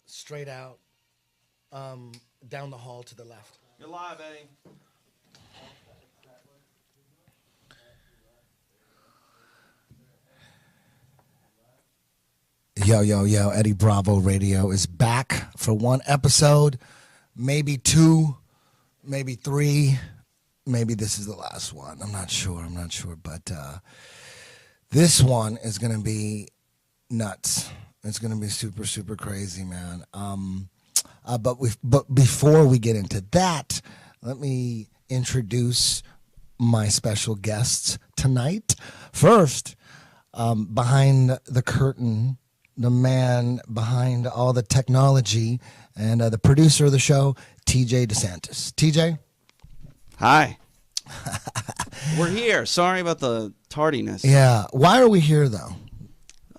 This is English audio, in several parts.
straight out, down the hall to the left. You're live, Eddie. Yo, yo, yo, Eddie Bravo Radio is back for one episode, maybe two, maybe three, maybe this is the last one. I'm not sure, but this one is going to be nuts. It's going to be super, super crazy, man. But before we get into that, let me introduce my special guests tonight. First, behind the curtain, the man behind all the technology and the producer of the show, TJ DeSantis. TJ? Hi. We're here. Sorry about the tardiness. Yeah. Why are we here, though?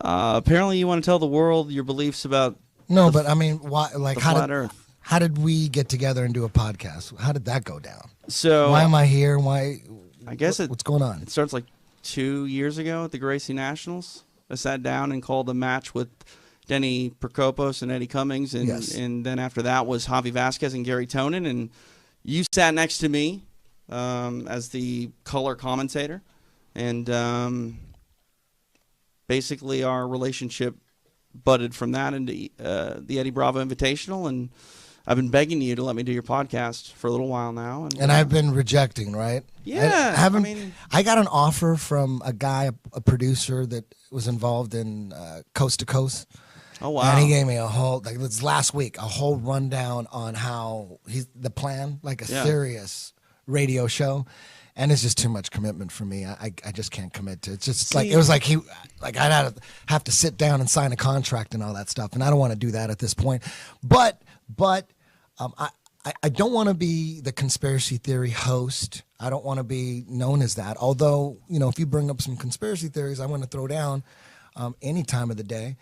Apparently you want to tell the world your beliefs about but I mean, why? Like, flat Earth. How did we get together and do a podcast? How did that go down? So why am I here? Why? I guess what's going on? It starts like 2 years ago at the Gracie Nationals. I sat down and called a match with Denny Prokopos and Eddie Cummings, and Yes. and then after that was Javi Vasquez and Gary Tonin, and you sat next to me as the color commentator, and basically our relationship budded from that into the Eddie Bravo Invitational, and I've been begging you to let me do your podcast for a little while now. And I've been rejecting, right? Yeah. I got an offer from a guy, a producer that was involved in Coast to Coast. Oh, wow. And he gave me a whole, like this last week, a whole rundown on how the plan, like a serious radio show. And it's just too much commitment for me. I just can't commit to it. It's just like, it was like I'd have to sit down and sign a contract and all that stuff. And I don't want to do that at this point. But I don't want to be the conspiracy theory host. I don't want to be known as that. Although, if you bring up some conspiracy theories, I want to throw down any time of the day.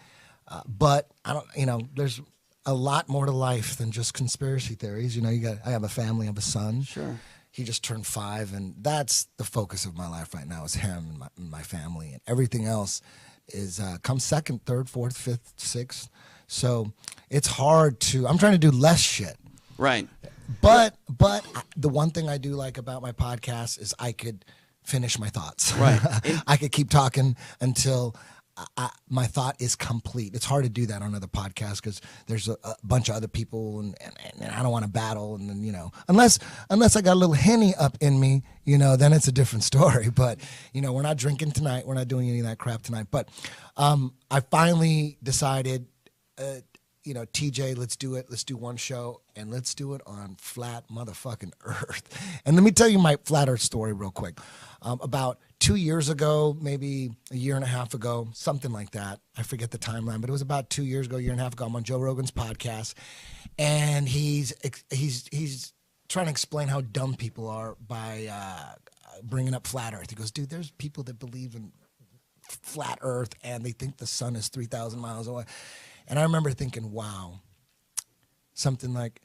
But I don't, there's a lot more to life than just conspiracy theories. I have a family, I have a son. Sure. He just turned 5, and that's the focus of my life right now is him and my family. And everything else is comes second, third, fourth, fifth, sixth. So it's hard I'm trying to do less shit. Right. But the one thing I do like about my podcast is I could finish my thoughts. Right. I could keep talking until my thought is complete. It's hard to do that on other podcasts because there's a bunch of other people and I don't want to battle. And then, unless I got a little Henny up in me, then it's a different story. But, we're not drinking tonight. We're not doing any of that crap tonight. But I finally decided, TJ, let's do it. Let's do one show, and let's do it on flat motherfucking Earth. And let me tell you my flat Earth story real quick. About 2 years ago, maybe a year and a half ago, something like that. I forget the timeline, but it was about 2 years ago, year and a half ago. I'm on Joe Rogan's podcast, and he's trying to explain how dumb people are by bringing up flat Earth. He goes, dude, there's people that believe in flat Earth, and they think the sun is 3,000 miles away. And I remember thinking, wow, something like,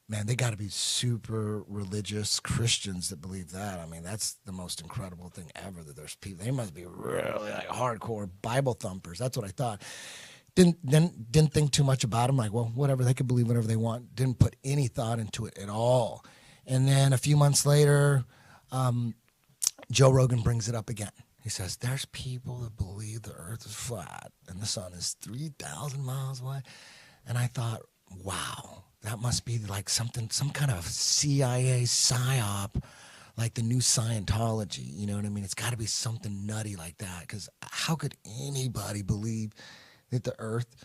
man, they got to be super religious Christians that believe that. I mean, that's the most incredible thing ever, that there's people. They must be really like hardcore Bible thumpers. That's what I thought. Didn't think too much about them. Like, well, whatever, they could believe whatever they want. Didn't put any thought into it at all. And then a few months later, Joe Rogan brings it up again. He says, there's people that believe the earth is flat and the sun is 3,000 miles away. And I thought, wow, that must be like some kind of CIA psyop, like the new Scientology. You know what I mean? It's got to be something nutty like that, because how could anybody believe that the earth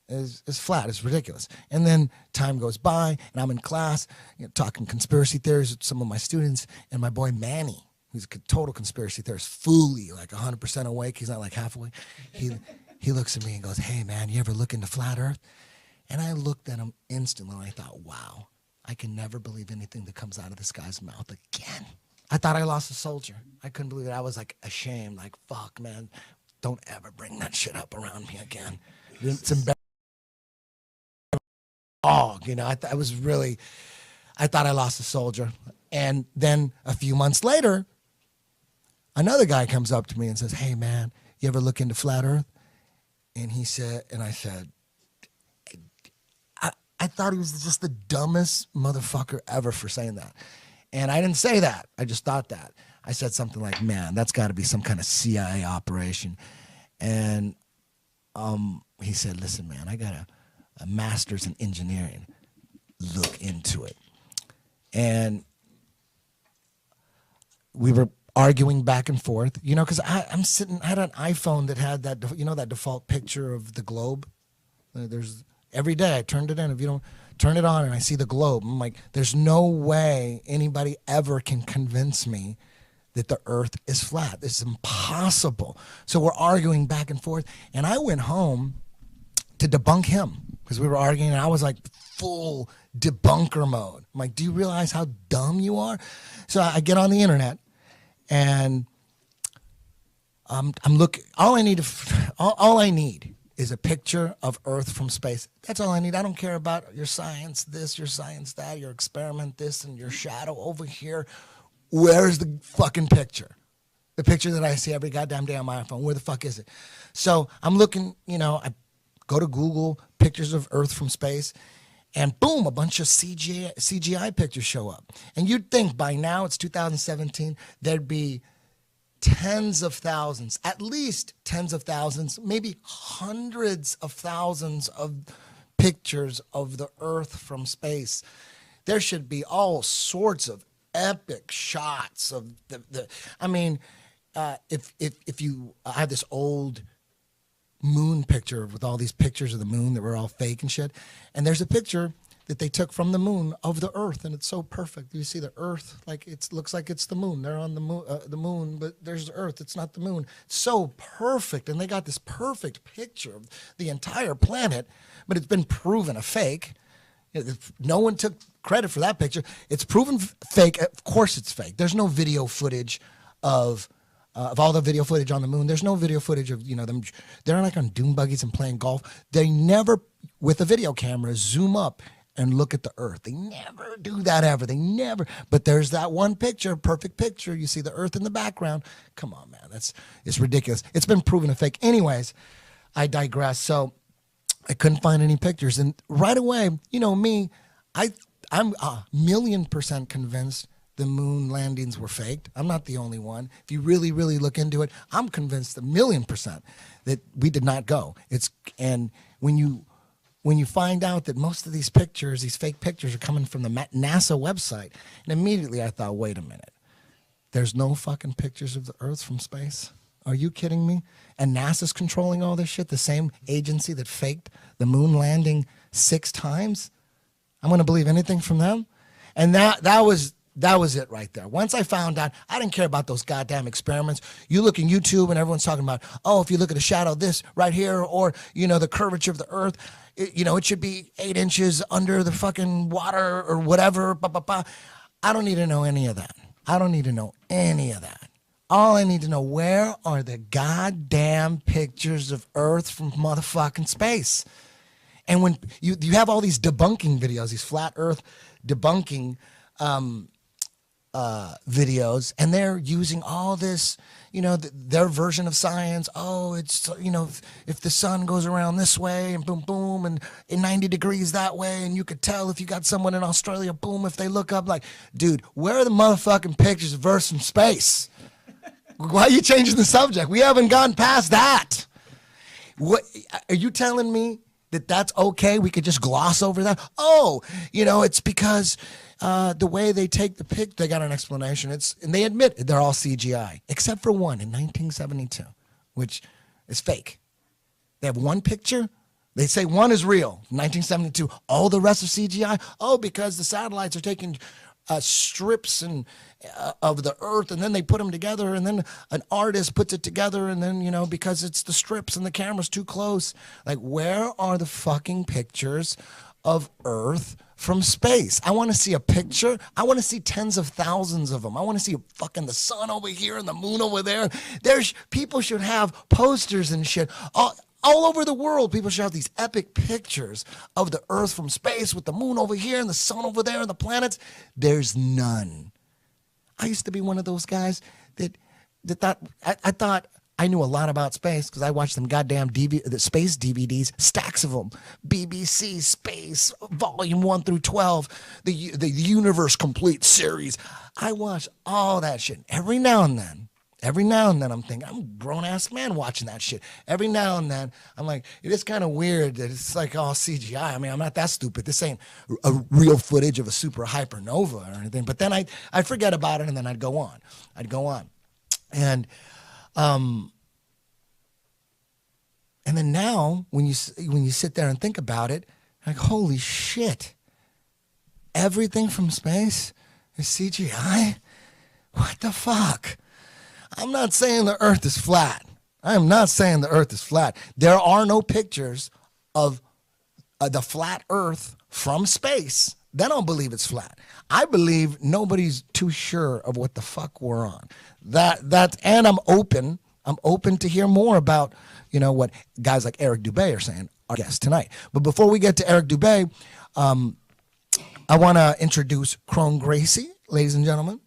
is flat? It's ridiculous. And then time goes by, and I'm in class talking conspiracy theories with some of my students, and my boy Manny, who's a total conspiracy theorist, fully, like 100% awake. He's not like half awake. He looks at me and goes, hey, man, you ever look into flat Earth? And I looked at him instantly, and I thought, wow, I can never believe anything that comes out of this guy's mouth again. I thought I lost a soldier. I couldn't believe it. I was like ashamed, like, fuck, man, don't ever bring that shit up around me again. It's embarrassing. I thought I lost a soldier. And then a few months later, another guy comes up to me and says, hey, man, you ever look into flat Earth? And I said, I thought he was just the dumbest motherfucker ever for saying that. And I didn't say that. I just thought that. I said something like, man, that's got to be some kind of CIA operation. And he said, listen, man, I got a master's in engineering. Look into it. And we were arguing back and forth, you know, because I had an iPhone that had that, you know, that default picture of the globe. There's every day I turned it in. If you don't turn it on and I see the globe, I'm like, there's no way anybody ever can convince me that the earth is flat. It's impossible. So we're arguing back and forth. And I went home to debunk him because we were arguing and I was like full debunker mode. I'm like, do you realize how dumb you are? So I get on the internet and I'm looking, all I need is a picture of Earth from space. That's all I need. I don't care about your science this, your science that, your experiment this, and your shadow over here. Where's the fucking picture? The picture that I see every goddamn day on my iPhone. Where the fuck is it? So I'm looking, you know, I go to Google, pictures of Earth from space, and boom, a bunch of CGI pictures show up. And you'd think by now, it's 2017, there'd be tens of thousands, at least tens of thousands, maybe hundreds of thousands of pictures of the Earth from space. There should be all sorts of epic shots of I mean, if you I have this old moon picture with all these pictures of the moon that were all fake and shit, and there's a picture that they took from the moon of the Earth, and it's so perfect. You see the Earth, like it looks like it's the moon. They're on the moon, but there's the Earth. It's not the moon. It's so perfect, and they got this perfect picture of the entire planet, but it's been proven a fake. No one took credit for that picture. It's proven fake. Of course it's fake. There's no video footage of all the video footage on the moon. There's no video footage of, you know, them. They're like on dune buggies and playing golf. They never, with a video camera, zoom up and look at the Earth. They never do that ever. They never. But there's that one picture, perfect picture. You see the Earth in the background. Come on, man. It's ridiculous. It's been proven a fake. Anyways, I digress. So I couldn't find any pictures. And right away, you know me, I'm 1,000,000% convinced the moon landings were faked. I'm not the only one. If you really, really look into it, I'm convinced 1,000,000% that we did not go. And when you find out that most of these pictures, these fake pictures, are coming from the NASA website, and immediately I thought, wait a minute, there's no fucking pictures of the Earth from space? Are you kidding me? And NASA's controlling all this shit, the same agency that faked the moon landing 6 times? I'm going to believe anything from them? And that was it right there. Once I found out, I didn't care about those goddamn experiments. You look in YouTube and everyone's talking about, oh, if you look at a shadow this right here, or, you know, the curvature of the Earth, it should be 8 inches under the fucking water or whatever. Blah, blah, blah. I don't need to know any of that. I don't need to know any of that. All I need to know, where are the goddamn pictures of Earth from motherfucking space? And when you have all these debunking videos, these flat Earth debunking videos, and they're using all this, you know, their version of science. Oh, it's, you know, if the sun goes around this way and boom, boom, and in 90 degrees that way, and you could tell if you got someone in Australia, boom, if they look up, like, dude, where are the motherfucking pictures of Earth from space? Why are you changing the subject? We haven't gone past that. What are you telling me that that's okay? We could just gloss over that? Oh, you know, it's because the way they take the pic, they got an explanation. And they admit they're all CGI, except for one in 1972, which is fake. They have one picture. They say one is real, 1972. All the rest of CGI. Oh, because the satellites are taking strips of the Earth, and then they put them together, and then an artist puts it together, and then, you know, because it's the strips and the camera's too close. Like, where are the fucking pictures of Earth from space? I want to see a picture. I want to see tens of thousands of them. I want to see fucking the sun over here and the moon over there. People should have posters and shit. All over the world, people should have these epic pictures of the Earth from space with the moon over here and the sun over there and the planets. There's none. I used to be one of those guys that thought, I thought I knew a lot about space because I watched them goddamn the space DVDs, stacks of them. BBC Space, Volume 1 through 12, the Universe Complete series. I watched all that shit. Every now and then I'm thinking, I'm a grown-ass man watching that shit. Every now and then, I'm like, it is kind of weird that it's like all CGI. I mean, I'm not that stupid. This ain't a real footage of a super hypernova or anything. But then I'd forget about it, and then I'd go on. And then now, when you sit there and think about it, like, holy shit, everything from space is CGI? What the fuck? I'm not saying the Earth is flat. I am not saying the Earth is flat. There are no pictures of the flat Earth from space. They don't believe it's flat. I believe nobody's too sure of what the fuck we're on. And I'm open to hear more about, what guys like Eric Dubay are saying, our guest tonight. But before we get to Eric Dubay, I want to introduce Kron Gracie, ladies and gentlemen.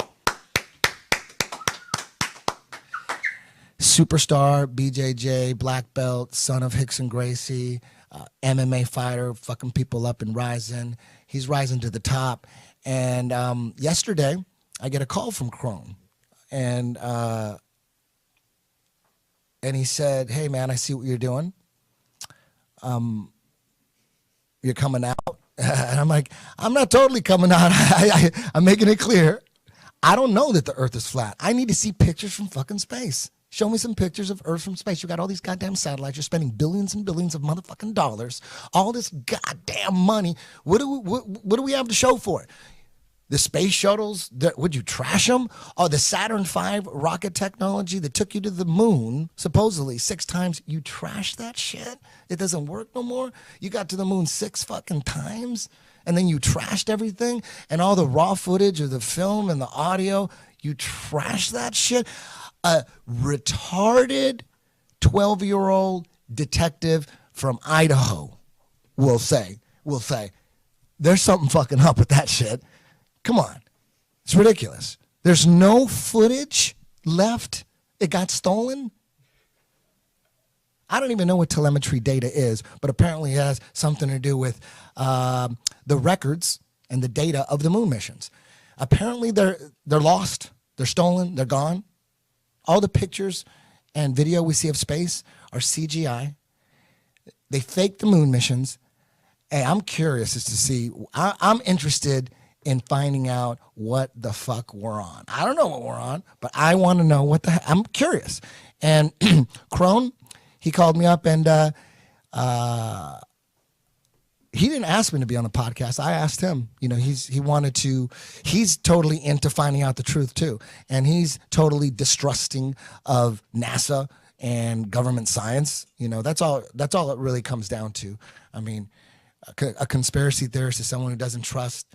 Superstar, BJJ, black belt, son of Hickson Gracie, MMA fighter, fucking people up and rising. He's rising to the top. And yesterday, I get a call from Cron. And he said, hey, man, I see what you're doing. You're coming out. And I'm like, I'm not totally coming out. I'm making it clear. I don't know that the Earth is flat. I need to see pictures from fucking space. Show me some pictures of Earth from space. You got all these goddamn satellites. You're spending billions and billions of motherfucking dollars. All this goddamn money. What do we have to show for it? The space shuttles, would you trash them? Or the Saturn V rocket technology that took you to the moon, supposedly 6 times, you trashed that shit? It doesn't work no more? You got to the moon 6 fucking times, and then you trashed everything, and all the raw footage of the film and the audio, you trashed that shit? A retarded 12-year-old detective from Idaho will say, there's something fucking up with that shit. Come on. It's ridiculous. There's no footage left. It got stolen. I don't even know what telemetry data is, but apparently it has something to do with the records and the data of the moon missions. Apparently they're lost. They're stolen. They're gone. All the pictures and video we see of space are CGI. They faked the moon missions. Hey, I'm curious as to see, I'm interested in finding out what the fuck we're on. I don't know what we're on, but I want to know what the heck. I'm curious. And Cron, he called me up and he didn't ask me to be on the podcast. I asked him. He's totally into finding out the truth too. And he's totally distrusting of NASA and government science. That's all it really comes down to. I mean, a conspiracy theorist is someone who doesn't trust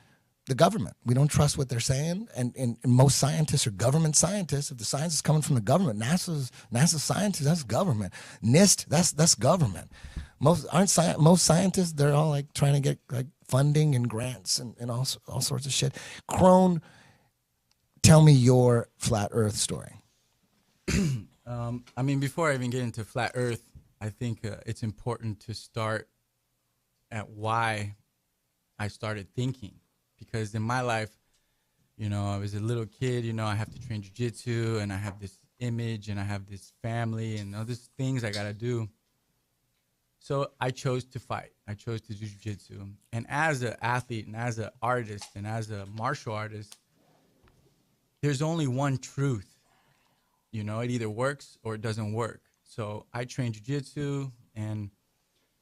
the government. We don't trust what they're saying, and most scientists are government scientists. If the science is coming from the government, NASA scientists, that's government. NIST, that's government. Most scientists, they're all like trying to get like funding and grants and all sorts of shit. Cron, tell me your flat Earth story. I mean, before I even get into flat Earth, I think it's important to start at why I started thinking. Because in my life, I was a little kid, I have to train jiu-jitsu, and I have this image, and I have this family, and all these things I got to do. So I chose to fight. I chose to do jiu-jitsu. And as an athlete, and as an artist, and as a martial artist, there's only one truth. It either works or it doesn't work. So I train jiu-jitsu, and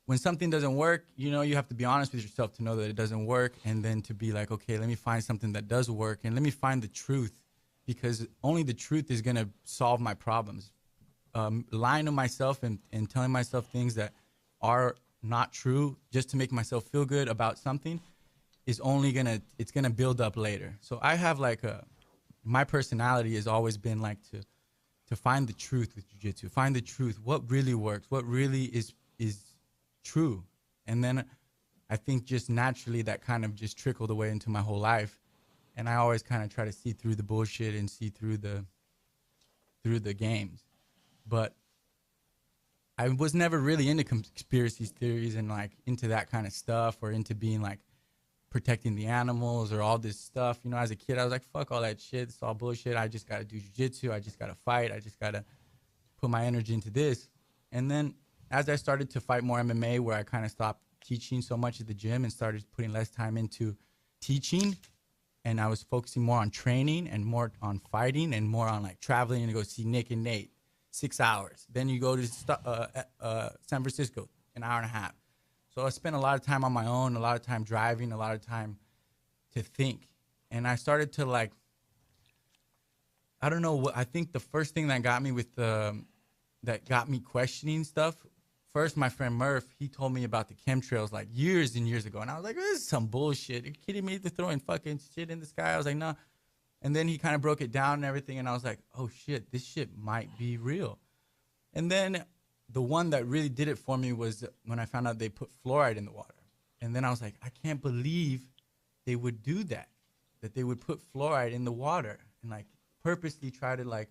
when something doesn't work, you have to be honest with yourself to know that it doesn't work, and then to be like, okay, let me find something that does work, and let me find the truth, because only the truth is going to solve my problems. Lying to myself and telling myself things that are not true just to make myself feel good about something is only it's going to build up later. So I have my personality has always been like to find the truth with jiu-jitsu, find the truth, what really works, what really is true. And then I think just naturally that kind of just trickled away into my whole life. And I always kind of try to see through the bullshit and see through the games. But I was never really into conspiracy theories and like into that kind of stuff, or into being like protecting the animals or all this stuff. You know, as a kid, I was like, fuck all that shit. It's all bullshit. I just got to do jujitsu. I just got to fight. I just got to put my energy into this. And then as I started to fight more MMA, where I kind of stopped teaching so much at the gym and started putting less time into teaching, and I was focusing more on training and more on fighting and more on like traveling and go see Nick and Nate, 6 hours. Then you go to San Francisco, an hour and a half. So I spent a lot of time on my own, a lot of time driving, a lot of time to think. And I started to like, I don't know what, I think the first thing that got me that got me questioning stuff, first my friend Murph, he told me about the chemtrails like years and years ago. And I was like, this is some bullshit. Are you kidding me? They're throwing fucking shit in the sky. I was like, no. And then he kind of broke it down and everything. And I was like, oh shit, this shit might be real. And then the one that really did it for me was when I found out they put fluoride in the water. And then I was like, I can't believe they would do that they would put fluoride in the water and like purposely try to like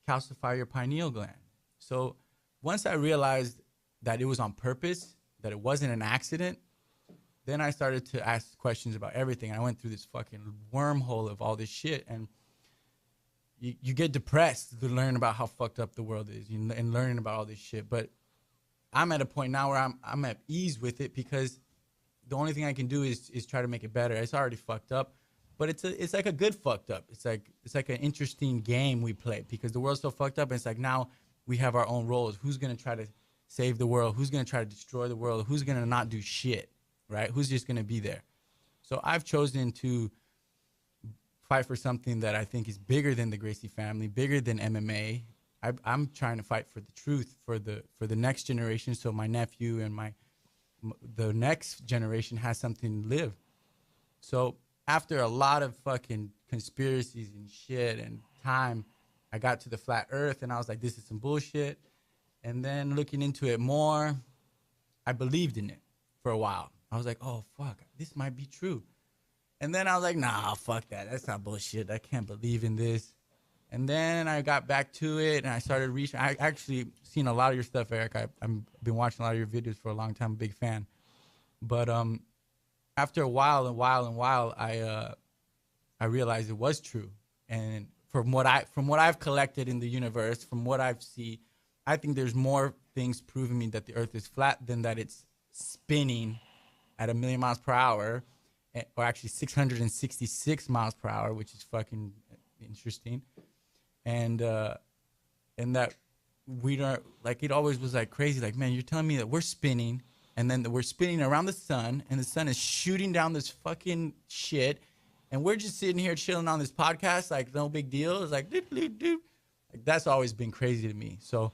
calcify your pineal gland. So once I realized that it was on purpose, that it wasn't an accident, then I started to ask questions about everything. And I went through this fucking wormhole of all this shit. And you get depressed to learn about how fucked up the world is and learning about all this shit. But I'm at a point now where I'm at ease with it, because the only thing I can do is try to make it better. It's already fucked up, but it's like a good fucked up. It's like an interesting game we play, because the world's so fucked up. And it's like now we have our own roles. Who's gonna try to save the world? Who's gonna try to destroy the world? Who's gonna not do shit? Right? Who's just gonna be there? So I've chosen to fight for something that I think is bigger than the Gracie family, bigger than MMA. I'm trying to fight for the truth for the next generation, so my nephew and the next generation has something to live. So after a lot of fucking conspiracies and shit and time, I got to the flat earth and I was like, this is some bullshit. And then looking into it more, I believed in it for a while. I was like, oh fuck, this might be true. And then I was like, nah, fuck that. That's not bullshit. I can't believe in this. And then I got back to it, and I started researching. I actually seen a lot of your stuff, Eric. I've been watching a lot of your videos for a long time. I'm a big fan. But after a while, I realized it was true. And from what I've collected in the universe, from what I've seen, I think there's more things proving me that the Earth is flat than that it's spinning at 1 million miles per hour. Or actually 666 miles per hour, which is fucking interesting. And that we don't, like, it always was like crazy. Like, man, you're telling me that we're spinning, and then we're spinning around the sun, and the sun is shooting down this fucking shit, and we're just sitting here chilling on this podcast, like no big deal. It's like, doop. Like, that's always been crazy to me. So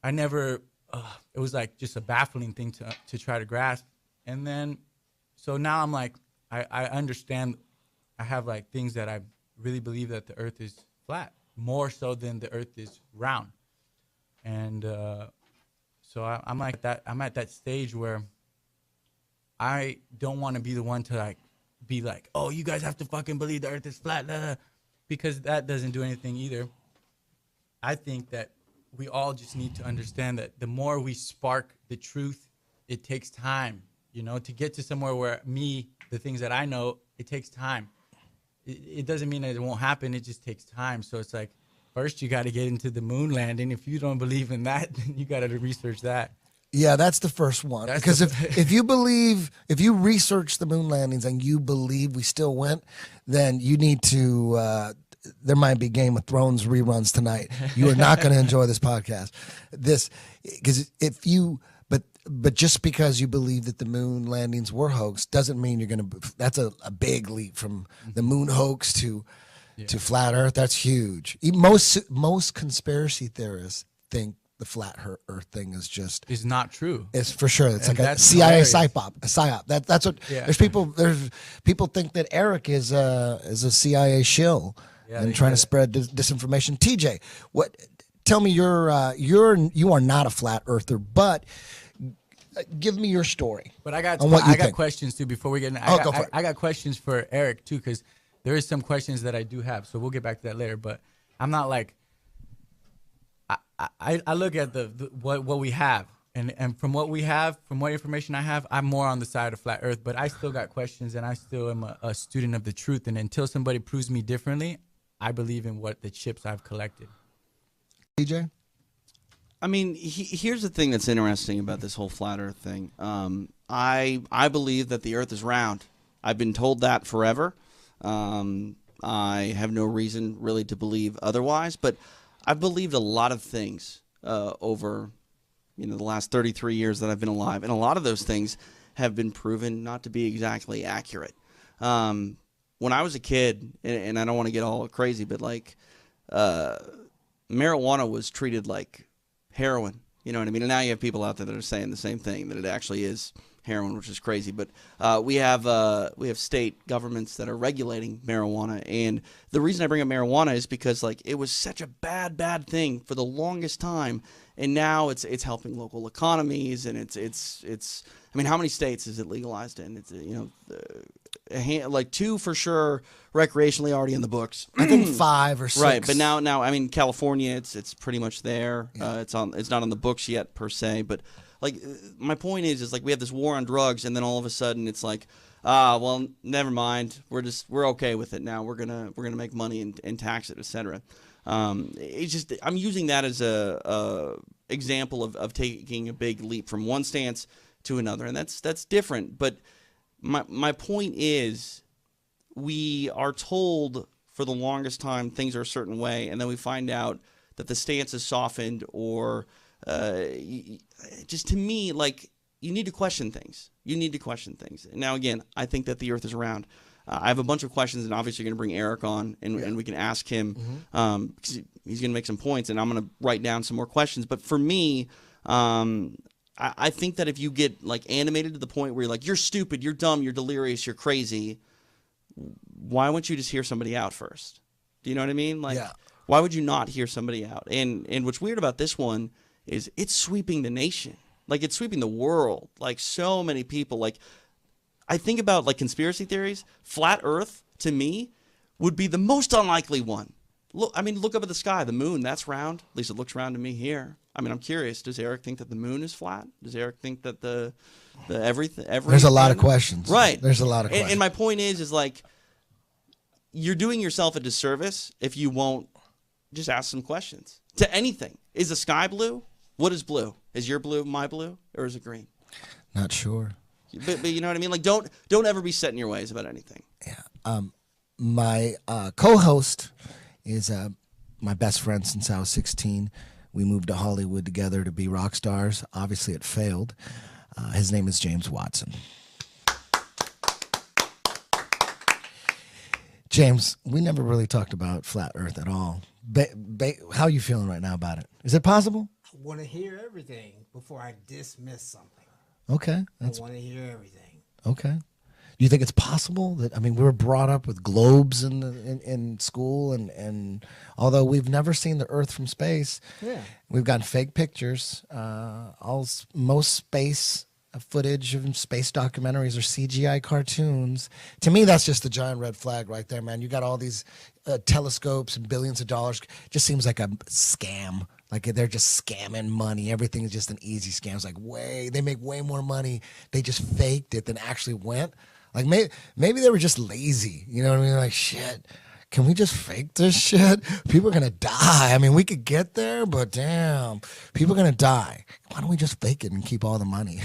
I never, it was like just a baffling thing to try to grasp. And then, so now I'm like, I understand. I have like things that I really believe that the Earth is flat, more so than the Earth is round. And so I'm like that. I'm at that stage where I don't want to be the one to like be like, oh, you guys have to fucking believe the Earth is flat, because that doesn't do anything either. I think that we all just need to understand that the more we spark the truth, it takes time. You know, to get to somewhere where the things that I know, it takes time. It doesn't mean that it won't happen. It just takes time. So it's like, first you got to get into the moon landing. If you don't believe in that, then you got to research that. Yeah, that's the first one. Because if you research the moon landings and you believe we still went, then you need to, there might be Game of Thrones reruns tonight. You are not going to enjoy this podcast. But just because you believe that the moon landings were hoax doesn't mean you're going to. That's a big leap from the moon hoax to flat Earth. That's huge. Most conspiracy theorists think the flat Earth thing is not true. It's for sure. It's like a CIA psyop. That's what. Yeah. There's people think that Eric is a CIA shill and trying to spread disinformation. TJ, tell me you are not a flat earther, but give me your story. But I got questions too before we get in. I got questions for Eric too, because there is some questions that I do have. So we'll get back to that later. But I'm not like I look at what we have, and from what we have, from what information I have, I'm more on the side of flat Earth. But I still got questions, and I still am a student of the truth. And until somebody proves me differently, I believe in what the chips I've collected. DJ? I mean, here's the thing that's interesting about this whole flat Earth thing. I believe that the Earth is round. I've been told that forever. I have no reason really to believe otherwise, but I've believed a lot of things over, the last 33 years that I've been alive, and a lot of those things have been proven not to be exactly accurate. When I was a kid, and I don't want to get all crazy, but like marijuana was treated like heroin. You know what I mean? And now you have people out there that are saying the same thing, that it actually is heroin, which is crazy. But we have state governments that are regulating marijuana, and the reason I bring up marijuana is because like it was such a bad thing for the longest time, and now it's helping local economies, and it's. I mean, how many states is it legalized in? It's like 2 for sure recreationally already in the books. I think 5 or 6. Right, but now I mean California, it's pretty much there. Yeah. It's not on the books yet per se, but like my point is like we have this war on drugs, and then all of a sudden it's like, well, never mind. We're okay with it now. We're gonna make money and tax it, etc. It's just I'm using that as a example of taking a big leap from one stance to another, and that's different. But my point is, we are told for the longest time things are a certain way, and then we find out that the stance is softened, or just to me, like, you need to question things. You need to question things. Now, again, I think that the Earth is round. I have a bunch of questions, and obviously you're going to bring Eric on, and we can ask him, because he's going to make some points, and I'm going to write down some more questions. But for me, I think that if you get like animated to the point where you're like, you're stupid, you're dumb, you're delirious, you're crazy, why wouldn't you just hear somebody out first? Do you know what I mean? Like, why would you not hear somebody out? And what's weird about this one is it's sweeping the nation. Like, it's sweeping the world. Like, so many people. Like, I think about like conspiracy theories. Flat Earth, to me, would be the most unlikely one. Look up at the sky. The moon, that's round. At least it looks round to me here. I mean, I'm curious. Does Eric think that the moon is flat? Does Eric think that the everything? There's a lot of questions. Right. There's a lot of questions. And my point is like, you're doing yourself a disservice if you won't just ask some questions to anything. Is the sky blue? What is blue? Is your blue my blue, or is it green? Not sure. But you know what I mean? Like, don't ever be set in your ways about anything. Yeah. My co-host is my best friend since I was 16. We moved to Hollywood together to be rock stars. Obviously, it failed. His name is James Watson. James, we never really talked about flat Earth at all. How are you feeling right now about it? Is it possible? I want to hear everything before I dismiss something. Okay. I want to hear everything. Okay. Do you think it's possible that, I mean, we were brought up with globes in school, and although we've never seen the Earth from space, we've gotten fake pictures. Most space footage of space documentaries are CGI cartoons. To me, that's just the giant red flag right there, man. You got all these telescopes and billions of dollars. Just seems like a scam. Like, they're just scamming money. Everything is just an easy scam. It's like, they make way more money. They just faked it than actually went. Like, maybe they were just lazy. You know what I mean? Like, shit, can we just fake this shit? People are going to die. I mean, we could get there, but damn, people are going to die. Why don't we just fake it and keep all the money?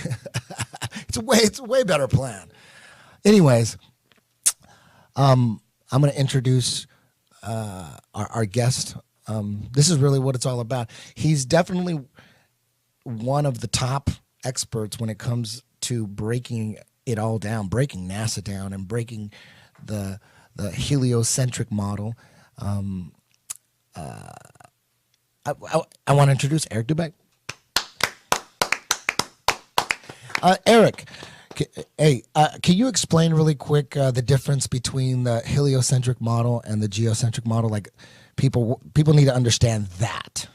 It's a way better plan. Anyways, I'm going to introduce our guest. This is really what it's all about. He's definitely one of the top experts when it comes to breaking it all down, breaking NASA down, and breaking the heliocentric model. I want to introduce Eric Dubay. Eric, can you explain really quick the difference between the heliocentric model and the geocentric model? Like, people need to understand that.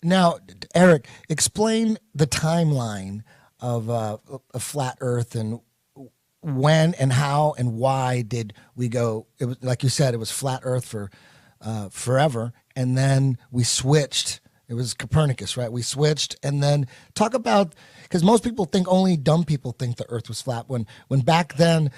Now, Eric, explain the timeline of a flat Earth, and when and how and why did we go? It was like you said, it was flat Earth for forever, and then we switched. It was Copernicus, right? We switched, and then talk about, because most people think, only dumb people think the Earth was flat. When back then,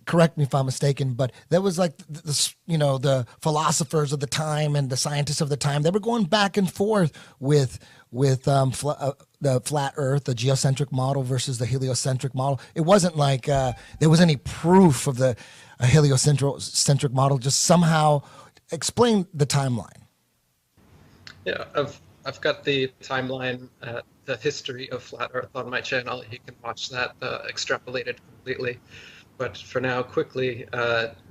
correct me if I'm mistaken, but there was like the philosophers of the time and the scientists of the time. They were going back and forth with the flat Earth, the geocentric model versus the heliocentric model. It wasn't like there was any proof of the heliocentric model. Just somehow explain the timeline. Yeah, I've got the timeline, the history of flat Earth on my channel. You can watch that extrapolated completely. But for now, quickly,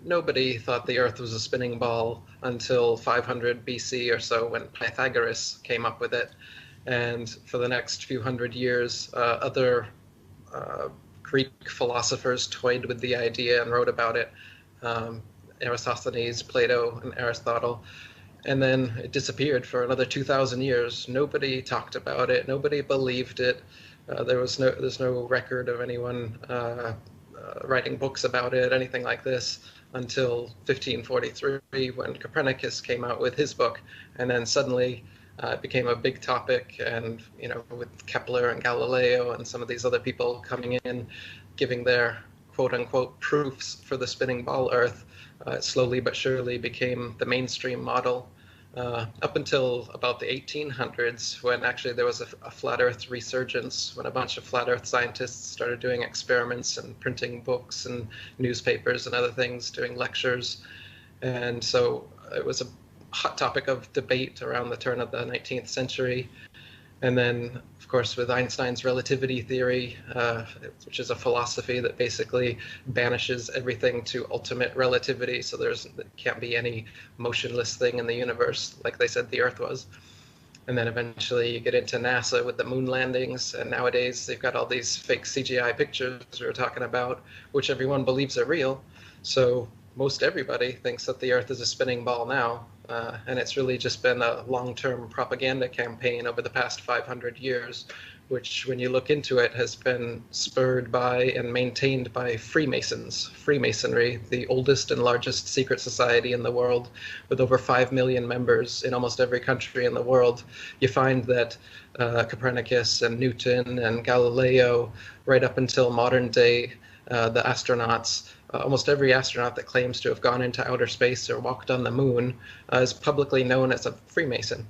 nobody thought the Earth was a spinning ball until 500 BC or so, when Pythagoras came up with it. And for the next few hundred years, other Greek philosophers toyed with the idea and wrote about it. Eratosthenes, Plato, and Aristotle. And then it disappeared for another 2,000 years. Nobody talked about it. Nobody believed it. There's no record of anyone writing books about it, anything like this, until 1543, when Copernicus came out with his book. And then suddenly it became a big topic, and with Kepler and Galileo and some of these other people coming in, giving their quote-unquote proofs for the spinning ball Earth, it slowly but surely became the mainstream model. Up until about the 1800s, when actually there was a flat Earth resurgence, when a bunch of flat Earth scientists started doing experiments and printing books and newspapers and other things, doing lectures. And so it was a hot topic of debate around the turn of the 19th century. And then, of course, with Einstein's relativity theory, which is a philosophy that basically banishes everything to ultimate relativity. So there can't be any motionless thing in the universe, like they said the Earth was. And then eventually you get into NASA with the moon landings. And nowadays they've got all these fake CGI pictures we were talking about, which everyone believes are real. So most everybody thinks that the Earth is a spinning ball now. And it's really just been a long-term propaganda campaign over the past 500 years, which, when you look into it, has been spurred by and maintained by Freemasons. Freemasonry, the oldest and largest secret society in the world, with over 5 million members in almost every country in the world. You find that Copernicus and Newton and Galileo, right up until modern day, the astronauts, almost every astronaut that claims to have gone into outer space or walked on the moon is publicly known as a Freemason.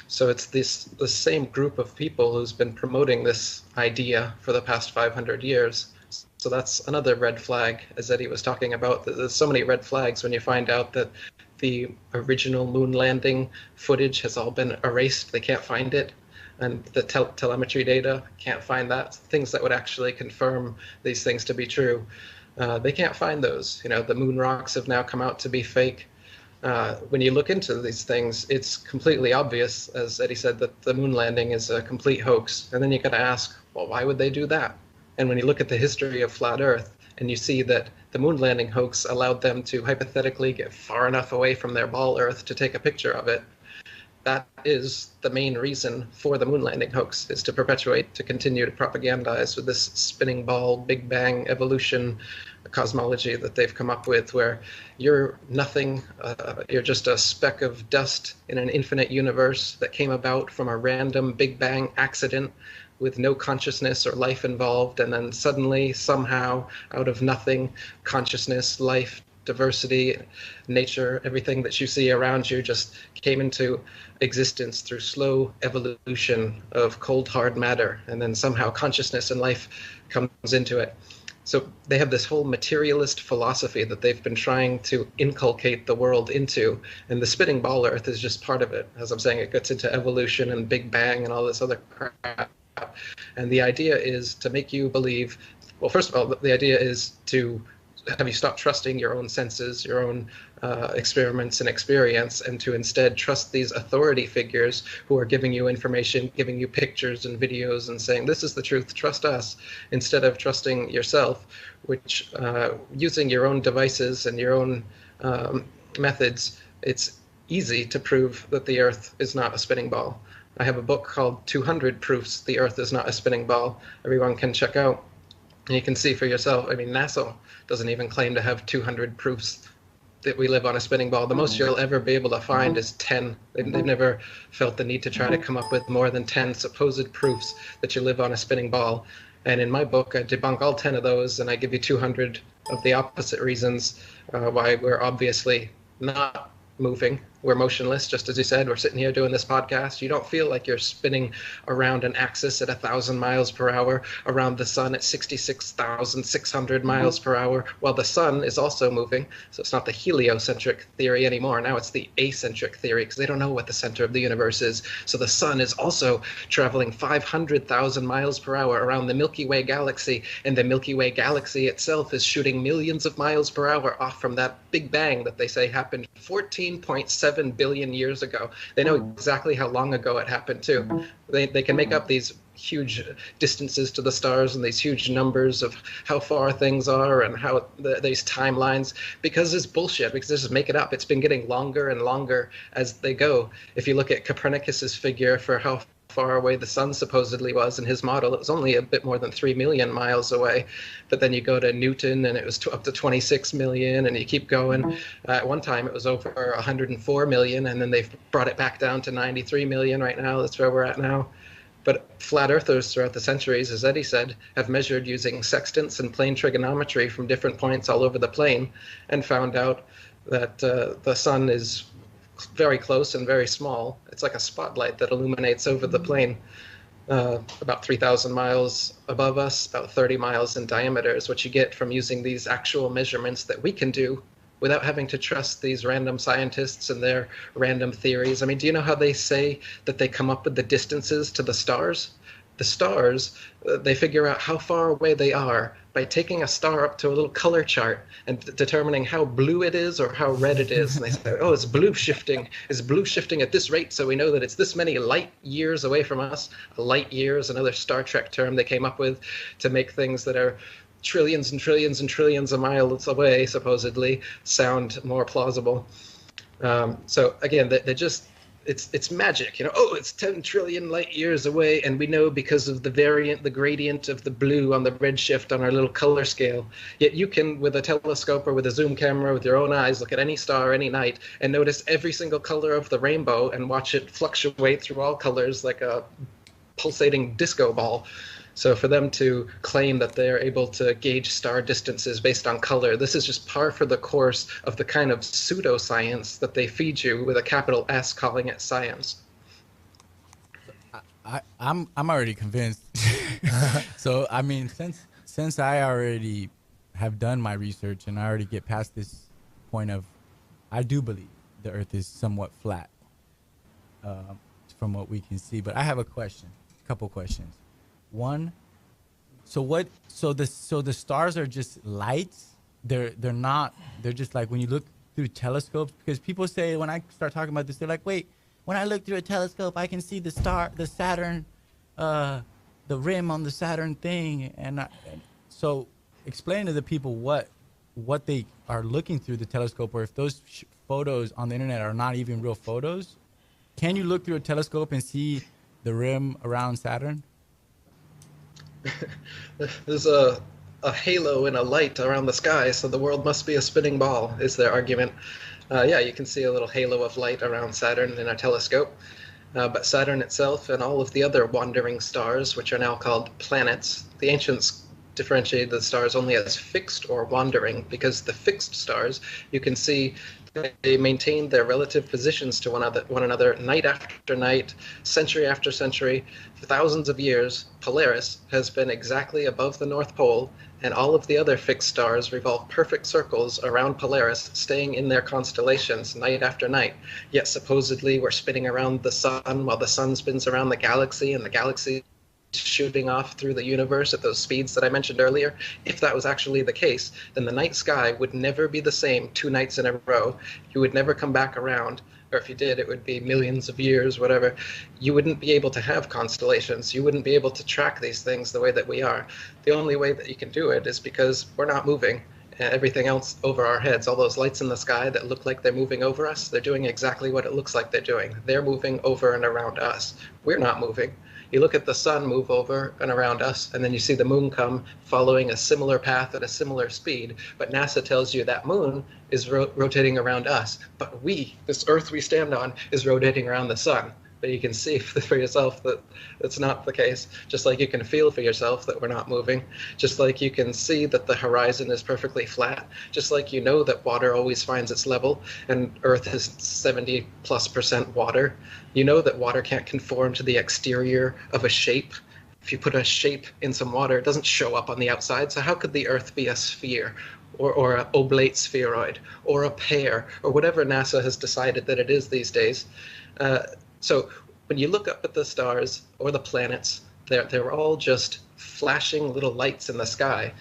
So it's the same group of people who's been promoting this idea for the past 500 years. So that's another red flag, as Eddie was talking about. There's so many red flags when you find out that the original moon landing footage has all been erased. They can't find it. And the telemetry data, can't find that. Things that would actually confirm these things to be true. They can't find those. The moon rocks have now come out to be fake. When you look into these things, it's completely obvious, as Eddie said, that the moon landing is a complete hoax. And then you got to ask, well, why would they do that? And when you look at the history of flat Earth, and you see that the moon landing hoax allowed them to hypothetically get far enough away from their ball Earth to take a picture of it, that is the main reason for the moon landing hoax, is to perpetuate, to continue to propagandize with this spinning ball, Big Bang evolution cosmology that they've come up with, where you're nothing, you're just a speck of dust in an infinite universe that came about from a random Big Bang accident with no consciousness or life involved, and then suddenly, somehow, out of nothing, consciousness, life, diversity, nature, everything that you see around you just came into existence through slow evolution of cold, hard matter, and then somehow consciousness and life comes into it. So they have this whole materialist philosophy that they've been trying to inculcate the world into, and the spinning ball Earth is just part of it. As I'm saying, it gets into evolution and Big Bang and all this other crap. And the idea is to make you believe, well, first of all, the idea is to have you stop trusting your own senses, your own experiments and experience, and to instead trust these authority figures who are giving you information, giving you pictures and videos and saying, this is the truth, trust us, instead of trusting yourself, which using your own devices and your own methods, it's easy to prove that the Earth is not a spinning ball. I have a book called 200 Proofs the Earth is Not a Spinning Ball. Everyone can check out. And you can see for yourself. I mean, NASA doesn't even claim to have 200 proofs that we live on a spinning ball. The most you'll ever be able to find is 10. They've never felt the need to try to come up with more than 10 supposed proofs that you live on a spinning ball. And in my book, I debunk all 10 of those, and I give you 200 of the opposite reasons why we're obviously not moving. We're motionless, just as you said. We're sitting here doing this podcast. You don't feel like you're spinning around an axis at 1,000 miles per hour around the sun at 66,600 miles per hour, while the sun is also moving. So it's not the heliocentric theory anymore. Now it's the acentric theory, because they don't know what the center of the universe is. So the sun is also traveling 500,000 miles per hour around the Milky Way galaxy, and the Milky Way galaxy itself is shooting millions of miles per hour off from that Big Bang that they say happened 14.7 billion years ago. They know exactly how long ago it happened too. They can make up these huge distances to the stars and these huge numbers of how far things are and how these timelines, because it's bullshit, because they just make it up. It's been getting longer and longer as they go. If you look at Copernicus's figure for how far away the sun supposedly was in his model, it was only a bit more than 3 million miles away. But then you go to Newton and it was up to 26 million, and you keep going. At one time it was over 104 million, and then they've brought it back down to 93 million right now. That's where we're at now. But flat earthers throughout the centuries, as Eddie said, have measured using sextants and plane trigonometry from different points all over the plane, and found out that the sun is very close and very small. It's like a spotlight that illuminates over the plane, about 3,000 miles above us, about 30 miles in diameter is what you get from using these actual measurements that we can do without having to trust these random scientists and their random theories. I mean, do you know how they say that they come up with the distances to the stars? The stars, they figure out how far away they are by taking a star up to a little color chart and determining how blue it is or how red it is. And they say, oh, it's blue shifting. It's blue shifting at this rate, so we know that it's this many light years away from us. A light year is another Star Trek term they came up with to make things that are trillions and trillions and trillions of miles away, supposedly, sound more plausible. So again, they're just, it's magic, you know. Oh, it's 10 trillion light years away, and we know because of the gradient of the blue on the redshift on our little color scale. Yet you can, with a telescope or with a zoom camera, with your own eyes, look at any star any night and notice every single color of the rainbow and watch it fluctuate through all colors like a pulsating disco ball. So for them to claim that they're able to gauge star distances based on color, this is just par for the course of the kind of pseudoscience that they feed you with a capital S, calling it science. I'm already convinced. So I mean, since I already have done my research and I already get past this point of, I do believe the Earth is somewhat flat, from what we can see. But I have a couple questions. One, so the stars are just lights. They're not. They're just like when you look through telescopes. Because people say, when I start talking about this, they're like, wait, when I look through a telescope, I can see the Saturn, the rim on the Saturn thing. And so explain to the people what they are looking through the telescope, or if those photos on the internet are not even real photos. Can you look through a telescope and see the rim around Saturn? There's a halo and a light around the sky, so the world must be a spinning ball, is their argument. Yeah, you can see a little halo of light around Saturn in a telescope. But Saturn itself and all of the other wandering stars, which are now called planets, the ancients differentiated the stars only as fixed or wandering, because the fixed stars, you can see they maintain their relative positions to one another night after night, century after century. For thousands of years, Polaris has been exactly above the North Pole, and all of the other fixed stars revolve perfect circles around Polaris, staying in their constellations night after night. Yet supposedly we're spinning around the sun while the sun spins around the galaxy, and the galaxy shooting off through the universe at those speeds that I mentioned earlier. If that was actually the case, then the night sky would never be the same 2 nights in a row. You would never come back around, or if you did, it would be millions of years, whatever. You wouldn't be able to have constellations. You wouldn't be able to track these things the way that we are. The only way that you can do it is because we're not moving. and everything else over our heads, all those lights in the sky that look like they're moving over us, they're doing exactly what it looks like they're doing. They're moving over and around us. We're not moving. You look at the sun move over and around us, and then you see the moon come following a similar path at a similar speed. But NASA tells you that moon is rotating around us. But we, this Earth we stand on, is rotating around the sun. But you can see for yourself that that's not the case. Just like you can feel for yourself that we're not moving. Just like you can see that the horizon is perfectly flat. Just like you know that water always finds its level, and Earth is 70+% water. You know that water can't conform to the exterior of a shape. If you put a shape in some water, it doesn't show up on the outside. So how could the Earth be a sphere? Or an oblate spheroid, or a pear, or whatever NASA has decided that it is these days. So when you look up at the stars or the planets, they're all just flashing little lights in the sky.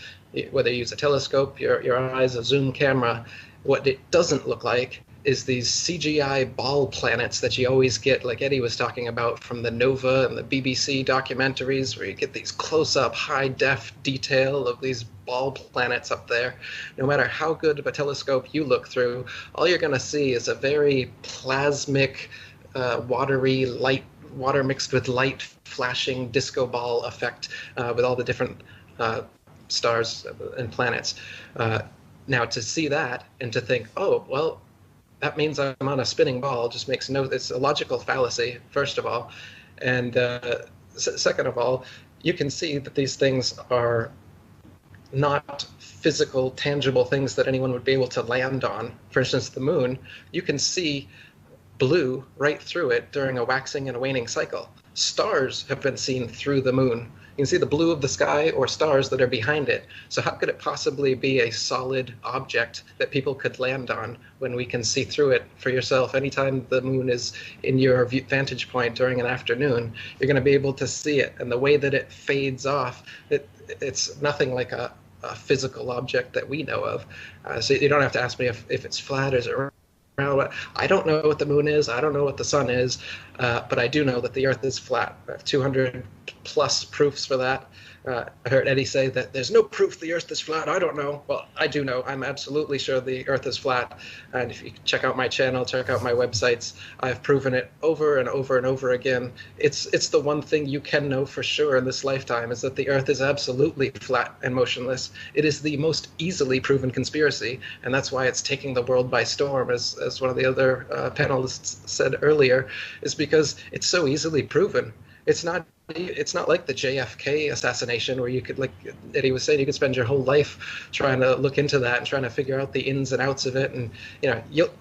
Whether you use a telescope, your eyes, a zoom camera, what it doesn't look like is these CGI ball planets that you always get, like Eddie was talking about, from the Nova and the BBC documentaries, where you get these close-up, high-def detail of these ball planets up there. No matter how good of a telescope you look through, all you're going to see is a very plasmic, watery light, water mixed with light, flashing disco ball effect with all the different stars and planets. Now, to see that and to think, oh, well, that means I'm on a spinning ball just makes no, it's a logical fallacy, first of all. And second of all, you can see that these things are not physical, tangible things that anyone would be able to land on. For instance, the moon, you can see blue right through it during a waxing and a waning cycle. Stars have been seen through the moon. You can see the blue of the sky or stars that are behind it. So how could it possibly be a solid object that people could land on when we can see through it for yourself? Anytime the moon is in your vantage point during an afternoon, you're going to be able to see it. And the way that it fades off, it's nothing like a physical object that we know of. So you don't have to ask me if it's flat or is it round. I don't know what the moon is. I don't know what the sun is, but I do know that the Earth is flat. I have 200 plus proofs for that. I heard Eddie say that there's no proof the Earth is flat. I don't know. Well, I do know. I'm absolutely sure the Earth is flat. And if you check out my channel, check out my websites, I've proven it over and over and over again. It's the one thing you can know for sure in this lifetime is that the Earth is absolutely flat and motionless. It is the most easily proven conspiracy, and that's why it's taking the world by storm, as one of the other panelists said earlier, is because it's so easily proven. It's not like the JFK assassination where you could, like Eddie was saying, you could spend your whole life trying to look into that and trying to figure out the ins and outs of it. And,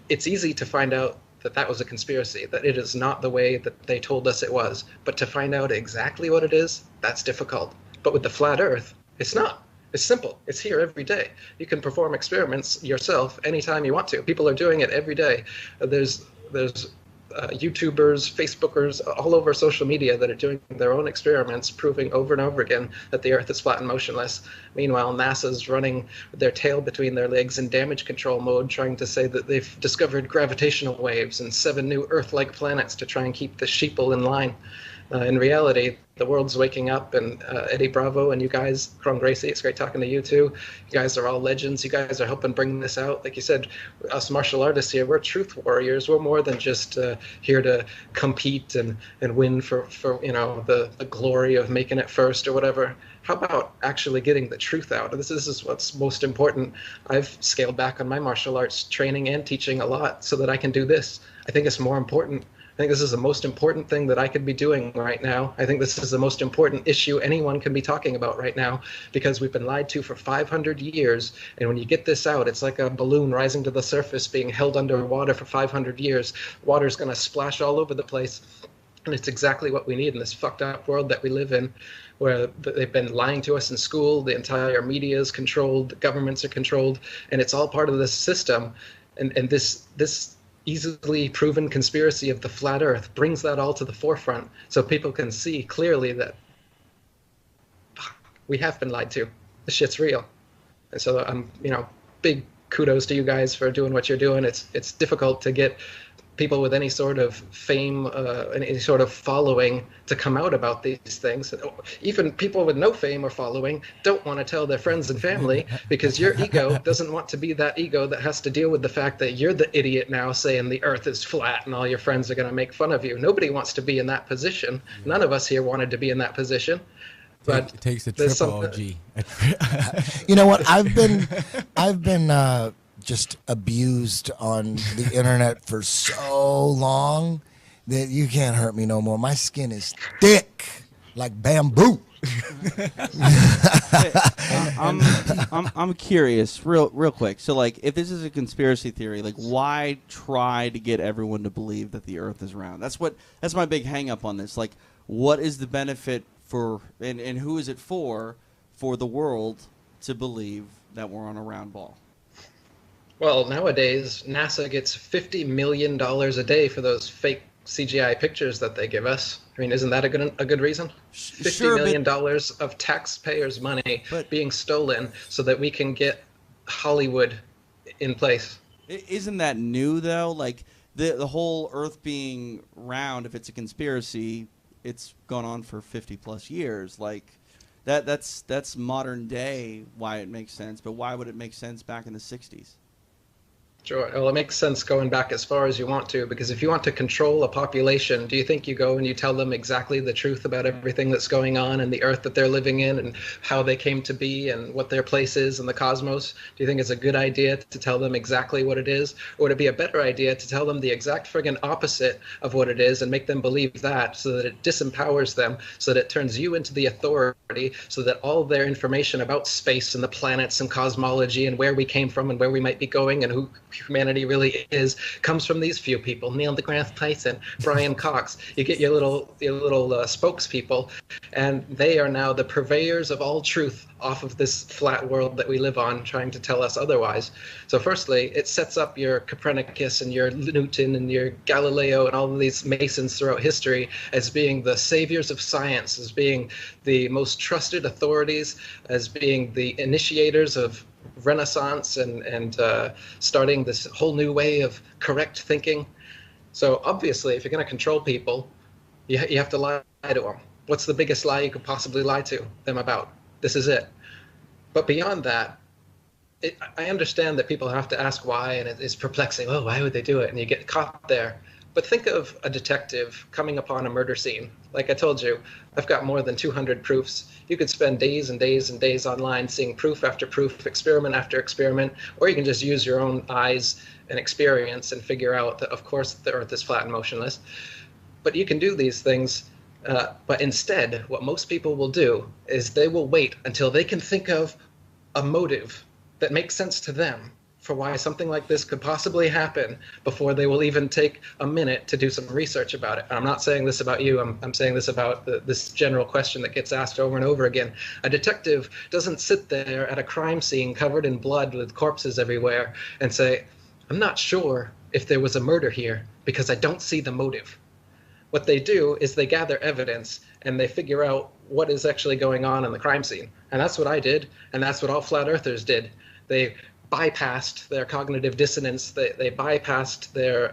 it's easy to find out that that was a conspiracy, that it is not the way that they told us it was. But to find out exactly what it is, that's difficult. But with the flat Earth, it's not. It's simple. It's here every day. You can perform experiments yourself anytime you want to. People are doing it every day. There's YouTubers, Facebookers, all over social media that are doing their own experiments, proving over and over again that the Earth is flat and motionless. Meanwhile, NASA's running with their tail between their legs in damage control mode, trying to say that they've discovered gravitational waves and 7 new Earth-like planets to try and keep the sheeple in line. In reality, the world's waking up, and Eddie Bravo and you guys, Kron, Gracie, it's great talking to you too. You guys are all legends. You guys are helping bring this out. Like you said, us martial artists here, we're truth warriors. We're more than just here to compete and win for the glory of making it first or whatever. How about actually getting the truth out? This is what's most important. I've scaled back on my martial arts training and teaching a lot so that I can do this. I think it's more important. I think this is the most important thing that I could be doing right now. I think this is the most important issue anyone can be talking about right now, because we've been lied to for 500 years. And when you get this out, it's like a balloon rising to the surface being held underwater for 500 years. Water's going to splash all over the place. And it's exactly what we need in this fucked up world that we live in, where they've been lying to us in school. The entire media is controlled. The governments are controlled. And it's all part of this system. And this easily proven conspiracy of the flat Earth brings that all to the forefront so people can see clearly that we have been lied to. This shit's real. And so big kudos to you guys for doing what you're doing. It's difficult to get people with any sort of fame, any sort of following to come out about these things. Even people with no fame or following don't want to tell their friends and family because your ego doesn't want to be that ego that has to deal with the fact that you're the idiot now saying the earth is flat and all your friends are going to make fun of you. Nobody wants to be in that position. None of us here wanted to be in that position. But it takes a triple OG. You know what? I've been just abused on the internet for so long that you can't hurt me no more. My skin is thick like bamboo. I'm curious, real quick. So, like, if this is a conspiracy theory, like, why try to get everyone to believe that the Earth is round? That's my big hang up on this. Like, what is the benefit for, and who is it for the world to believe that we're on a round ball? Well, nowadays, NASA gets $50 million a day for those fake CGI pictures that they give us. I mean, isn't that a good reason? $50 million of taxpayers' money being stolen so that we can get Hollywood in place. Isn't that new, though? Like, the whole Earth being round, if it's a conspiracy, it's gone on for 50-plus years. Like, that's modern day why it makes sense, but why would it make sense back in the 60s? Sure. Well, it makes sense going back as far as you want to, because if you want to control a population, do you think you go and you tell them exactly the truth about everything that's going on and the Earth that they're living in and how they came to be and what their place is in the cosmos? Do you think it's a good idea to tell them exactly what it is? Or would it be a better idea to tell them the exact friggin' opposite of what it is and make them believe that, so that it disempowers them, so that it turns you into the authority, so that all their information about space and the planets and cosmology and where we came from and where we might be going and who humanity really is comes from these few people: Neil deGrasse Tyson, Brian Cox. You get your little spokespeople, and they are now the purveyors of all truth off of this flat world that we live on, trying to tell us otherwise. So firstly, it sets up your Copernicus and your Newton and your Galileo and all of these Masons throughout history as being the saviors of science, as being the most trusted authorities, as being the initiators of Renaissance and starting this whole new way of correct thinking. So obviously, if you're going to control people, you have to lie to them. What's the biggest lie you could possibly lie to them about? This is it. But beyond that, I understand that people have to ask why, and it's perplexing. Oh, why would they do it? And you get caught there. But think of a detective coming upon a murder scene. Like I told you, I've got more than 200 proofs. You could spend days and days and days online seeing proof after proof, experiment after experiment, or you can just use your own eyes and experience and figure out that, of course, the Earth is flat and motionless. But you can do these things. But instead, what most people will do is they will wait until they can think of a motive that makes sense to them for why something like this could possibly happen before they will even take a minute to do some research about it. I'm not saying this about you. I'm saying this about this general question that gets asked over and over again. A detective doesn't sit there at a crime scene covered in blood with corpses everywhere and say, I'm not sure if there was a murder here because I don't see the motive. What they do is they gather evidence and they figure out what is actually going on in the crime scene. And that's what I did, and that's what all flat earthers did. They bypassed their cognitive dissonance. They bypassed their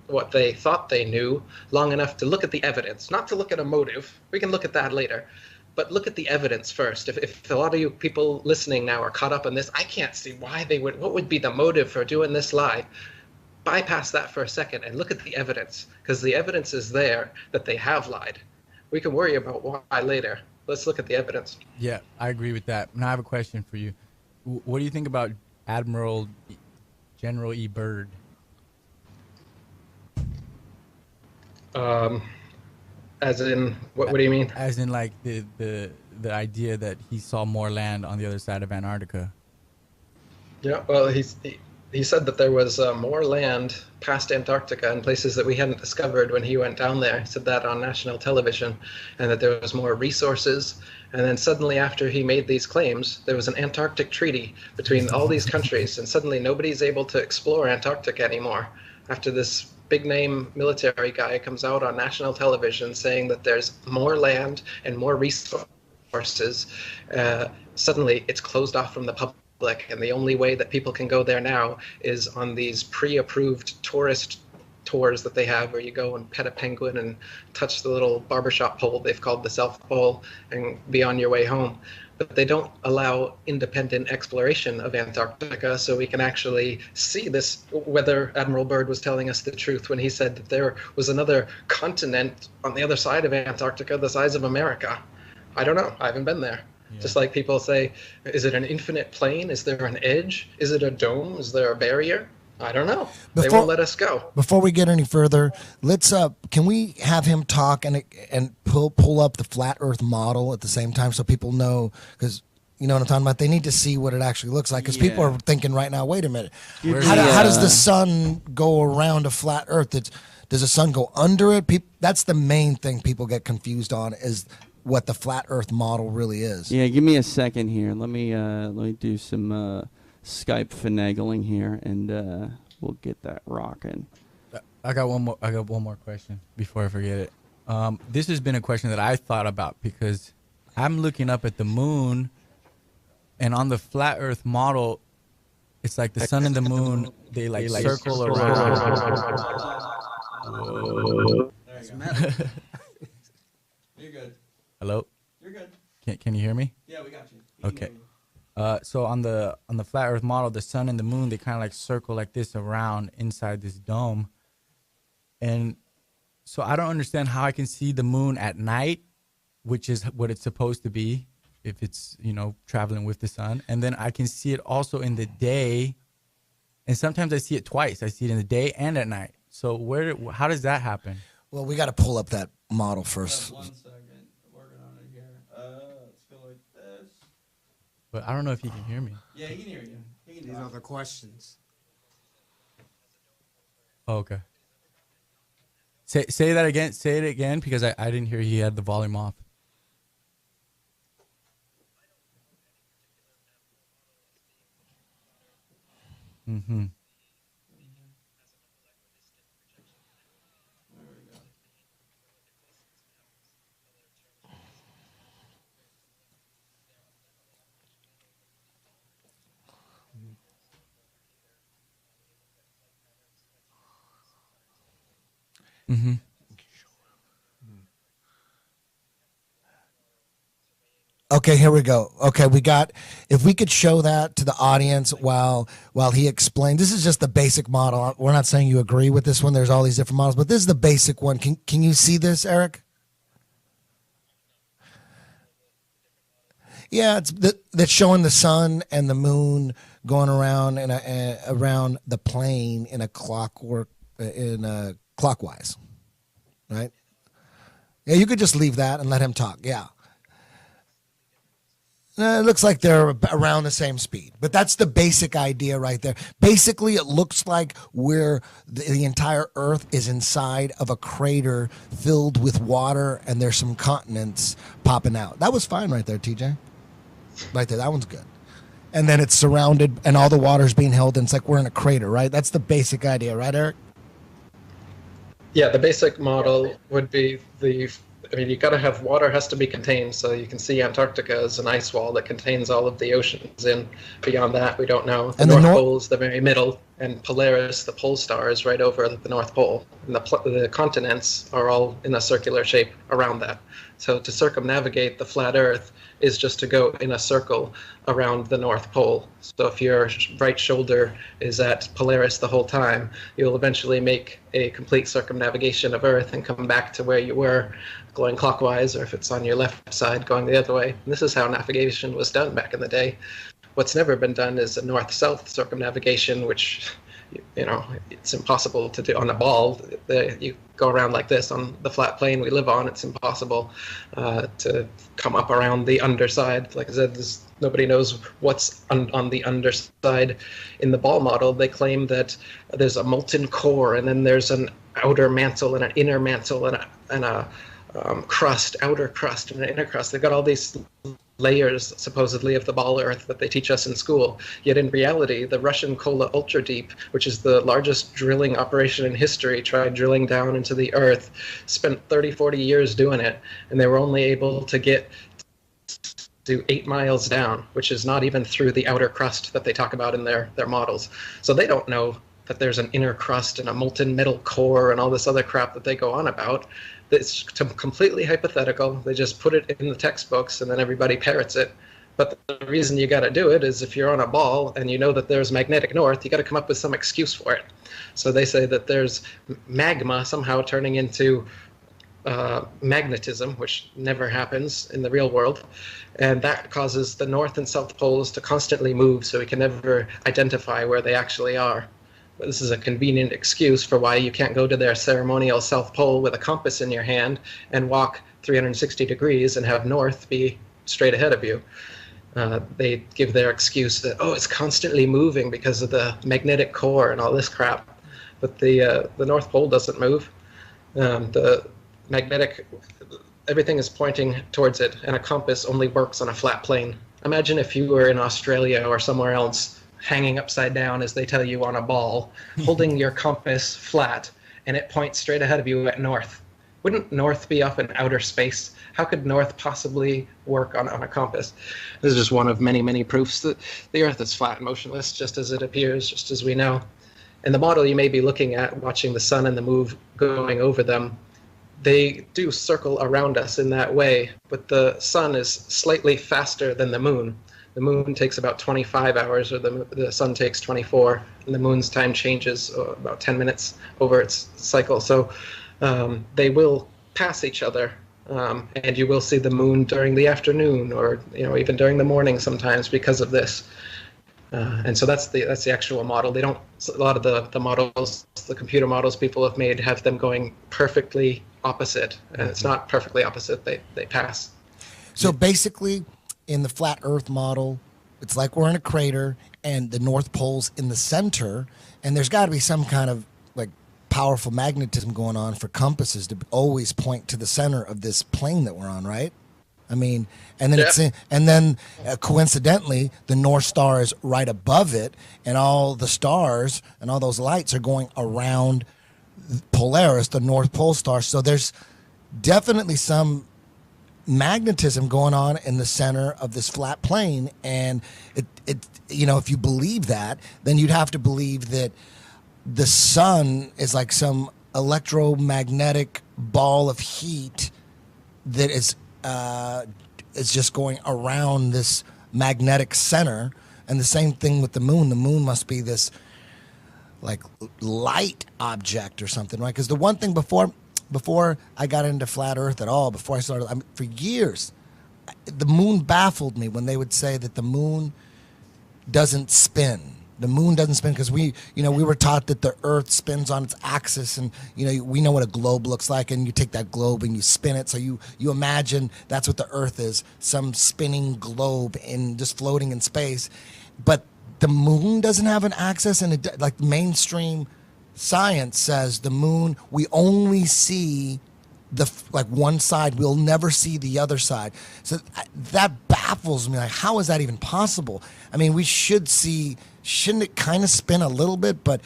what they thought they knew long enough to look at the evidence, not to look at a motive. We can look at that later. But look at the evidence first. If a lot of you people listening now are caught up in this, I can't see why they would, what would be the motive for doing this lie? Bypass that for a second and look at the evidence, because the evidence is there that they have lied. We can worry about why later. Let's look at the evidence. Yeah, I agree with that. Now I have a question for you. What do you think about Admiral General E. Byrd? As in, what do you mean? As in, like, the idea that he saw more land on the other side of Antarctica. Yeah, well, he said that there was more land past Antarctica in places that we hadn't discovered when he went down there. He said that on national television, and that there was more resources. And then suddenly, after he made these claims, there was an Antarctic treaty between all these countries, and suddenly nobody's able to explore Antarctica anymore. After this big-name military guy comes out on national television saying that there's more land and more resources, suddenly it's closed off from the public, and the only way that people can go there now is on these pre-approved tourist tours that they have where you go and pet a penguin and touch the little barbershop pole they've called the South Pole and be on your way home. But they don't allow independent exploration of Antarctica, so we can actually see this, whether Admiral Byrd was telling us the truth when he said that there was another continent on the other side of Antarctica the size of America. I don't know. I haven't been there. Yeah. Just like people say, is it an infinite plane? Is there an edge? Is it a dome? Is there a barrier? I don't know. They won't let us go. Before we get any further, let's can we have him talk and pull up the flat Earth model at the same time so people know, because you know what I'm talking about. They need to see what it actually looks like, because people are thinking right now, wait a minute, how does the sun go around a flat Earth? Does the sun go under it? That's the main thing people get confused on, is what the flat Earth model really is. Yeah, give me a second here. Let me do some Skype finagling here, and we'll get that rocking. I got one more question before I forget it. This has been a question that I thought about, because I'm looking up at the moon, and on the flat Earth model, it's like the sun and the moon, they like circle around. Whoa. You're good. Hello? You're good. Can you hear me? Yeah, we got you. Okay. So on the flat Earth model, the sun and the moon, they kind of like circle like this around inside this dome. And so I don't understand how I can see the moon at night, which is what it's supposed to be if it's, traveling with the sun. And then I can see it also in the day. And sometimes I see it twice. I see it in the day and at night. So how does that happen? Well, we got to pull up that model first. 1 second. Working on it here. Let's go like this. But I don't know if he can hear me. Yeah, he can hear you. These are the questions. Oh, okay. Say that again. Say it again, because I didn't hear he had the volume off. Mm-hmm. Mm-hmm. Okay, here we go. Okay, if we could show that to the audience while he explained. This is just the basic model. We're not saying you agree with this one. There's all these different models, but this is the basic one. Can you see this, Eric? Yeah, that's showing the sun and the moon going around around the plane in a clockwise, right? Yeah, you could just leave that and let him talk. Yeah. It looks like they're around the same speed, but that's the basic idea right there. Basically, it looks like the entire Earth is inside of a crater filled with water, and there's some continents popping out. That was fine right there, TJ. Right there, that one's good. And then it's surrounded, and all the water's being held, and it's like we're in a crater, right? That's the basic idea, right, Eric? Yeah, the basic model would be you got to have water has to be contained, so you can see Antarctica as an ice wall that contains all of the oceans, and beyond that we don't know. The North Pole is the very middle, and Polaris, the pole star, is right over the North Pole, and the continents are all in a circular shape around that. So to circumnavigate the flat Earth is just to go in a circle around the North Pole. So if your right shoulder is at Polaris the whole time, you'll eventually make a complete circumnavigation of Earth and come back to where you were, going clockwise, or if it's on your left side, going the other way. And this is how navigation was done back in the day. What's never been done is a north-south circumnavigation, which, it's impossible to do on a ball. You go around like this on the flat plane we live on. It's impossible to come up around the underside. Like I said, nobody knows what's on the underside. In the ball model, they claim that there's a molten core, and then there's an outer mantle and an inner mantle and a crust, outer crust and an inner crust. They've got all these layers, supposedly, of the ball Earth that they teach us in school. Yet in reality, the Russian Kola Ultra Deep, which is the largest drilling operation in history, tried drilling down into the Earth, spent 30, 40 years doing it, and they were only able to get to 8 miles down, which is not even through the outer crust that they talk about in their models. So they don't know that there's an inner crust and a molten metal core and all this other crap that they go on about. It's completely hypothetical. They just put it in the textbooks and then everybody parrots it. But the reason you got to do it is if you're on a ball and you know that there's magnetic north, you got to come up with some excuse for it. So they say that there's magma somehow turning into magnetism, which never happens in the real world. And that causes the north and south poles to constantly move, so we can never identify where they actually are. But this is a convenient excuse for why you can't go to their ceremonial South Pole with a compass in your hand and walk 360 degrees and have north be straight ahead of you. They give their excuse that, oh, it's constantly moving because of the magnetic core and all this crap. But the North Pole doesn't move. The magnetic, everything is pointing towards it, and a compass only works on a flat plane. Imagine if you were in Australia or somewhere else, hanging upside down as they tell you on a ball, holding your compass flat, and it points straight ahead of you at north. Wouldn't north be up in outer space? How could north possibly work on a compass? This is just one of many, many proofs that the Earth is flat and motionless, just as it appears, just as we know. And the model you may be looking at, watching the sun and the moon going over them, they do circle around us in that way, but the sun is slightly faster than the moon. The moon takes about 25 hours, or the sun takes 24, and the moon's time changes about 10 minutes over its cycle. So they will pass each other, and you will see the moon during the afternoon, or even during the morning sometimes because of this. And so that's the actual model. They don't. A lot of the models, the computer models people have made, have them going perfectly opposite, and it's not perfectly opposite. They pass. So basically, in the flat Earth model, it's like we're in a crater, and the North Pole's in the center, and there's got to be some kind of like powerful magnetism going on for compasses to always point to the center of this plane that we're on, right? I mean, and then coincidentally, the North Star is right above it, and all the stars and all those lights are going around Polaris, the North Pole star. So there's definitely some magnetism going on in the center of this flat plane, and it if you believe that, then you'd have to believe that the sun is like some electromagnetic ball of heat that is just going around this magnetic center. And the same thing with the moon. The moon must be this like light object or something, right? Because the one thing before I got into flat Earth at all, before I started, for years, the moon baffled me when they would say that the moon doesn't spin. The moon doesn't spin because we were taught that the Earth spins on its axis, and we know what a globe looks like, and you take that globe and you spin it. So you imagine that's what the Earth is, some spinning globe in just floating in space. But the moon doesn't have an axis, and like mainstream science says the moon, we only see one side, we'll never see the other side. So that baffles me. Like, how is that even possible? I mean, shouldn't it kind of spin a little bit? But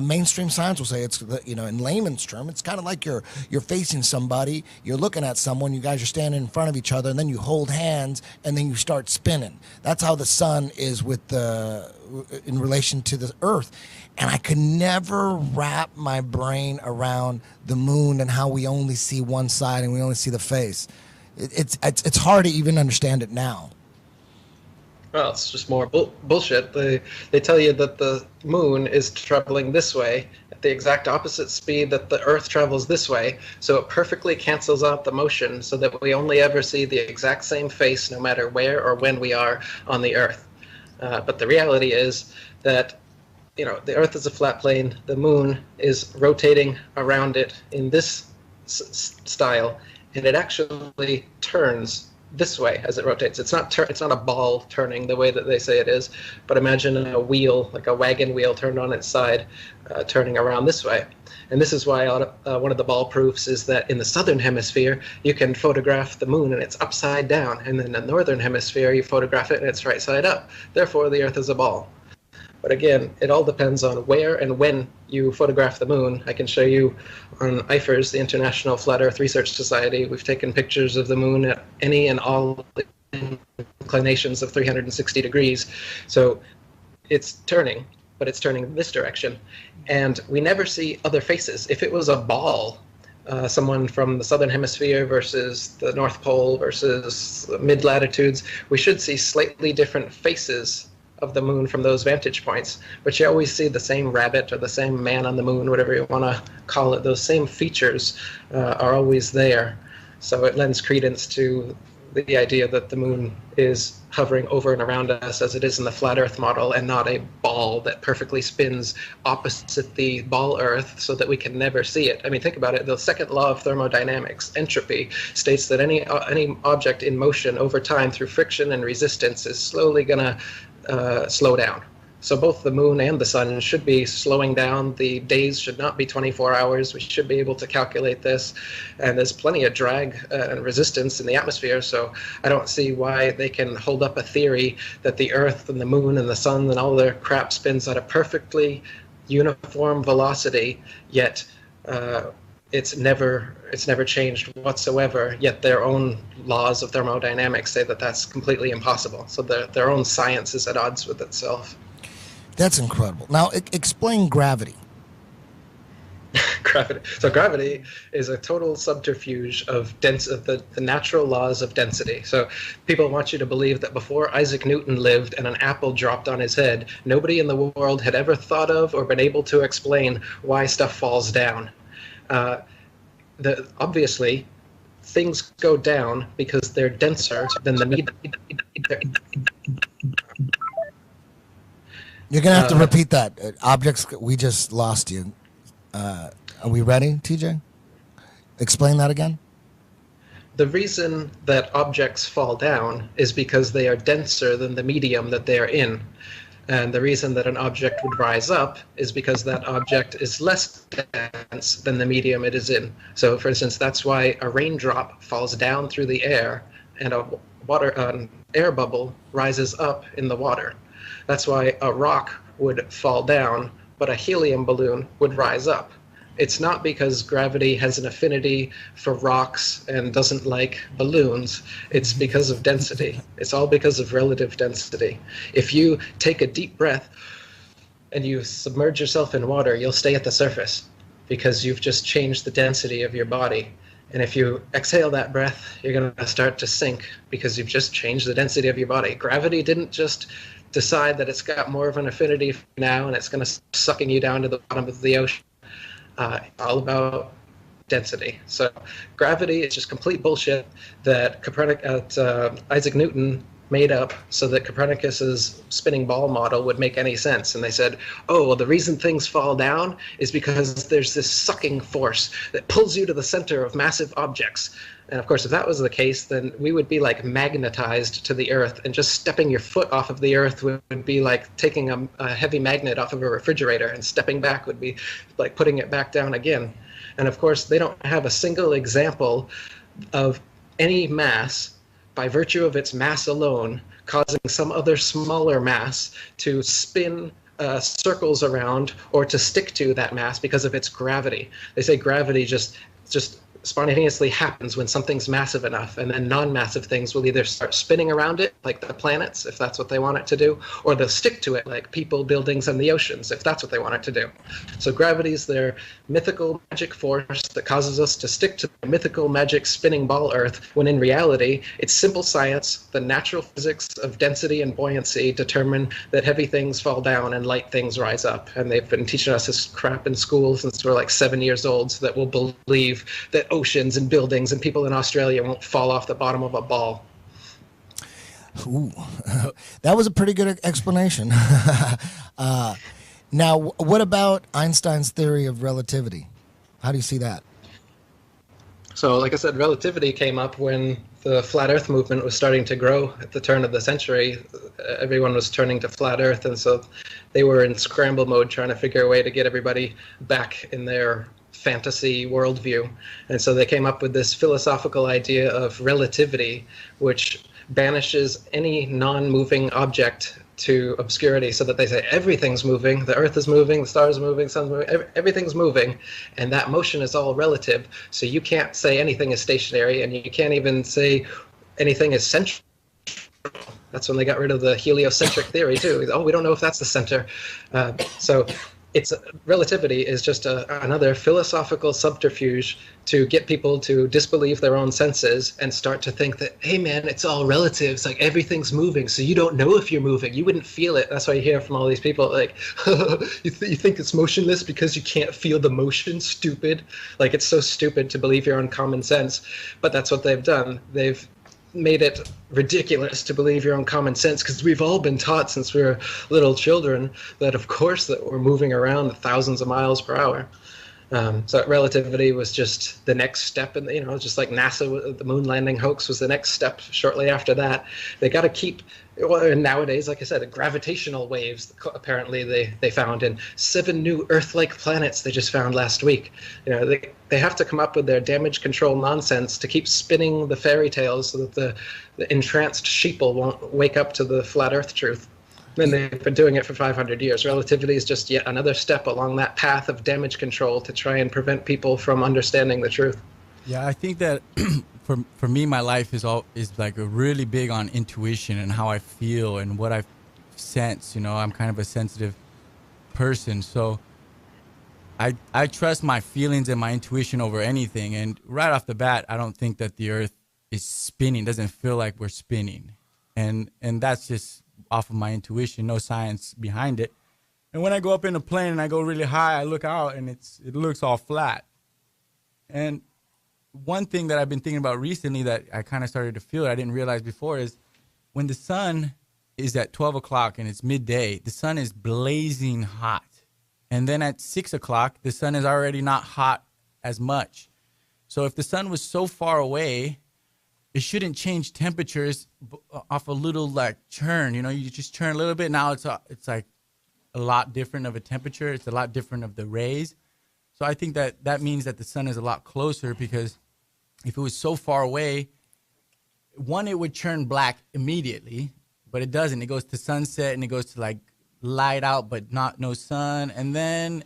mainstream science will say it's, in layman's term, it's kind of like you're facing somebody, you're looking at someone, you guys are standing in front of each other, and then you hold hands, and then you start spinning. That's how the sun is in relation to the Earth. And I could never wrap my brain around the moon and how we only see one side and we only see the face. It's hard to even understand it now. Well, it's just more bullshit. They tell you that the moon is traveling this way at the exact opposite speed that the Earth travels this way, so it perfectly cancels out the motion so that we only ever see the exact same face no matter where or when we are on the Earth. But the reality is that the Earth is a flat plane, the moon is rotating around it in this style, and it actually turns this way as it rotates. It's not a ball turning the way that they say it is, but imagine a wheel, like a wagon wheel turned on its side, turning around this way. And this is why one of the ball proofs is that in the southern hemisphere, you can photograph the moon and it's upside down, and in the northern hemisphere, you photograph it and it's right side up. Therefore, the Earth is a ball. But again, it all depends on where and when you photograph the moon. I can show you on IFERS, the International Flat Earth Research Society. We've taken pictures of the moon at any and all inclinations of 360 degrees. So it's turning. but it's turning this direction. And we never see other faces. If it was a ball, someone from the southern hemisphere versus the North Pole versus mid-latitudes, we should see slightly different faces of the moon from those vantage points, but you always see the same rabbit or the same man on the moon, whatever you want to call it. Those same features are always there. So it lends credence to the idea that the moon is hovering over and around us as it is in the flat Earth model, and not a ball that perfectly spins opposite the ball Earth so that we can never see it. I mean, think about it. The second law of thermodynamics, entropy, states that any object in motion over time through friction and resistance is slowly going to slow down. So both the moon and the sun should be slowing down. The days should not be 24 hours. We should be able to calculate this. And there's plenty of drag and resistance in the atmosphere, so I don't see why they can hold up a theory that the Earth and the moon and the sun and all their crap spins at a perfectly uniform velocity, yet it's never changed whatsoever, yet their own laws of thermodynamics say that that's completely impossible. So their own science is at odds with itself. That's incredible. Now, explain gravity. Gravity. So gravity is a total subterfuge of the natural laws of density. So people want you to believe that before Isaac Newton lived and an apple dropped on his head, nobody in the world had ever thought of or been able to explain why stuff falls down. Obviously, things go down because they're denser than the medium. You're going to have to repeat that. Objects, we just lost you. Are we ready, TJ? Explain that again. The reason that objects fall down is because they are denser than the medium that they are in. And the reason that an object would rise up is because that object is less dense than the medium it is in. So, for instance, that's why a raindrop falls down through the air and an air bubble rises up in the water. That's why a rock would fall down, but a helium balloon would rise up. It's not because gravity has an affinity for rocks and doesn't like balloons. It's because of density. It's all because of relative density. If you take a deep breath and you submerge yourself in water, you'll stay at the surface because you've just changed the density of your body. And if you exhale that breath, you're going to start to sink because you've just changed the density of your body. Gravity didn't just decide that it's got more of an affinity now and it's going to start sucking you down to the bottom of the ocean. All about density. So gravity is just complete bullshit that Isaac Newton made up so that Copernicus's spinning ball model would make any sense. And they said, oh, well, the reason things fall down is because there's this sucking force that pulls you to the center of massive objects. And of course, if that was the case, then we would be like magnetized to the Earth, and just stepping your foot off of the Earth would be like taking a heavy magnet off of a refrigerator, and stepping back would be like putting it back down again. And of course, they don't have a single example of any mass, by virtue of its mass alone, causing some other smaller mass to spin circles around or to stick to that mass because of its gravity. They say gravity just spontaneously happens when something's massive enough, and then non-massive things will either start spinning around it, like the planets, if that's what they want it to do, or they'll stick to it, like people, buildings, and the oceans, if that's what they want it to do. So gravity's their mythical magic force that causes us to stick to the mythical magic spinning ball Earth, when in reality, it's simple science. The natural physics of density and buoyancy determine that heavy things fall down and light things rise up. And they've been teaching us this crap in school since we're like 7 years old, so that we'll believe that oceans and buildings and people in Australia won't fall off the bottom of a ball. Ooh, that was a pretty good explanation. Now, what about Einstein's theory of relativity? How do you see that? So, like I said, relativity came up when the flat Earth movement was starting to grow at the turn of the century. Everyone was turning to flat Earth, and so they were in scramble mode trying to figure a way to get everybody back in their fantasy worldview. And so they came up with this philosophical idea of relativity, which banishes any non-moving object to obscurity, so that they say everything's moving, the Earth is moving, the stars are moving, the sun's moving, everything's moving, and that motion is all relative. So you can't say anything is stationary, and you can't even say anything is central. That's when they got rid of the heliocentric theory too. Oh, we don't know if that's the center. So it's relativity is just another philosophical subterfuge to get people to disbelieve their own senses and start to think that, hey man, it's all relative. It's like everything's moving, so you don't know if you're moving. You wouldn't feel it. That's why you hear from all these people like, you think it's motionless because you can't feel the motion, stupid. Like, it's so stupid to believe your own common sense. But that's what they've done. They've made it ridiculous to believe your own common sense, because we've all been taught since we were little children that of course that we're moving around at thousands of miles per hour. So relativity was just the next step, and just like NASA, the moon landing hoax was the next step. Shortly after that, they got to keep. Well, nowadays, like I said, gravitational waves apparently they found in 7 new Earth-like planets they just found last week. They have to come up with their damage control nonsense to keep spinning the fairy tales so that the entranced sheeple won't wake up to the flat Earth truth. And they've been doing it for 500 years. Relativity is just yet another step along that path of damage control to try and prevent people from understanding the truth. Yeah, I think that for me, my life is like a really big on intuition and how I feel and what I sense. I'm kind of a sensitive person, so I trust my feelings and my intuition over anything. And right off the bat, I don't think that the Earth is spinning. It doesn't feel like we're spinning, and that's just off of my intuition, no science behind it. And when I go up in a plane and I go really high, I look out and it looks all flat. And one thing that I've been thinking about recently that I kind of started to feel I didn't realize before is when the sun is at 12 o'clock and it's midday, the sun is blazing hot. And then at 6 o'clock, the sun is already not hot as much. So if the sun was so far away, it shouldn't change temperatures off a little like churn. You just churn a little bit. Now it's like a lot different of a temperature. It's a lot different of the rays. So I think that means that the sun is a lot closer, because if it was so far away, one, it would churn black immediately, but it doesn't. It goes to sunset and it goes to like light out, but no sun. And then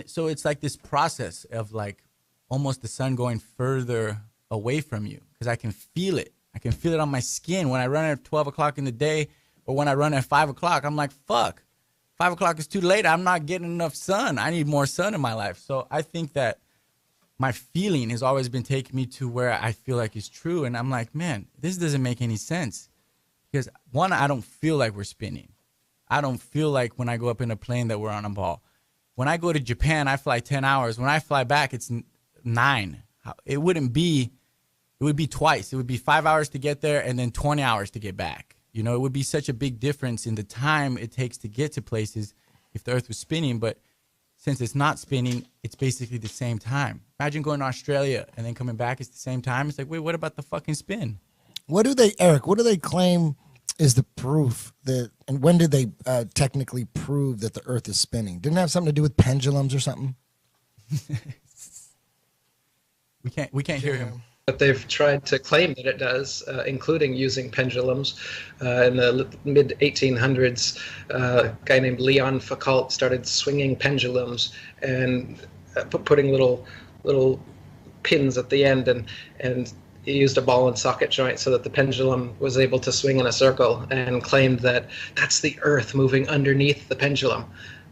so it's like this process of like almost the sun going further away from you, because I can feel it. I can feel it on my skin when I run at 12 o'clock in the day, or when I run at 5 o'clock. I'm like, fuck, 5 o'clock is too late. I'm not getting enough sun. I need more sun in my life. So I think that my feeling has always been taking me to where I feel like it's true. And I'm like, man, this doesn't make any sense. Because one, I don't feel like we're spinning. I don't feel like when I go up in a plane that we're on a ball. When I go to Japan, I fly 10 hours. When I fly back, it's 9. It would be twice. It would be 5 hours to get there and then 20 hours to get back. It would be such a big difference in the time it takes to get to places if the Earth was spinning. But since it's not spinning, it's basically the same time. Imagine going to Australia and then coming back, it's the same time. It's like, wait, what about the fucking spin? Eric, what do they claim is the proof and when did they technically prove that the Earth is spinning? Didn't it have something to do with pendulums or something? We can't hear him. But they've tried to claim that it does, including using pendulums. In the mid-1800s, a guy named Leon Foucault started swinging pendulums and putting little pins at the end, and he used a ball and socket joint so that the pendulum was able to swing in a circle, and claimed that that's the Earth moving underneath the pendulum.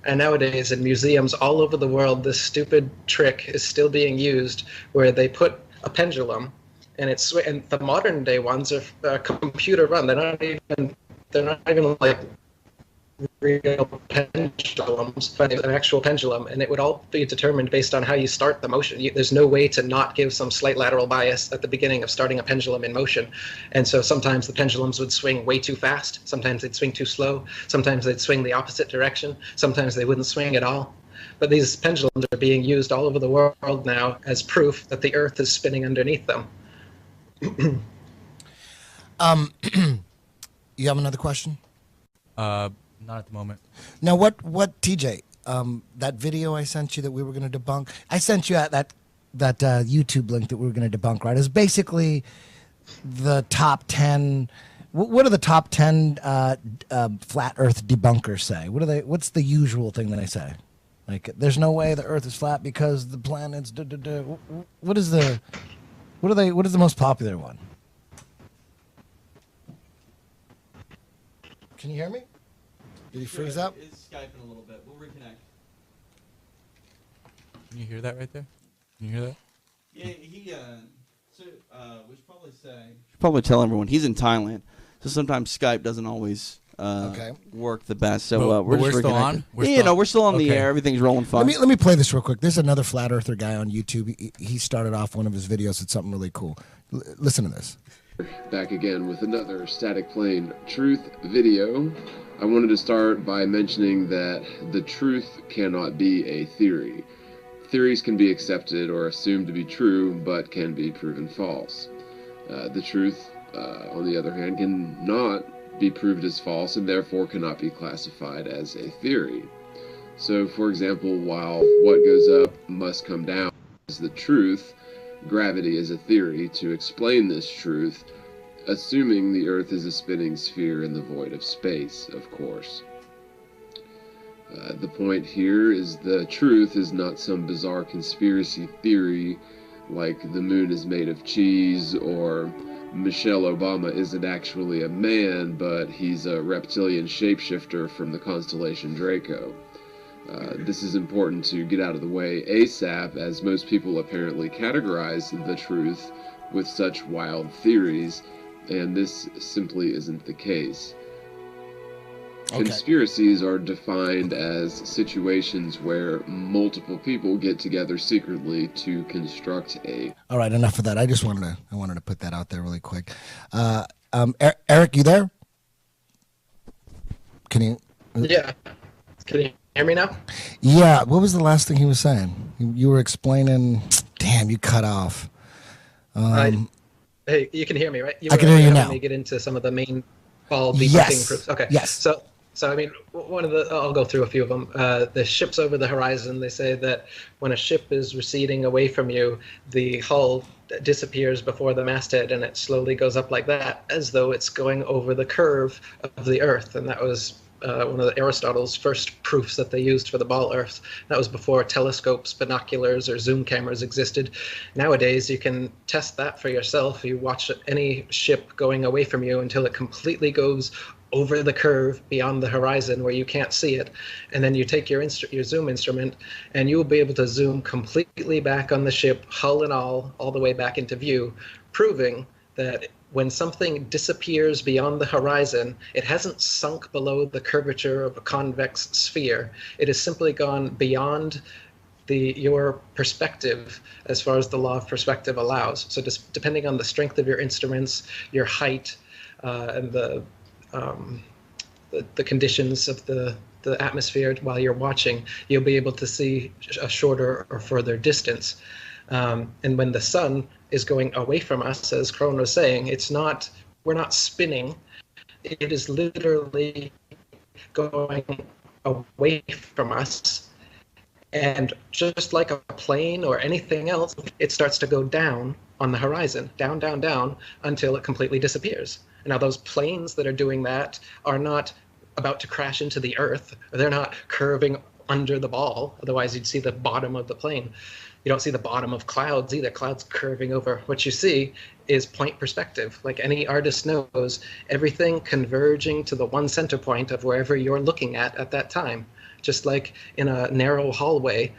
And nowadays in museums all over the world, this stupid trick is still being used, where they put a pendulum, and the modern day ones are computer run. They're not even like real pendulums, but an actual pendulum, and it would all be determined based on how you start the motion. There's no way to not give some slight lateral bias at the beginning of starting a pendulum in motion. And so sometimes the pendulums would swing way too fast, sometimes they'd swing too slow, sometimes they'd swing the opposite direction, sometimes they wouldn't swing at all. But these pendulums are being used all over the world now as proof that the Earth is spinning underneath them. You have another question? Not at the moment. Now, what TJ? That video I sent you that we were going to debunk. I sent you that YouTube link that we were going to debunk. Right? It's basically the top 10. What do the top 10 flat Earth debunkers say? What's the usual thing that they say? Like, there's no way the Earth is flat because the planets. What is the most popular one? Can you hear me? Did he freeze up? It's Skyping a little bit. We'll reconnect. Can you hear that right there? Can you hear that? Yeah, we should probably tell everyone he's in Thailand, so sometimes Skype doesn't always work the best. So we're just still on. We're still on the air. Everything's rolling fine. Let me play this real quick. There's another flat earther guy on YouTube. He started off one of his videos with something really cool. Listen to this. Back again with another static plane truth video. I wanted to start by mentioning that the truth cannot be a theory. Theories can be accepted or assumed to be true, but can be proven false. The truth, on the other hand, cannot be proved as false and therefore cannot be classified as a theory. So, for example, while what goes up must come down is the truth, gravity is a theory to explain this truth, assuming the Earth is a spinning sphere in the void of space, of course. The point here is the truth is not some bizarre conspiracy theory like the moon is made of cheese or Michelle Obama isn't actually a man, but he's a reptilian shapeshifter from the constellation Draco. This is important to get out of the way ASAP, as most people apparently categorize the truth with such wild theories, and this simply isn't the case. Okay. Conspiracies are defined as situations where multiple people get together secretly to construct a... All right, enough of that. I wanted to put that out there really quick. Eric, you there? Can you... Yeah. Can you hear me now? Yeah. What was the last thing he was saying? You were explaining... Damn, you cut off. Hey, you can hear me, right? I can hear you now. Let me get into some of the main ball debunking proofs. Okay. Yes. So I mean, I'll go through a few of them. The ships over the horizon, they say that when a ship is receding away from you, the hull disappears before the masthead and it slowly goes up like that, as though it's going over the curve of the Earth. And that was one of Aristotle's first proofs that they used for the ball Earth. That was before telescopes, binoculars, or zoom cameras existed. Nowadays, you can test that for yourself. You watch any ship going away from you until it completely goes over the curve beyond the horizon where you can't see it, and then you take your zoom instrument and you will be able to zoom completely back on the ship, hull and all the way back into view, proving that when something disappears beyond the horizon, it hasn't sunk below the curvature of a convex sphere. It has simply gone beyond your perspective as far as the law of perspective allows. So just depending on the strength of your instruments, your height, and the conditions of the atmosphere while you're watching, you'll be able to see a shorter or further distance. And when the sun is going away from us, as Cron was saying, we're not spinning. It is literally going away from us. And just like a plane or anything else, it starts to go down on the horizon, down, down, down, until it completely disappears. Now, those planes that are doing that are not about to crash into the Earth. They're not curving under the ball. Otherwise, you'd see the bottom of the plane. You don't see the bottom of clouds either. Clouds curving over. What you see is point perspective. Like any artist knows, everything converging to the one center point of wherever you're looking at that time. Just like in a narrow hallway,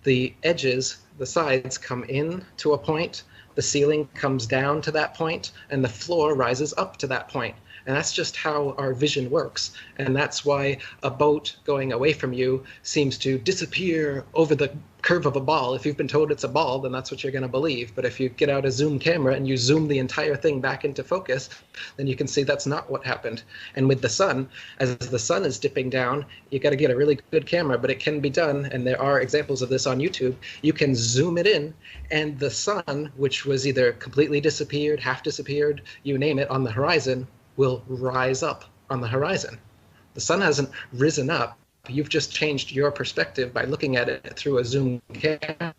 the edges, the sides come in to a point, the ceiling comes down to that point, and the floor rises up to that point. And that's just how our vision works. And that's why a boat going away from you seems to disappear over the curve of a ball. If you've been told it's a ball, then that's what you're going to believe. But if you get out a zoom camera and you zoom the entire thing back into focus, then you can see that's not what happened. And with the sun, as the sun is dipping down, you got to get a really good camera, but it can be done. And there are examples of this on YouTube. You can zoom it in, and the sun, which was either completely disappeared, half disappeared, you name it, on the horizon, will rise up on the horizon. The sun hasn't risen up. You've just changed your perspective by looking at it through a zoom camera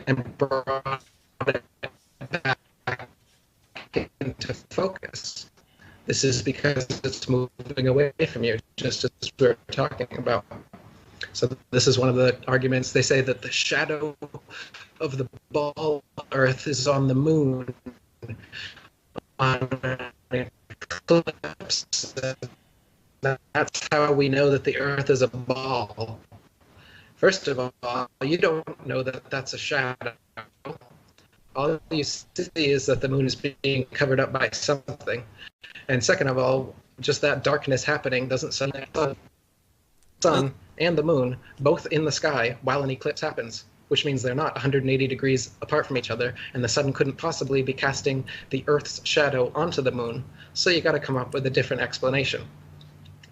and brought it back into focus. This is because it's moving away from you, just as we're talking about. So this is one of the arguments. They say that the shadow of the ball Earth is on the moon on a eclipse. That's how we know that the Earth is a ball. First of all, you don't know that that's a shadow. All you see is that the moon is being covered up by something. And second of all, just that darkness happening doesn't send the sun and the moon both in the sky while an eclipse happens, which means they're not 180 degrees apart from each other, and the sun couldn't possibly be casting the Earth's shadow onto the moon. So you got to come up with a different explanation.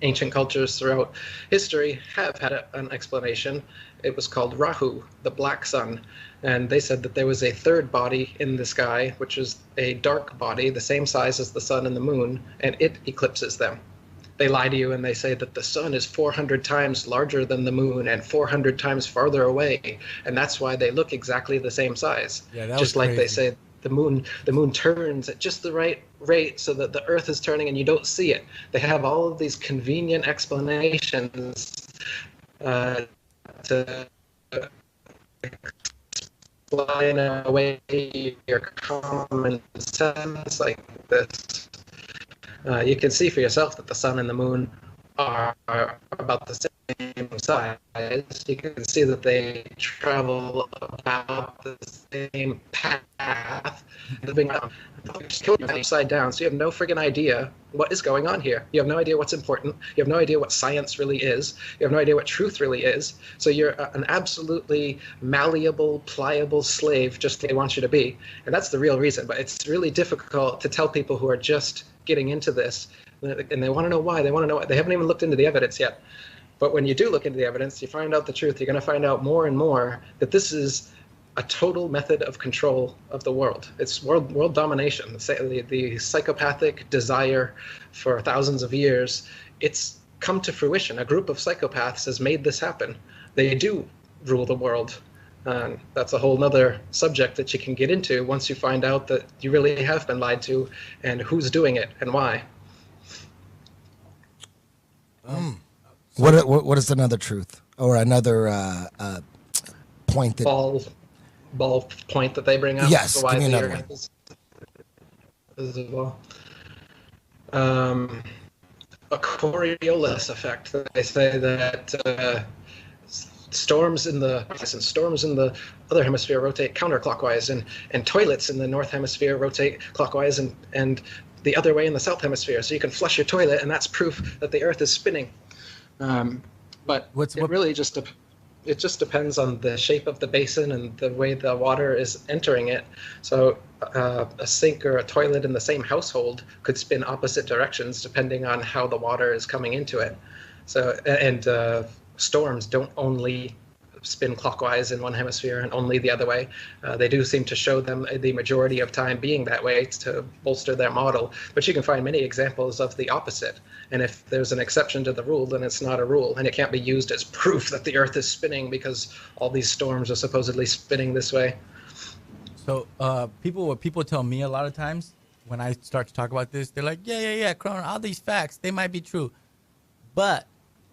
Ancient cultures throughout history have had an explanation. It was called Rahu, the black sun. And they said that there was a third body in the sky, which is a dark body, the same size as the sun and the moon, and it eclipses them. They lie to you and they say that the sun is 400 times larger than the moon and 400 times farther away, and that's why they look exactly the same size. Yeah, that just was like crazy. they say the moon turns at just the right rate so that the Earth is turning and you don't see it. They have all of these convenient explanations to explain away your common sense like this. You can see for yourself that the sun and the moon are about the same size. You can see that they travel about the same path. Upside down, so you have no friggin' idea what is going on here. You have no idea what's important. You have no idea what science really is. You have no idea what truth really is. So you're an absolutely malleable, pliable slave just they want you to be. And that's the real reason. But it's really difficult to tell people who are just getting into this, and they want to know why. They want to know. They haven't even looked into the evidence yet. But when you do look into the evidence, you find out the truth. You're going to find out more and more that this is a total method of control of the world. It's world domination. The psychopathic desire for thousands of years, it's come to fruition. A group of psychopaths has made this happen. They do rule the world. That's a whole nother subject that you can get into once you find out that you really have been lied to and who's doing it and why. What is another truth or another point that ball point that they bring up? Yes, why give me the another one. Earth is a ball. A Coriolis effect. They say that storms in the other hemisphere rotate counterclockwise, and toilets in the north hemisphere rotate clockwise and the other way in the south hemisphere. So you can flush your toilet, and that's proof that the Earth is spinning. But really just depends on the shape of the basin and the way the water is entering it. So a sink or a toilet in the same household could spin opposite directions depending on how the water is coming into it. So storms don't only spin clockwise in one hemisphere and only the other way. They do seem to show them the majority of time being that way to bolster their model. But you can find many examples of the opposite. And if there's an exception to the rule, then it's not a rule. And it can't be used as proof that the Earth is spinning because all these storms are supposedly spinning this way. So what people tell me a lot of times when I start to talk about this, they're like, yeah, Kron, all these facts, they might be true. But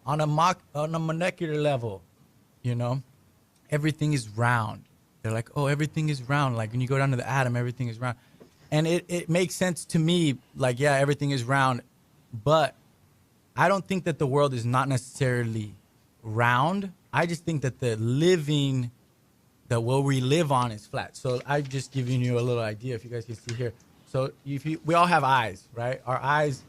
on a molecular level, you know, everything is round. They're like, oh, everything is round. Like when you go down to the atom, everything is round. And it makes sense to me, like, yeah, everything is round. But I don't think that the world is not necessarily round. I just think that what we live on is flat. So I've just given you a little idea, if you guys can see here. So we all have eyes, right? Our eyes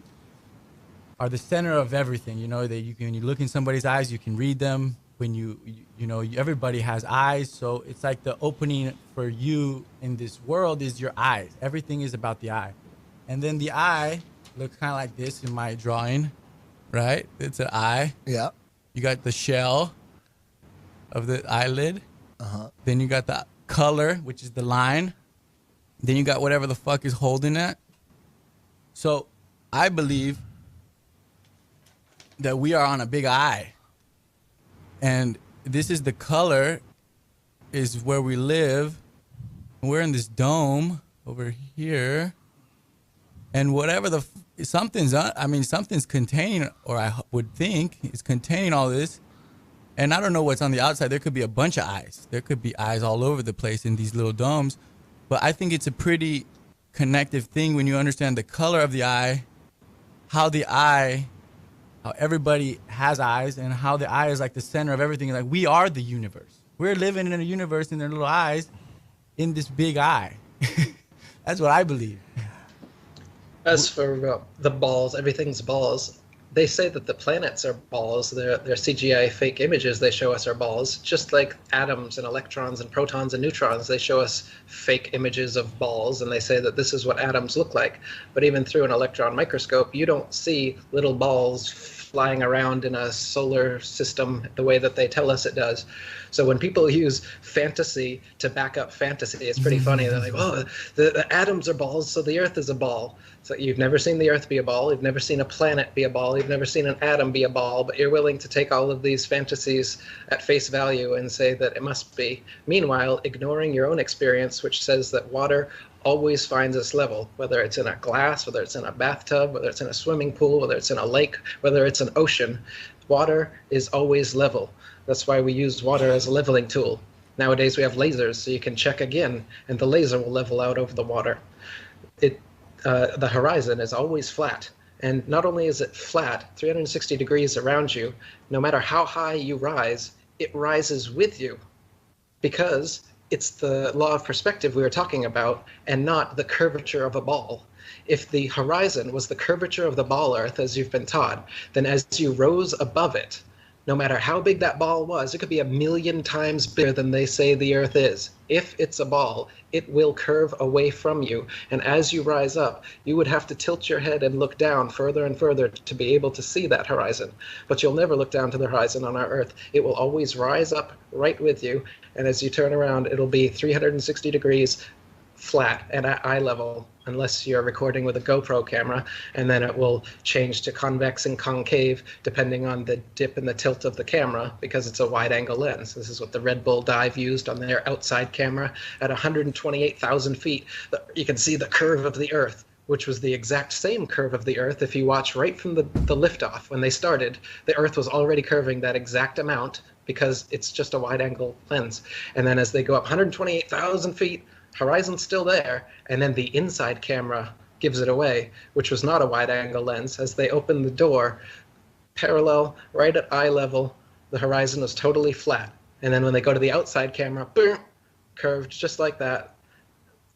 are the center of everything. You know, when you look in somebody's eyes, you can read them. When you know, everybody has eyes. So it's like the opening for you in this world is your eyes. Everything is about the eye. And then the eye looks kind of like this in my drawing, right? It's an eye. Yeah. You got the shell of the eyelid. Uh-huh. Then you got the color, which is the line. Then you got whatever the fuck is holding that. So I believe that we are on a big eye. And this is the color, is where we live. We're in this dome over here. And whatever something's containing, or I would think is containing all this. And I don't know what's on the outside. There could be a bunch of eyes. There could be eyes all over the place in these little domes. But I think it's a pretty connective thing when you understand the color of the eye how everybody has eyes, and how the eye is like the center of everything. Like, we are the universe. We're living in a universe in their little eyes, in this big eye. That's what I believe. As for the balls, everything's balls. They say that the planets are balls. They're CGI fake images they show us are balls. Just like atoms and electrons and protons and neutrons, they show us fake images of balls, and they say that this is what atoms look like. But even through an electron microscope, you don't see little balls flying around in a solar system the way that they tell us it does. So when people use fantasy to back up fantasy, it's pretty funny. They're like, oh, the atoms are balls, so the Earth is a ball. So you've never seen the Earth be a ball. You've never seen a planet be a ball. You've never seen an atom be a ball, but you're willing to take all of these fantasies at face value and say that it must be. Meanwhile, ignoring your own experience, which says that water always finds its level, whether it's in a glass, whether it's in a bathtub, whether it's in a swimming pool, whether it's in a lake, whether it's an ocean. Water is always level. That's why we use water as a leveling tool. Nowadays we have lasers, so you can check again, and the laser will level out over the water. The horizon is always flat. And not only is it flat, 360 degrees around you, no matter how high you rise, it rises with you. Because it's the law of perspective we were talking about, and not the curvature of a ball. If the horizon was the curvature of the ball Earth, as you've been taught, then as you rose above it, no matter how big that ball was, it could be 1,000,000 times bigger than they say the Earth is. If it's a ball, it will curve away from you. And as you rise up, you would have to tilt your head and look down further and further to be able to see that horizon. But you'll never look down to the horizon on our Earth. It will always rise up right with you. And as you turn around, it'll be 360 degrees flat and at eye level, unless you're recording with a GoPro camera, and then it will change to convex and concave depending on the dip and the tilt of the camera, because it's a wide-angle lens. This is what the Red Bull Dive used on their outside camera. At 128,000 feet, you can see the curve of the Earth, which was the exact same curve of the Earth. If you watch right from the liftoff, when they started, the Earth was already curving that exact amount, because it's just a wide-angle lens. And then as they go up 128,000 feet, horizon's still there, and then the inside camera gives it away, which was not a wide-angle lens. As they open the door, parallel, right at eye level, the horizon was totally flat. And then when they go to the outside camera, boom, curved just like that.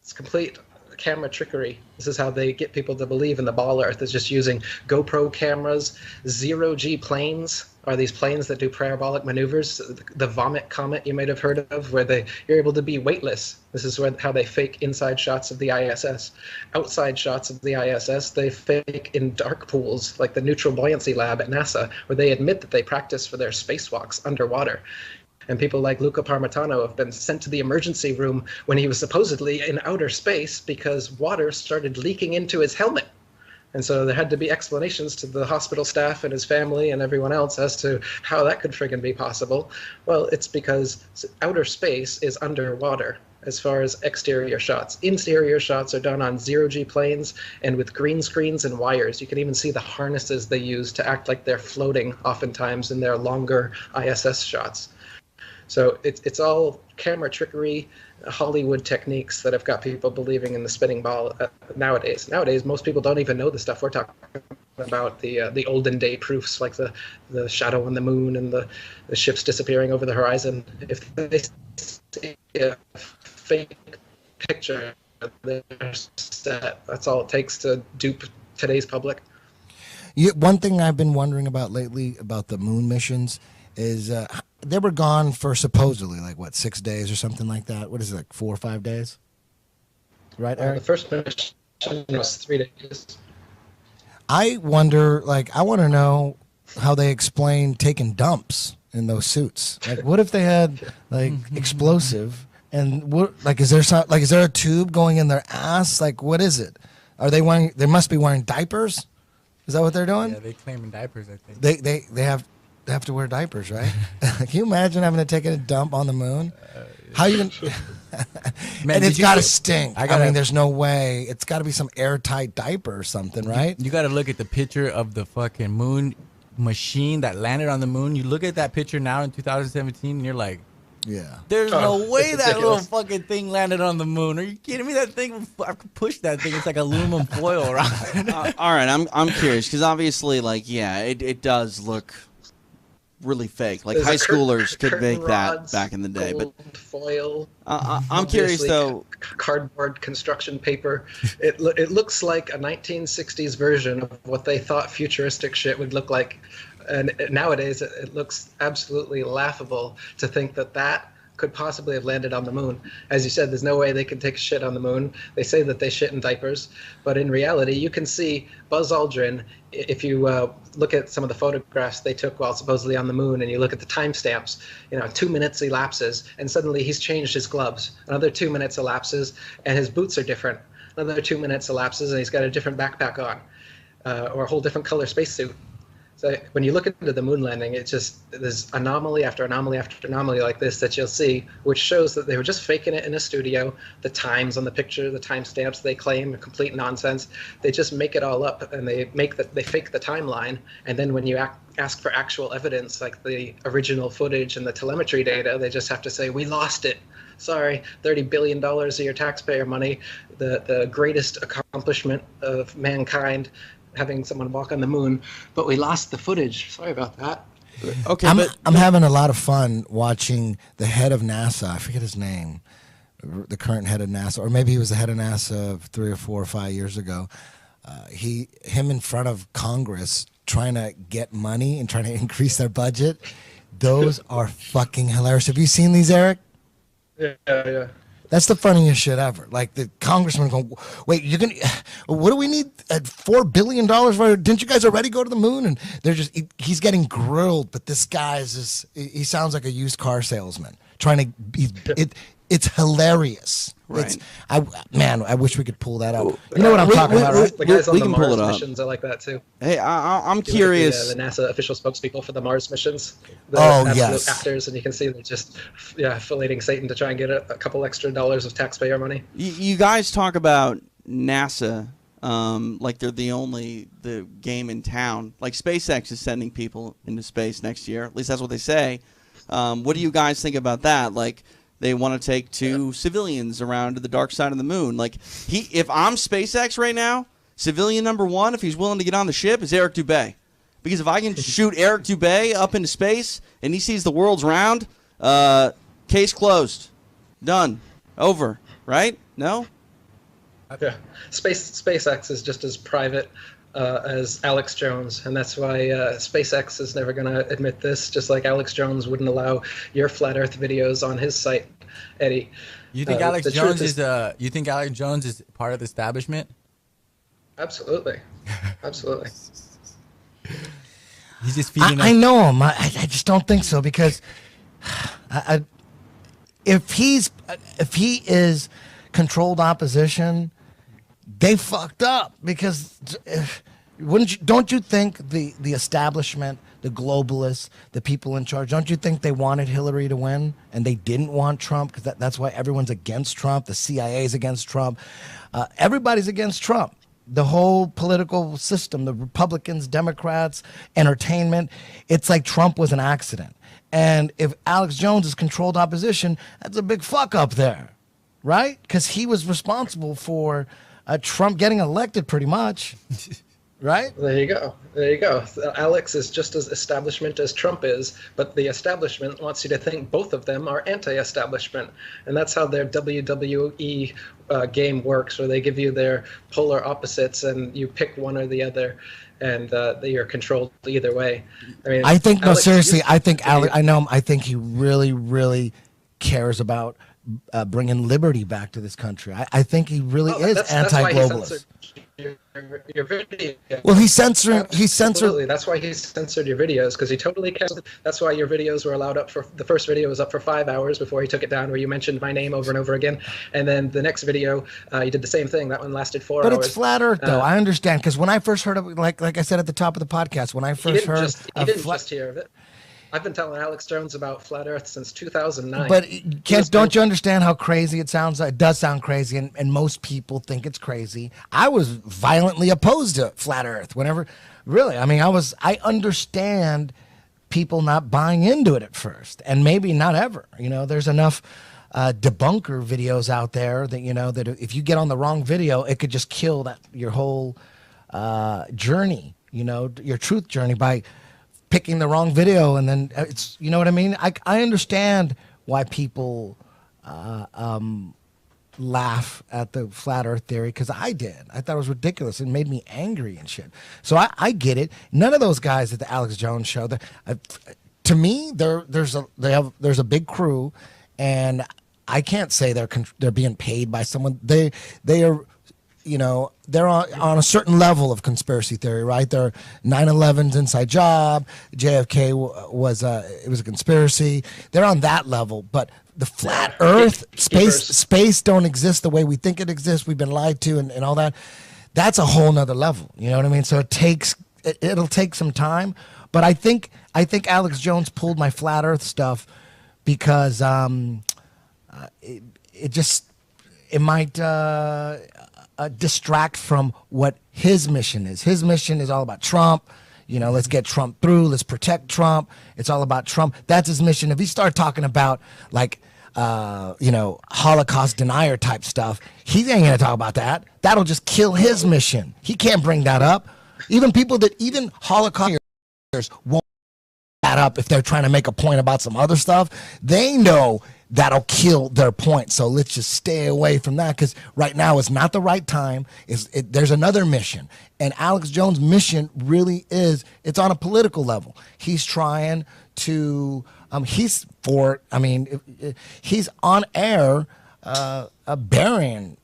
It's complete camera trickery. This is how they get people to believe in the ball Earth, is just using GoPro cameras. Zero-G planes are these planes that do parabolic maneuvers. The Vomit Comet you might have heard of, where you're able to be weightless. This is how they fake inside shots of the ISS. Outside shots of the ISS, they fake in dark pools, like the Neutral Buoyancy Lab at NASA, where they admit that they practice for their spacewalks underwater. And people like Luca Parmitano have been sent to the emergency room when he was supposedly in outer space because water started leaking into his helmet. And so there had to be explanations to the hospital staff and his family and everyone else as to how that could friggin' be possible. Well, it's because outer space is underwater as far as exterior shots. Interior shots are done on zero-G planes and with green screens and wires. You can even see the harnesses they use to act like they're floating oftentimes in their longer ISS shots. So it's all camera trickery, Hollywood techniques that have got people believing in the spinning ball nowadays. Nowadays, most people don't even know the stuff we're talking about, the olden day proofs like the shadow on the moon and the ships disappearing over the horizon. If they see a fake picture, they're set. That's all it takes to dupe today's public. One thing I've been wondering about lately about the moon missions is they were gone for supposedly 6 days or something like that. What is it, 4 or 5 days? Right, Eric? The first mission was 3 days. I wonder, I want to know how they explain taking dumps in those suits. What if they had explosive and is there a tube going in their ass? What is it? Are they wearing? They must be wearing diapers. Is that what they're doing? Yeah, they claim in diapers, I think. They have to wear diapers, right? Can you imagine having to take a dump on the moon? How you gonna? Man, and it's got to stink. I mean, there's no way. It's got to be some airtight diaper or something, right? You got to look at the picture of the fucking moon machine that landed on the moon. You look at that picture now in 2017, and you're like, Yeah. There's no way it's that little ridiculous. fucking thing landed on the moon. Are you kidding me? That thing, I could push that thing. It's like aluminum foil around. All right, I'm curious because obviously, like, yeah, it does look really fake. Like There's high a schoolers could curtain make that rods, back in the day. But gold foil. I'm curious Obviously, though. Cardboard construction paper. It looks like a 1960s version of what they thought futuristic shit would look like, and nowadays it looks absolutely laughable to think that could possibly have landed on the moon. As you said, there's no way they can take a shit on the moon. They say that they shit in diapers, but in reality, you can see Buzz Aldrin. If you look at some of the photographs they took while supposedly on the moon, and you look at the timestamps, 2 minutes elapses, and suddenly he's changed his gloves. Another 2 minutes elapses, and his boots are different. Another 2 minutes elapses, and he's got a different backpack on, or a whole different color spacesuit. So when you look into the moon landing, it's just there's anomaly after anomaly after anomaly like this that you'll see, which shows that they were just faking it in a studio. The times on the picture, the timestamps they claim are complete nonsense. They just make it all up, and they fake the timeline. And then when you ask for actual evidence, like the original footage and the telemetry data, they just have to say, "We lost it. Sorry, $30 billion of your taxpayer money, the greatest accomplishment of mankind, having someone walk on the moon, but we lost the footage. Sorry about that." Okay, I'm having a lot of fun watching the head of NASA. I forget his name, the current head of NASA, or maybe he was the head of NASA 3 or 4 or 5 years ago. Him in front of Congress trying to get money and trying to increase their budget. Those are fucking hilarious. Have you seen these, Eric? Yeah. That's the funniest shit ever. Like the congressman going, "Wait, you're gonna? What do we need? $4 billion for? Didn't you guys already go to the moon?" And they're he's getting grilled. But this guy he sounds like a used car salesman trying to be. It's hilarious. Right. I wish we could pull that up. You know what I'm talking about, right? The guys on We the can pull Mars it up. missions are like that too. Hey, I'm You look at curious. the NASA official spokespeople for the Mars missions. The Oh, absolute yes. actors, and you can see they're just filleting Satan to try and get a couple extra dollars of taxpayer money. You guys talk about NASA like they're the game in town. Like SpaceX is sending people into space next year. At least that's what they say. What do you guys think about that? Like they want to take 2 civilians around to the dark side of the moon. Like if I'm SpaceX right now, civilian number 1, if he's willing to get on the ship, is Eric Dubay. Because if I can shoot Eric Dubay up into space and he sees the world's round, case closed, done, over. Right? No. Yeah, SpaceX is just as private as Alex Jones, and that's why SpaceX is never going to admit this. Just like Alex Jones wouldn't allow your flat Earth videos on his site, Eddie. You think Alex Jones is You think Alex Jones is part of the establishment? Absolutely, absolutely. He's just feeding us. I know him. I just don't think so because if he is controlled opposition, they fucked up because don't you think the establishment, the globalists, the people in charge, don't you think they wanted Hillary to win and they didn't want Trump because that's why everyone's against Trump. The CIA is against Trump. Everybody's against Trump. The whole political system, the Republicans, Democrats, entertainment, it's like Trump was an accident. And if Alex Jones is controlled opposition, that's a big fuck up there, right? Because he was responsible for Trump getting elected pretty much, right? There you go. There you go. Alex is just as establishment as Trump is, but the establishment wants you to think both of them are anti-establishment. And that's how their WWE game works, where they give you their polar opposites and you pick one or the other, and you're controlled either way. I mean, I think, Alex, no, seriously, I think Alex, I know him, I think he really, really cares about bringing liberty back to this country. I think he really is anti-globalist. Your video. Well, he censored. Absolutely. That's why he censored your videos, because he totally canceled. That's why your videos were allowed up for the first video was up for 5 hours before he took it down, where you mentioned my name over and over again. And then the next video, you did the same thing. That one lasted 4 hours. But it's flat Earth, though. I understand, because when I first heard of it, like I said at the top of the podcast, when I first heard, he didn't just hear of it. I've been telling Alex Jones about flat Earth since 2009. But don't you understand how crazy it sounds? It does sound crazy, and most people think it's crazy. I was violently opposed to flat Earth whenever, really. I mean, I understand people not buying into it at first, and maybe not ever. You know, there's enough debunker videos out there that, you know, that if you get on the wrong video, it could just kill your whole journey, you know, your truth journey, by picking the wrong video. And then it's, you know what I mean? I understand why people laugh at the flat earth theory, because I did. I thought it was ridiculous. It made me angry and shit. So I get it. None of those guys at the Alex Jones show, to me, there's a big crew, and I can't say they're being paid by someone. They are, you know, they're on a certain level of conspiracy theory, right? They're 9/11's inside job. JFK was a conspiracy. They're on that level, but the flat Earth, space don't exist the way we think it exists. We've been lied to, and all that. That's a whole nother level. You know what I mean? So it'll take some time, but I think Alex Jones pulled my flat Earth stuff because it might distract from what his mission is. His mission is all about Trump. You know, let's get Trump through. Let's protect Trump. It's all about Trump. That's his mission. If he started talking about, like, you know, Holocaust denier type stuff, he ain't going to talk about that. That'll just kill his mission. He can't bring that up. Even Holocaust deniers won't bring that up if they're trying to make a point about some other stuff. They know that'll kill their point. So let's just stay away from that, because right now is not the right time. There's another mission. And Alex Jones' mission really is, it's on a political level. He's trying to, he's on air burying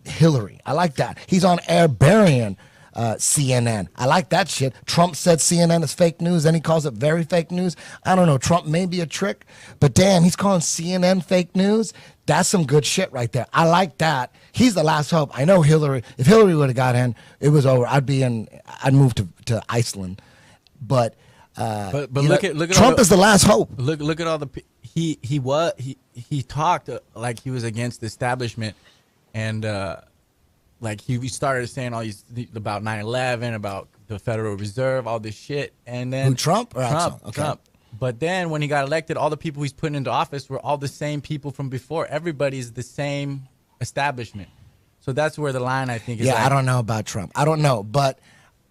Hillary. I like that. He's on air burying CNN. I like that shit. Trump said CNN is fake news, and he calls it very fake news. I don't know. Trump may be a trick, but damn, he's calling CNN fake news. That's some good shit right there. I like that. He's the last hope. I know Hillary. If Hillary would have got in, it was over. I'd move to Iceland. But look at Trump is the last hope. Look at all the he talked like he was against the establishment, and like he started saying all these about 9/11, about the Federal Reserve, all this shit, and then Trump. But then when he got elected, all the people he's putting into office were all the same people from before. Everybody's the same establishment. So that's where the line, I think, is. Yeah, I don't know about Trump. I don't know, but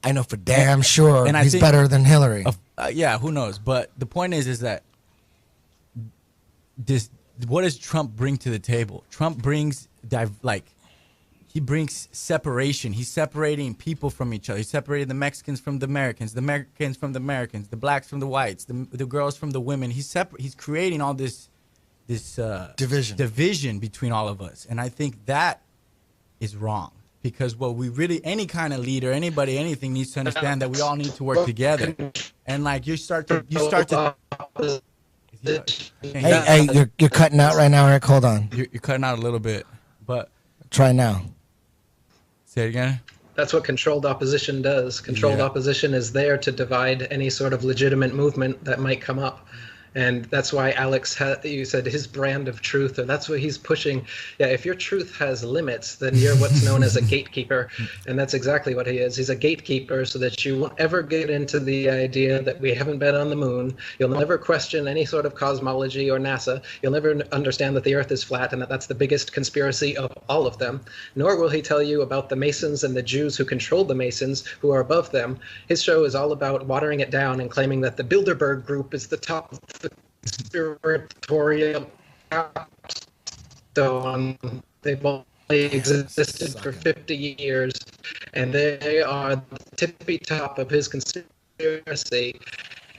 I know for damn sure he's better than Hillary. Yeah, who knows? But the point is that what does Trump bring to the table? Trump brings he brings separation. He's separating people from each other. He's separating the Mexicans from the Americans from the Americans, the blacks from the whites, the girls from the women. He's creating all this division between all of us. And I think that is wrong, because any kind of leader, anybody, anything needs to understand that we all need to work together. And like you start to Hey, you're cutting out right now, Eric. Hold on. You're cutting out a little bit, but try now. Say it again. That's what controlled opposition does. Controlled opposition is there to divide any sort of legitimate movement that might come up. And that's why Alex, you said his brand of truth, or that's what he's pushing. Yeah, if your truth has limits, then you're what's known as a gatekeeper. And that's exactly what he is. He's a gatekeeper, so that you won't ever get into the idea that we haven't been on the moon. You'll never question any sort of cosmology or NASA. You'll never understand that the Earth is flat and that that's the biggest conspiracy of all of them. Nor will he tell you about the Masons and the Jews who control the Masons, who are above them. His show is all about watering it down and claiming that the Bilderberg group is the top of the conspiratorial capstone. They've only existed for 50 years, and they are the tippy top of his conspiracy.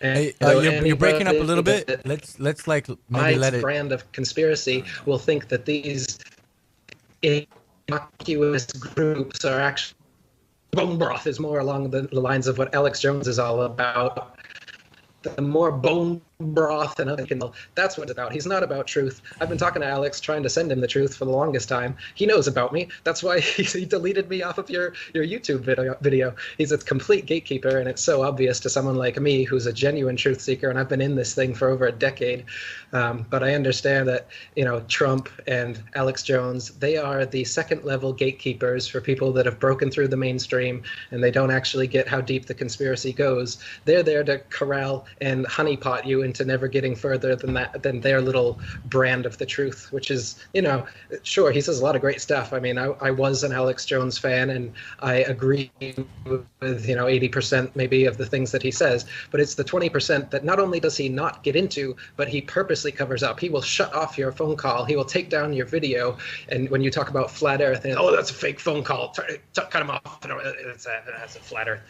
And you're breaking up a little bit. Let's like maybe let it. Brand of conspiracy will think that these innocuous groups are actually bone broth is more along the lines of what Alex Jones is all about. The more bone broth and other. That's what it's about. He's not about truth. I've been talking to Alex, trying to send him the truth for the longest time. He knows about me. That's why he deleted me off of your YouTube video. He's a complete gatekeeper, and it's so obvious to someone like me who's a genuine truth seeker, and I've been in this thing for over a decade. But I understand that, you know, Trump and Alex Jones, they are the second level gatekeepers for people that have broken through the mainstream and they don't actually get how deep the conspiracy goes. They're there to corral and honeypot you into never getting further than their little brand of the truth, which is, you know, sure, he says a lot of great stuff. I mean, I was an Alex Jones fan, and I agree with, you know, 80% maybe of the things that he says, but it's the 20% that not only does he not get into, but he purposely covers up. He will shut off your phone call. He will take down your video. And when you talk about flat Earth, and, oh, that's a fake phone call, cut him off. That's a flat Earth.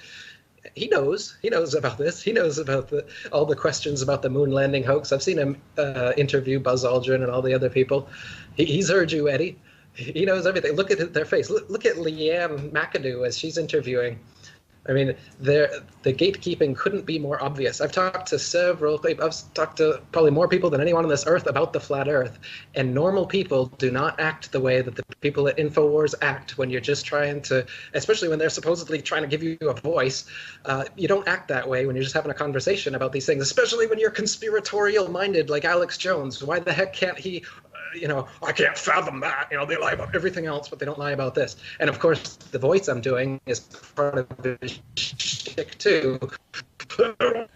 He knows about this. He knows about all the questions about the moon landing hoax. I've seen him interview Buzz Aldrin and all the other people. He's heard you, Eddie. He knows everything. Look at their face. Look at Leanne McAdoo as she's interviewing. I mean, the gatekeeping couldn't be more obvious. I've talked to probably more people than anyone on this earth about the flat Earth, and normal people do not act the way that the people at InfoWars act when you're just trying to, especially when they're supposedly trying to give you a voice. You don't act that way when you're just having a conversation about these things, especially when you're conspiratorial-minded like Alex Jones. Why the heck can't he... You know, I can't fathom that. You know, they lie about everything else, but they don't lie about this. And of course, the voice I'm doing is part of the shtick too. Haven't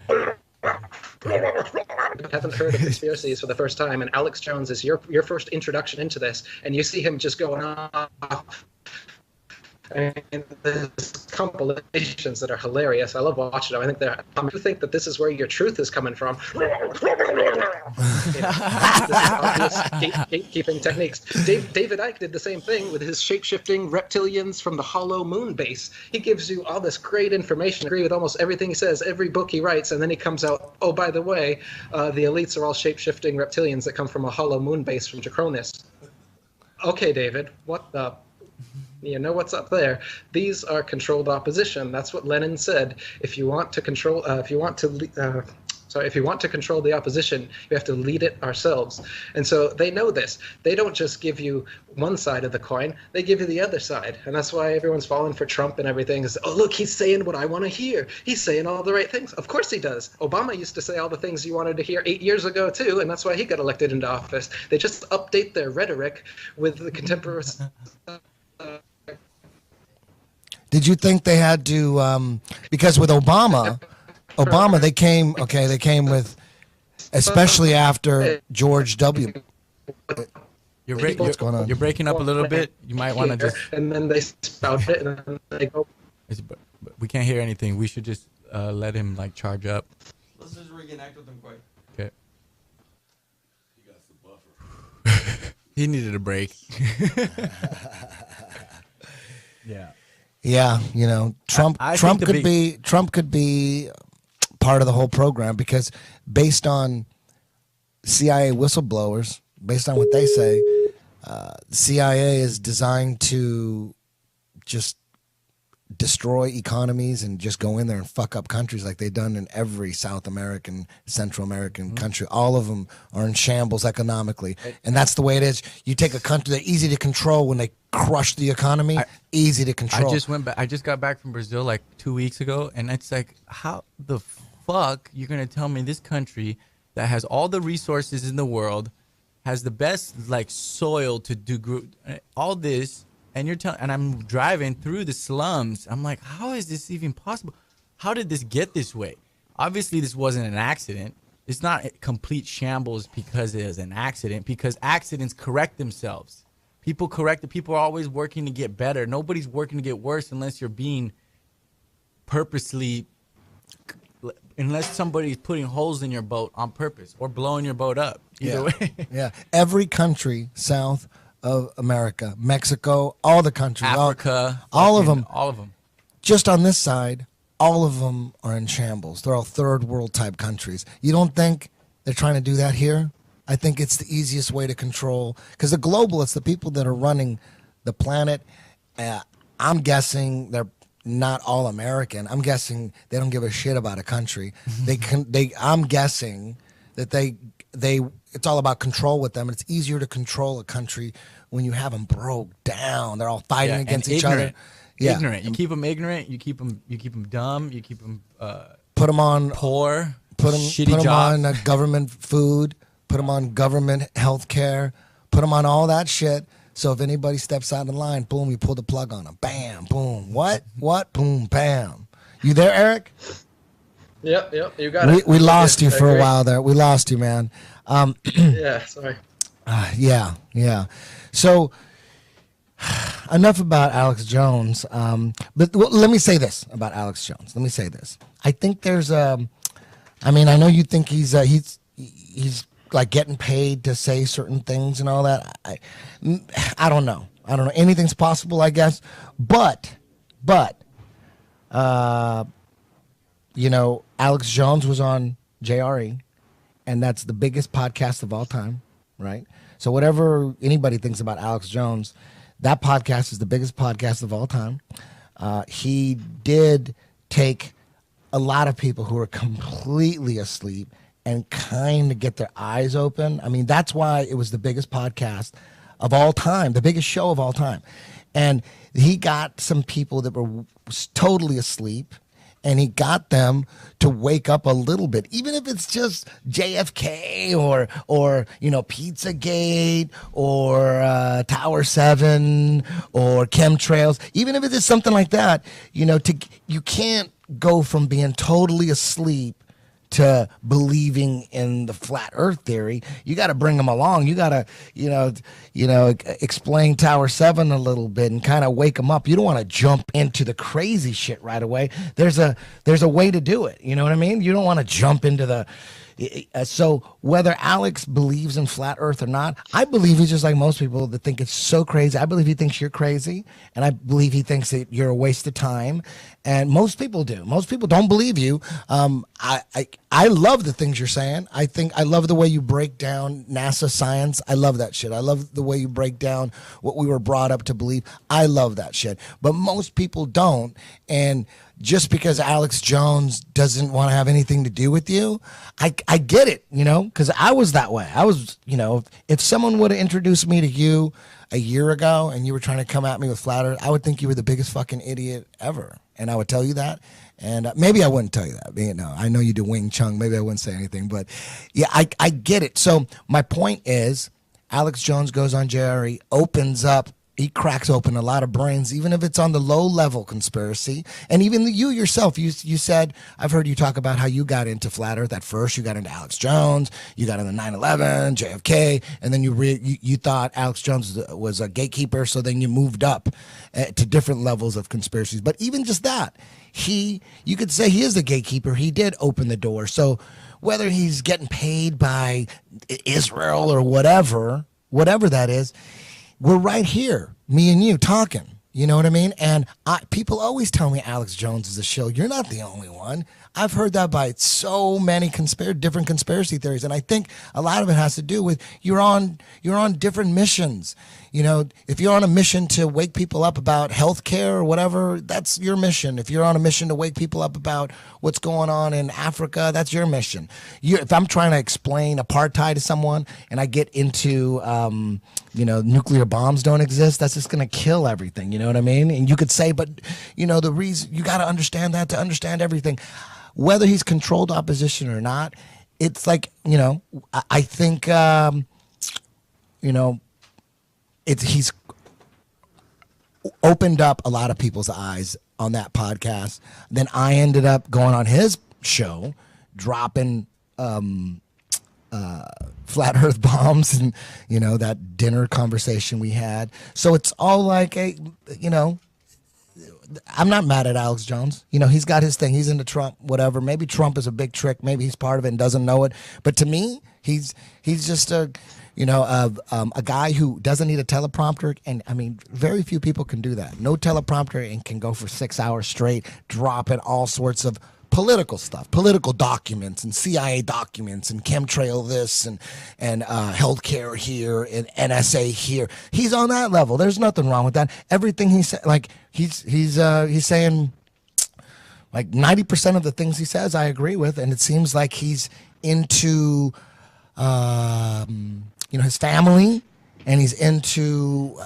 heard of conspiracies for the first time, and Alex Jones is your first introduction into this, and you see him just going off. And there's compilations that are hilarious. I love watching them. I think they're. I do think that this is where your truth is coming from. This is obvious gatekeeping techniques. David Icke did the same thing with his shape-shifting reptilians from the hollow moon base. He gives you all this great information. I agree with almost everything he says, every book he writes, and then he comes out, oh, by the way, the elites are all shape-shifting reptilians that come from a hollow moon base from Jacronis. Okay, David, what the... You know what's up there. These are controlled opposition. That's what Lenin said. If you want to control, if you want to control the opposition, you have to lead it ourselves. And so they know this. They don't just give you one side of the coin. They give you the other side. And that's why everyone's falling for Trump and everything. Is, oh, look, he's saying what I want to hear. He's saying all the right things. Of course he does. Obama used to say all the things you wanted to hear 8 years ago, too. And that's why he got elected into office. They just update their rhetoric with the contemporary... Did you think they had to, because with Obama, they came with, especially after George W. What's going on? You're breaking up a little bit. You might want to just... And then they spout it, and then they go... We can't hear anything. We should just let him, like, charge up. Let's just reconnect with him quick. Okay. He got some buffer. He needed a break. Yeah. Yeah, you know, Trump could be part of the whole program, because based on CIA whistleblowers, based on what they say, CIA is designed to just destroy economies and just go in there and fuck up countries like they've done in every South American, Central American country. All of them are in shambles economically. And that's the way it is. You take a country, they're easy to control when they crush the economy, easy to control. I just got back from Brazil like 2 weeks ago, and it's like, how the fuck you're going to tell me this country that has all the resources in the world, has the best like soil to do all this, and you're telling, and I'm driving through the slums. I'm like, how is this even possible? How did this get this way? Obviously, this wasn't an accident. It's not a complete shambles because it is an accident, because accidents correct themselves. People correct it. People are always working to get better. Nobody's working to get worse unless you're being purposely, unless somebody's putting holes in your boat on purpose or blowing your boat up. Either way. Yeah. Every country south of America, Mexico, all the countries, Africa, all of them, just on this side, all of them are in shambles. They're all third world type countries. You don't think they're trying to do that here? I think it's the easiest way to control, because the globalists, the people that are running the planet, I'm guessing they're not all American. I'm guessing they don't give a shit about a country. I'm guessing that it's all about control with them. It's easier to control a country when you have them broke down. They're all fighting against each other. Yeah. Ignorant. You keep them ignorant. You keep them dumb. You keep them put them on poor. Put them shitty jobs. on government food. Put them on government health care. Put them on all that shit. So if anybody steps out of line, boom, you pull the plug on them. Bam, boom. What? Boom, bam. You there, Eric? Yep, you got it. We lost you for a while there. We lost you, man. Yeah, sorry. Yeah. So enough about Alex Jones. But let me say this about Alex Jones. Let me say this. I think there's I know you think he's like getting paid to say certain things and all that. I don't know. Anything's possible, I guess. But Alex Jones was on JRE, and that's the biggest podcast of all time, right? So whatever anybody thinks about Alex Jones, that podcast is the biggest podcast of all time. He did take a lot of people who were completely asleep and kind of get their eyes open. I mean, that's why it was the biggest podcast of all time, the biggest show of all time. And he got some people that were totally asleep, and he got them to wake up a little bit, even if it's just JFK or Pizzagate or Tower 7 or chemtrails, even if it is something like that, you can't go from being totally asleep to believing in the flat earth theory. You got to bring them along. You got to, explain Tower 7 a little bit and kind of wake them up. You don't want to jump into the crazy shit right away. There's a way to do it. You know what I mean? You don't want to jump into the... So whether Alex believes in flat earth or not, I believe he's just like most people that think it's so crazy. I believe he thinks you're crazy, and I believe he thinks that you're a waste of time. And most people do. Most people don't believe you. I love the things you're saying. I love the way you break down NASA science. I love that shit. I love the way you break down what we were brought up to believe. I love that shit. But most people don't. And just because Alex Jones doesn't want to have anything to do with you, I get it, because I was that way. I was, if someone would have introduced me to you a year ago and you were trying to come at me with flat earth, I would think you were the biggest fucking idiot ever. And I would tell you that. And maybe I wouldn't tell you that. I know you do Wing Chun. Maybe I wouldn't say anything. But yeah, I get it. So my point is, Alex Jones goes on JRE, opens up. He cracks open a lot of brains, even if it's on the low-level conspiracy. And even you yourself, you said, I've heard you talk about how you got into flat earth. At first, you got into Alex Jones, you got into 9/11, JFK, and then you thought Alex Jones was a gatekeeper, so then you moved up to different levels of conspiracies. But even just that, you could say he is the gatekeeper. He did open the door. So whether he's getting paid by Israel or whatever that is, we're right here, me and you, talking. You know what I mean? And people always tell me Alex Jones is a shill. You're not the only one. I've heard that by so many different conspiracy theories, and I think a lot of it has to do with you're on different missions. If you're on a mission to wake people up about healthcare or whatever, that's your mission. If you're on a mission to wake people up about what's going on in Africa, that's your mission. If I'm trying to explain apartheid to someone and I get into nuclear bombs don't exist, that's just going to kill everything. You know what I mean? And you could say, but the reason you got to understand that to understand everything. Whether he's controlled opposition or not, it's like, I think, he's opened up a lot of people's eyes on that podcast. Then I ended up going on his show, dropping flat earth bombs and, that dinner conversation we had. So it's all like I'm not mad at Alex Jones. He's got his thing. He's into Trump, whatever. Maybe Trump is a big trick. Maybe he's part of it and doesn't know it. But to me, he's just a guy who doesn't need a teleprompter. And I mean, very few people can do that. No teleprompter and can go for 6 hours straight, dropping all sorts of political stuff, political documents and CIA documents and chemtrail this and healthcare here and NSA here. He's on that level. There's nothing wrong with that. Everything he said, like he's saying, like 90% of the things he says, I agree with, and it seems like he's into his family, and he's into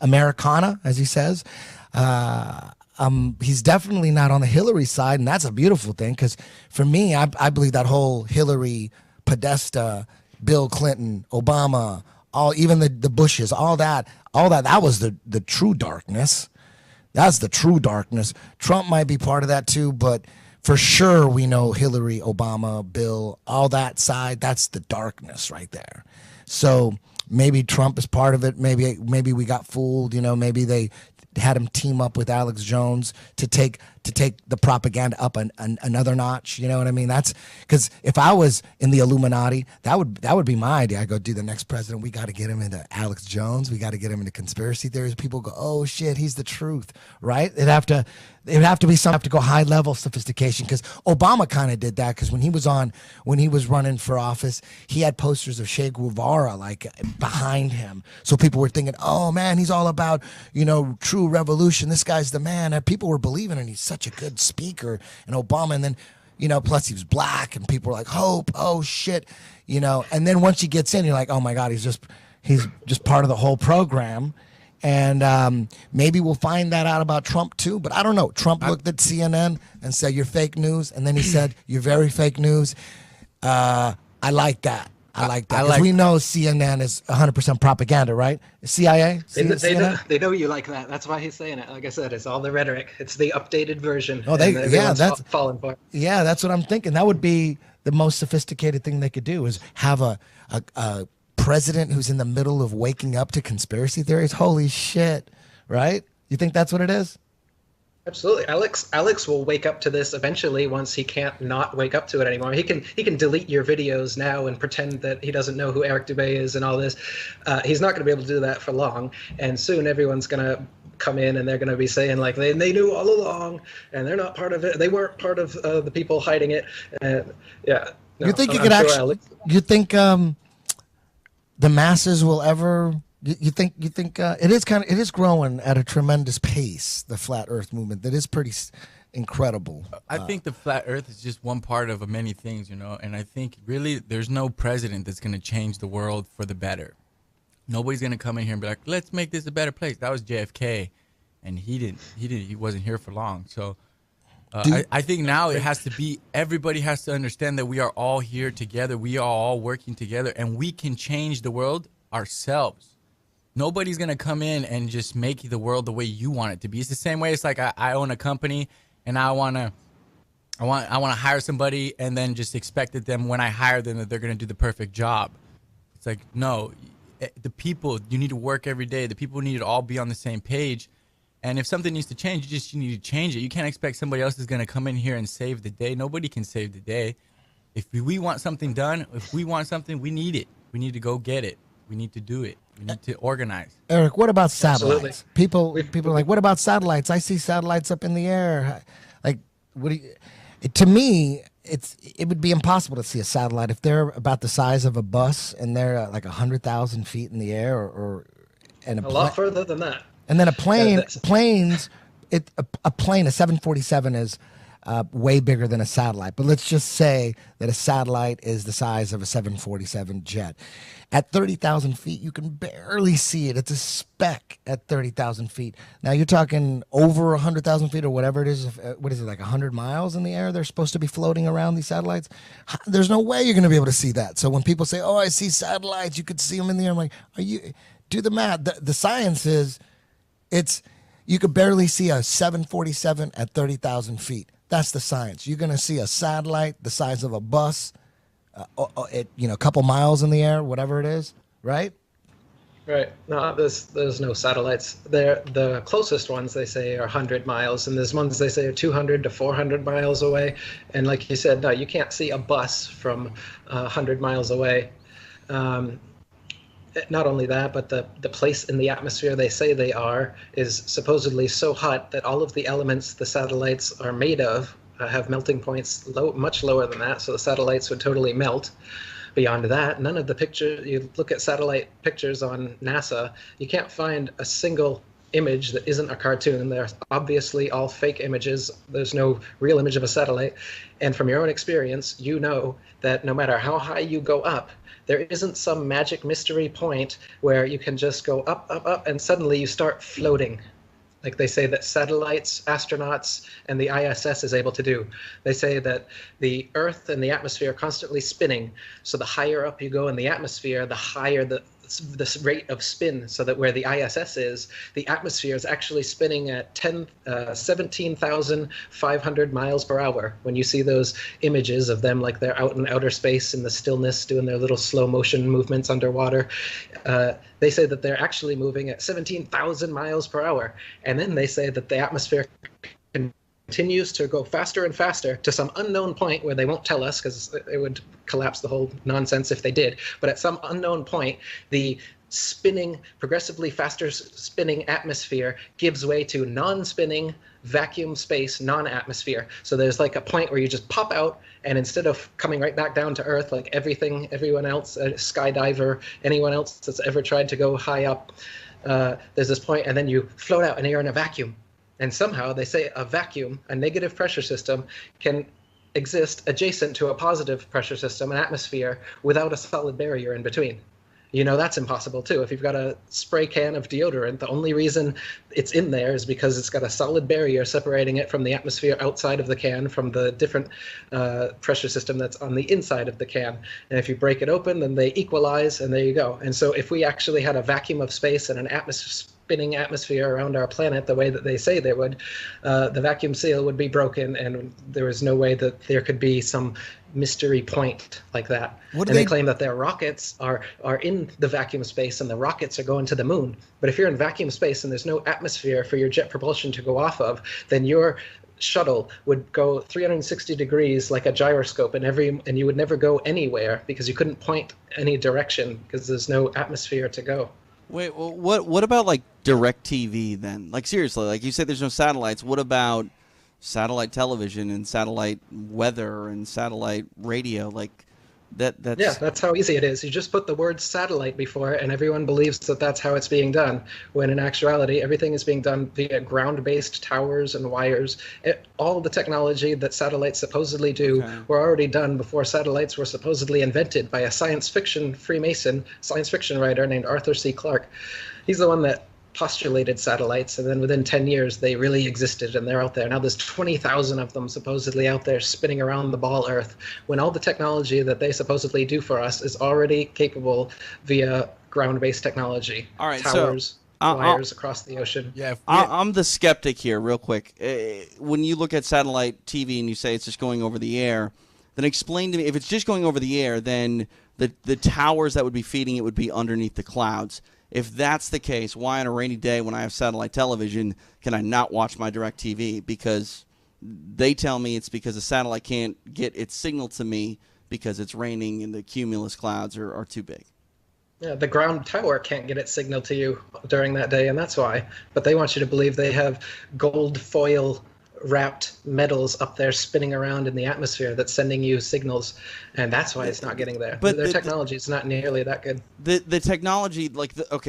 Americana, as he says. He's definitely not on the Hillary side, and that's a beautiful thing, because for me, I believe that whole Hillary, Podesta, Bill Clinton, Obama, even the Bushes, all that was the true darkness. That's the true darkness. Trump might be part of that too, but for sure we know Hillary, Obama, Bill, all that side, that's the darkness right there. So maybe Trump is part of it. Maybe we got fooled. Maybe they had him team up with Alex Jones to take the propaganda up another notch. You know what I mean? That's because if I was in the Illuminati, that would be my idea. I go, the next president, we got to get him into Alex Jones. We got to get him into conspiracy theories. People go, oh shit, he's the truth, right? It'd have to be some have to go high level sophistication, because Obama kind of did that, because when he was running for office, he had posters of Che Guevara like behind him, so people were thinking, oh man, he's all about true revolution. This guy's the man, and people were believing, and he's such a good speaker. And Obama, and then plus he was black, and people were like, hope, oh shit, and then once he gets in, you're like, oh my god, he's just part of the whole program. And maybe we'll find that out about Trump too, but I don't know. Trump looked at CNN and said, you're fake news, and then he said, you're very fake news. I like that. Because we know CNN is 100% propaganda, right? CIA? They know you like that. That's why he's saying it. Like I said, it's all the rhetoric. It's the updated version. Oh, that's falling for it. Yeah, that's what I'm thinking. That would be the most sophisticated thing they could do, is have a president who's in the middle of waking up to conspiracy theories. Holy shit, right? You think that's what it is? Absolutely. Alex will wake up to this eventually once he can't not wake up to it anymore. He can delete your videos now and pretend that he doesn't know who Eric Dubay is and all this. He's not going to be able to do that for long. And soon everyone's going to come in and they're going to be saying like they knew all along and they're not part of it. They weren't part of the people hiding it. Yeah. No, you think you think the masses will ever? You think it is growing at a tremendous pace, the flat Earth movement. That is pretty incredible. I think the flat Earth is just one part of many things, and I think really there's no president that's going to change the world for the better. Nobody's going to come in here and be like, let's make this a better place. That was JFK, and he wasn't here for long. So I think now it has to be, everybody has to understand that we are all here together. We are all working together, and we can change the world ourselves. Nobody's going to come in and just make the world the way you want it to be. It's the same way. It's like I own a company and I want to hire somebody and then just expect that them when I hire them that they're going to do the perfect job. It's like, no, the people, you need to work every day. The people need to all be on the same page. And if something needs to change, you need to change it. You can't expect somebody else is going to come in here and save the day. Nobody can save the day. If we want something done, if we want something, we need it. We need to go get it. We need to do it. We need to organize. Eric, what about satellites? Absolutely. People are like, what about satellites? I see satellites up in the air. Like, to me, it would be impossible to see a satellite if they're about the size of a bus and they're like 100,000 feet in the air, and a lot further than that. And then a plane, a plane, a 747 is way bigger than a satellite. But let's just say that a satellite is the size of a 747 jet. At 30,000 feet, you can barely see it. It's a speck at 30,000 feet. Now you're talking over 100,000 feet or whatever it is. What is it, like 100 miles in the air? They're supposed to be floating around, these satellites. There's no way you're going to be able to see that. So when people say, "Oh, I see satellites," you could see them in the air. I'm like, do the math. The science is, you could barely see a 747 at 30,000 feet. That's the science. You're going to see a satellite the size of a bus, a couple miles in the air, whatever it is, right? Right. No, there's no satellites. The closest ones they say are 100 miles, and there's ones they say are 200 to 400 miles away. And like you said, no, you can't see a bus from 100 miles away. Not only that, but the place in the atmosphere they say they are is supposedly so hot that all of the elements the satellites are made of have melting points much lower than that, so the satellites would totally melt. Beyond that, none of the pictures, you look at satellite pictures on NASA, you can't find a single image that isn't a cartoon. They're obviously all fake images. There's no real image of a satellite. And from your own experience, you know that no matter how high you go up, there isn't some magic mystery point where you can just go up, up, up, and suddenly you start floating. Like they say that satellites, astronauts, and the ISS is able to do. They say that the Earth and the atmosphere are constantly spinning. So the higher up you go in the atmosphere, the higher the rate of spin, so that where the ISS is, the atmosphere is actually spinning at 17,500 miles per hour. When you see those images of them like they're out in outer space in the stillness doing their little slow motion movements underwater, they say that they're actually moving at 17,000 miles per hour. And then they say that the atmosphere continues to go faster and faster to some unknown point where they won't tell us because it would collapse the whole nonsense if they did. But at some unknown point, the spinning, progressively faster spinning atmosphere gives way to non-spinning vacuum space, non-atmosphere. So there's like a point where you just pop out, and instead of coming right back down to Earth like everyone else, a skydiver, anyone else that's ever tried to go high up, there's this point, and then you float out and you're in a vacuum. And somehow they say a vacuum, a negative pressure system, can exist adjacent to a positive pressure system, an atmosphere, without a solid barrier in between. You know, that's impossible too. If you've got a spray can of deodorant, the only reason it's in there is because it's got a solid barrier separating it from the atmosphere outside of the can, from the different pressure system that's on the inside of the can. And if you break it open, then they equalize, and there you go. And so if we actually had a vacuum of space and an spinning atmosphere around our planet the way that they say they would, the vacuum seal would be broken, and there is no way that there could be some mystery point like that. And they claim that their rockets are in the vacuum space, and the rockets are going to the moon. But if you're in vacuum space and there's no atmosphere for your jet propulsion to go off of, then your shuttle would go 360 degrees like a gyroscope, and you would never go anywhere because you couldn't point any direction because there's no atmosphere to go. Wait, well, what about like direct TV then? Like seriously, like you said, there's no satellites. What about satellite television and satellite weather and satellite radio? Like that's yeah, that's how easy it is. You just put the word satellite before it, and everyone believes that that's how it's being done. When in actuality, everything is being done via ground-based towers and wires. All the technology that satellites supposedly do were already done before satellites were supposedly invented by a science fiction Freemason science fiction writer named Arthur C. Clarke. He's the one that postulated satellites, and then within 10 years they really existed, and they're out there. Now there's 20,000 of them supposedly out there spinning around the ball Earth, when all the technology that they supposedly do for us is already capable via ground-based technology. All right, towers, wires across the ocean. Yeah, I'm the skeptic here, real quick. When you look at satellite TV and you say it's just going over the air, then explain to me, if it's just going over the air, then the towers that would be feeding it would be underneath the clouds. If that's the case, why on a rainy day when I have satellite television can I not watch my DirecTV? Because they tell me it's because the satellite can't get its signal to me because it's raining and the cumulus clouds are too big. Yeah, the ground tower can't get its signal to you during that day, and that's why. But they want you to believe they have gold foil wrapped metals up there spinning around in the atmosphere that's sending you signals, and that's why it's not getting there. But their technology is not nearly that good. The technology,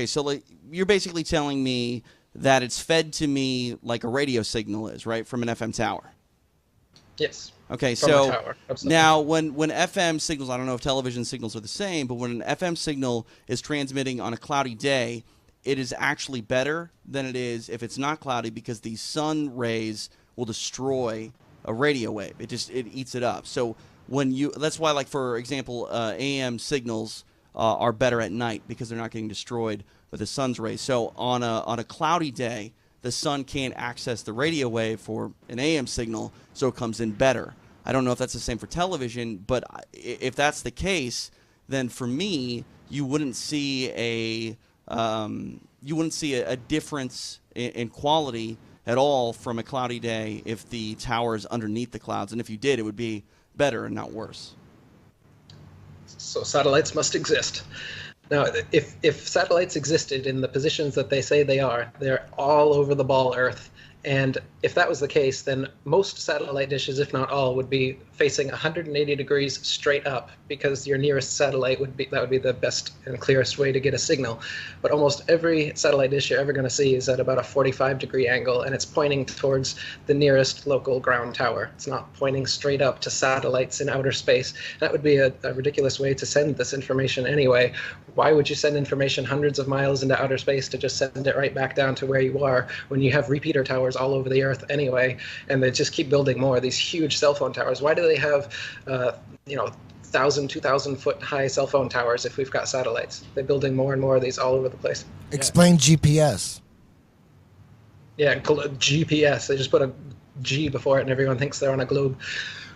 so you're basically telling me that it's fed to me like a radio signal is, right, from an FM tower? Yes. Okay, from so a tower. now when FM signals, I don't know if television signals are the same, but when an FM signal is transmitting on a cloudy day, it is actually better than it is if it's not cloudy, because the sun rays will destroy a radio wave. It eats it up. So that's why, like, for example, AM signals are better at night because they're not getting destroyed by the sun's rays. So on a cloudy day, the sun can't access the radio wave for an AM signal, so it comes in better. I don't know if that's the same for television, but if that's the case, then for me, you wouldn't see a difference in quality at all from a cloudy day if the tower is underneath the clouds. And if you did, it would be better and not worse. So satellites must exist. Now, if satellites existed in the positions that they say they are, they're all over the ball Earth. And if that was the case, then most satellite dishes, if not all, would be facing 180 degrees straight up, because your nearest satellite would be the best and clearest way to get a signal. But almost every satellite dish you're ever going to see is at about a 45-degree angle, and it's pointing towards the nearest local ground tower. It's not pointing straight up to satellites in outer space. That would be a ridiculous way to send this information anyway. Why would you send information hundreds of miles into outer space to just send it right back down to where you are when you have repeater towers all over the Earth anyway, and they just keep building more of these huge cell phone towers? Why do they have 1,000, 2,000 foot high cell phone towers if we've got satellites? They're building more and more of these all over the place. Explain GPS. Yeah, GPS. They just put a G before it and everyone thinks they're on a globe.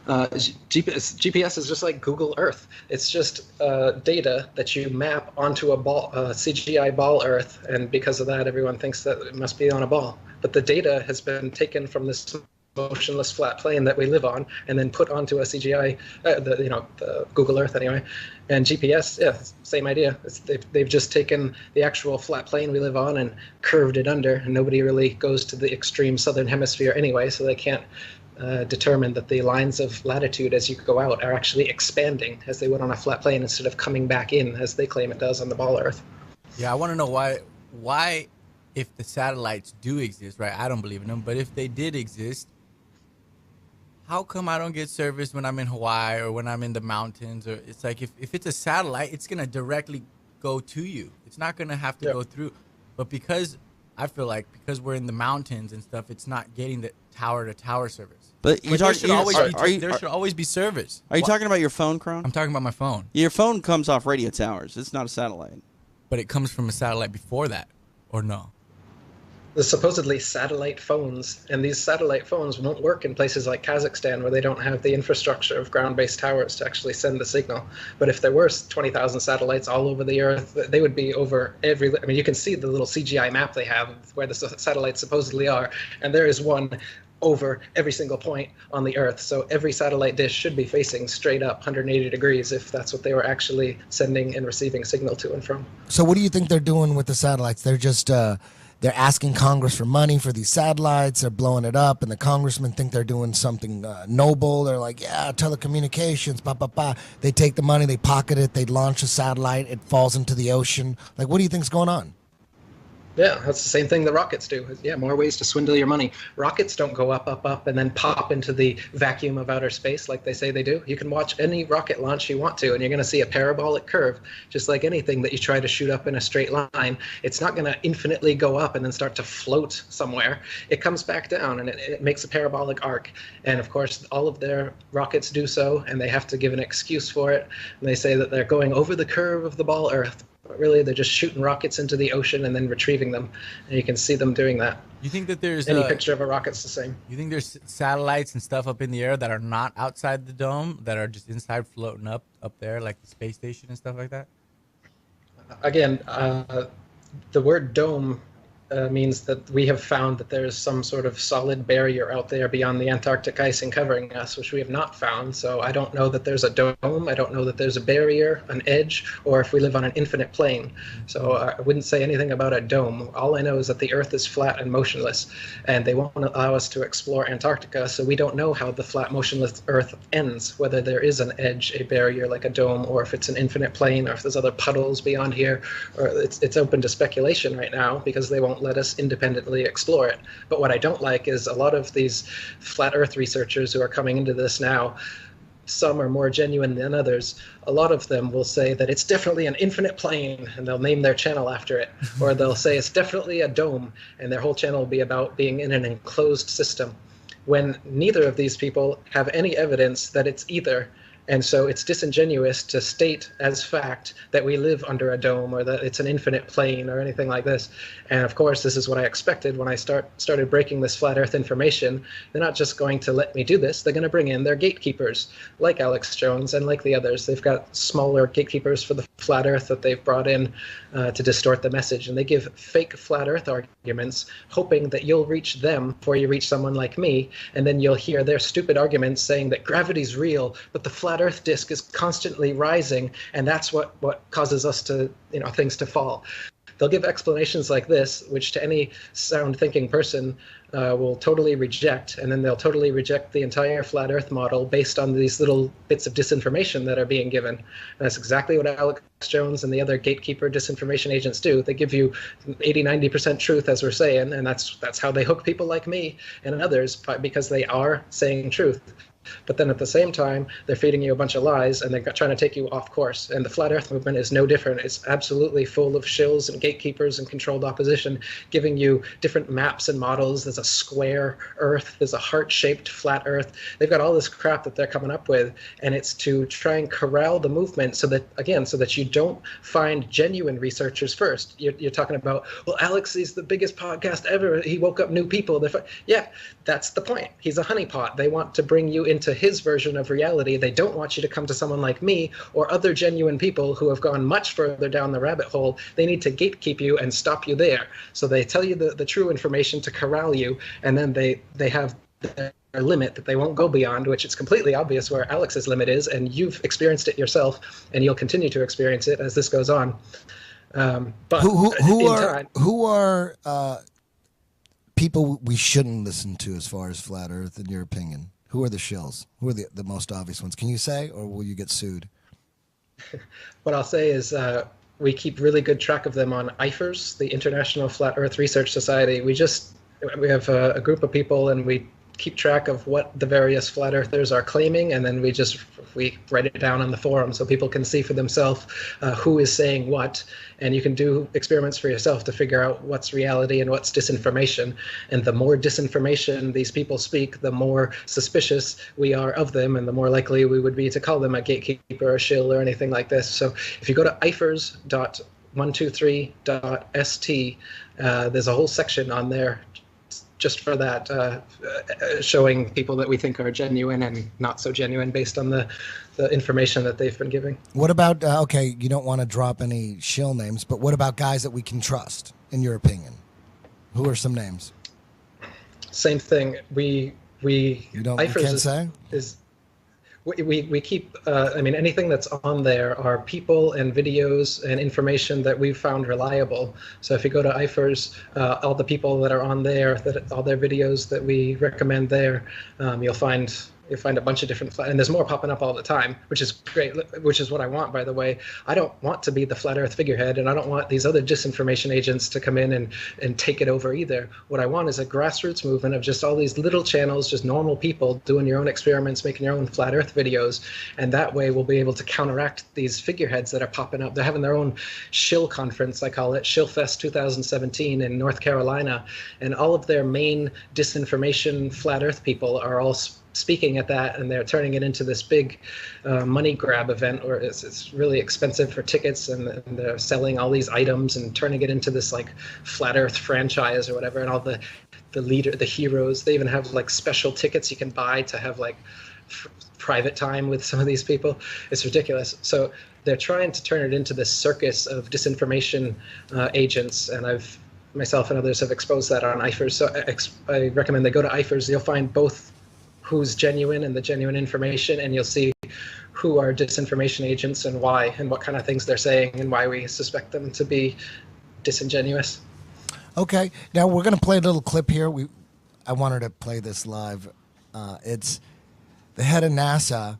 GPS is just like Google Earth. It's just data that you map onto a ball, CGI ball Earth, and because of that, everyone thinks that it must be on a ball. But the data has been taken from this motionless flat plane that we live on, and then put onto a CGI, the Google Earth anyway. And GPS, yeah, same idea. They've just taken the actual flat plane we live on and curved it under, and nobody really goes to the extreme southern hemisphere anyway, so they can't determine that the lines of latitude as you go out are actually expanding as they would on a flat plane, instead of coming back in as they claim it does on the ball Earth. Yeah, I want to know why, if the satellites do exist, right? I don't believe in them, but if they did exist, how come I don't get service when I'm in Hawaii or when I'm in the mountains? Or it's like if it's a satellite, it's gonna directly go to you. It's not gonna have to go through. But because I feel like because we're in the mountains and stuff, it's not getting the tower-to-tower service. But there should always be service. Are you talking about your phone, Cron? I'm talking about my phone. Your phone comes off radio towers. It's not a satellite. But it comes from a satellite before that, or no? The supposedly satellite phones, and these satellite phones won't work in places like Kazakhstan where they don't have the infrastructure of ground-based towers to actually send the signal. But if there were 20,000 satellites all over the Earth, they would be over every... I mean, you can see the little CGI map they have where the satellites supposedly are, and there is one over every single point on the Earth. So every satellite dish should be facing straight up 180 degrees if that's what they were actually sending and receiving signal to and from. So what do you think they're doing with the satellites? They're just they're asking Congress for money for these satellites. They're blowing it up, and the congressmen think they're doing something noble. They're like, yeah, telecommunications, blah, blah, blah. They take the money, they pocket it, they launch a satellite, it falls into the ocean. Like, what do you think's going on? Yeah, that's the same thing the rockets do. Yeah, more ways to swindle your money. Rockets don't go up, up, up, and then pop into the vacuum of outer space like they say they do. You can watch any rocket launch you want to, and you're going to see a parabolic curve, just like anything that you try to shoot up in a straight line. It's not going to infinitely go up and then start to float somewhere. It comes back down, and it makes a parabolic arc. And, of course, all of their rockets do so, and they have to give an excuse for it. And they say that they're going over the curve of the ball Earth. But really, they're just shooting rockets into the ocean and then retrieving them, and you can see them doing that. You think that there's any picture of a rocket's the same? You think there's satellites and stuff up in the air that are not outside the dome, that are just inside floating up there, like the space station and stuff like that? Again, the word dome means that we have found that there is some sort of solid barrier out there beyond the Antarctic icing covering us, which we have not found. So I don't know that there's a dome. I don't know that there's a barrier, an edge, or if we live on an infinite plane. So I wouldn't say anything about a dome. All I know is that the Earth is flat and motionless, and they won't allow us to explore Antarctica, so we don't know how the flat, motionless Earth ends, whether there is an edge, a barrier like a dome, or if it's an infinite plane, or if there's other puddles beyond here. Or it's open to speculation right now because they won't let us independently explore it. But what I don't like is a lot of these flat Earth researchers who are coming into this now, some are more genuine than others. A lot of them will say that it's definitely an infinite plane, and they'll name their channel after it. Or they'll say it's definitely a dome, and their whole channel will be about being in an enclosed system, when neither of these people have any evidence that it's either. And so it's disingenuous to state as fact that we live under a dome or that it's an infinite plane or anything like this. And of course, this is what I expected when I started breaking this flat Earth information. They're not just going to let me do this. They're going to bring in their gatekeepers, like Alex Jones and like the others. They've got smaller gatekeepers for the flat Earth that they've brought in to distort the message. And they give fake flat Earth arguments, hoping that you'll reach them before you reach someone like me. And then you'll hear their stupid arguments saying that gravity's real, but the flat Earth disk is constantly rising, and that's what causes us to, things to fall. they'll give explanations like this, which to any sound thinking person will totally reject, and then they'll totally reject the entire flat Earth model based on these little bits of disinformation that are being given. And that's exactly what Alex Jones and the other gatekeeper disinformation agents do. They give you 80-90% truth, as we're saying, and that's how they hook people like me and others, because they are saying truth. But then at the same time, they're feeding you a bunch of lies, and they're trying to take you off course. And the flat Earth movement is no different. It's absolutely full of shills and gatekeepers and controlled opposition, giving you different maps and models. There's a square Earth. There's a heart-shaped flat Earth. They've got all this crap that they're coming up with, and it's to try and corral the movement so that you don't find genuine researchers first. You're talking about, well, Alex is the biggest podcast ever. He woke up new people. Yeah, that's the point. He's a honeypot. They want to bring you into his version of reality. They don't want you to come to someone like me or other genuine people who have gone much further down the rabbit hole. They need to gatekeep you and stop you there. So they tell you the true information to corral you, and then they have their limit that they won't go beyond, which it's completely obvious where Alex's limit is, and you've experienced it yourself, and you'll continue to experience it as this goes on. But who are people we shouldn't listen to as far as flat Earth, in your opinion? Who are the shills? Who are the most obvious ones? Can you say, or will you get sued? What I'll say is we keep really good track of them on IFERS, the International Flat Earth Research Society. We have a group of people, and we keep track of what the various flat earthers are claiming, and then we write it down on the forum so people can see for themselves who is saying what, and you can do experiments for yourself to figure out what's reality and what's disinformation. And the more disinformation these people speak, the more suspicious we are of them, and the more likely we would be to call them a gatekeeper or shill or anything like this. So if you go to ifers.123.st, there's a whole section on there just for that, showing people that we think are genuine and not so genuine based on the information that they've been giving. What about, okay, you don't want to drop any shill names, but what about guys that we can trust, in your opinion? Who are some names? Same thing. You can't say? We keep, anything that's on there are people and videos and information that we've found reliable. So if you go to IFERS, all the people that are on there, all their videos that we recommend there, you'll find a bunch of different, and there's more popping up all the time, which is great, which is what I want, by the way. I don't want to be the flat earth figurehead, and I don't want these other disinformation agents to come in and take it over either. What I want is a grassroots movement of just all these little channels, just normal people doing your own experiments, making your own flat earth videos, and that way we'll be able to counteract these figureheads that are popping up. They're having their own shill conference, I call it, Shillfest 2017 in North Carolina, and all of their main disinformation flat earth people are all speaking at that, and they're turning it into this big money grab event where it's really expensive for tickets, and they're selling all these items and turning it into this like flat earth franchise or whatever, and all the heroes, they even have like special tickets you can buy to have like private time with some of these people. It's ridiculous. So they're trying to turn it into this circus of disinformation agents, and myself and others have exposed that on IFERS. So I recommend they go to IFERS. You'll find both who's genuine and the genuine information, and you'll see who are disinformation agents and why, and what kind of things they're saying, and why we suspect them to be disingenuous. Okay, now we're going to play a little clip here. I wanted to play this live. It's the head of NASA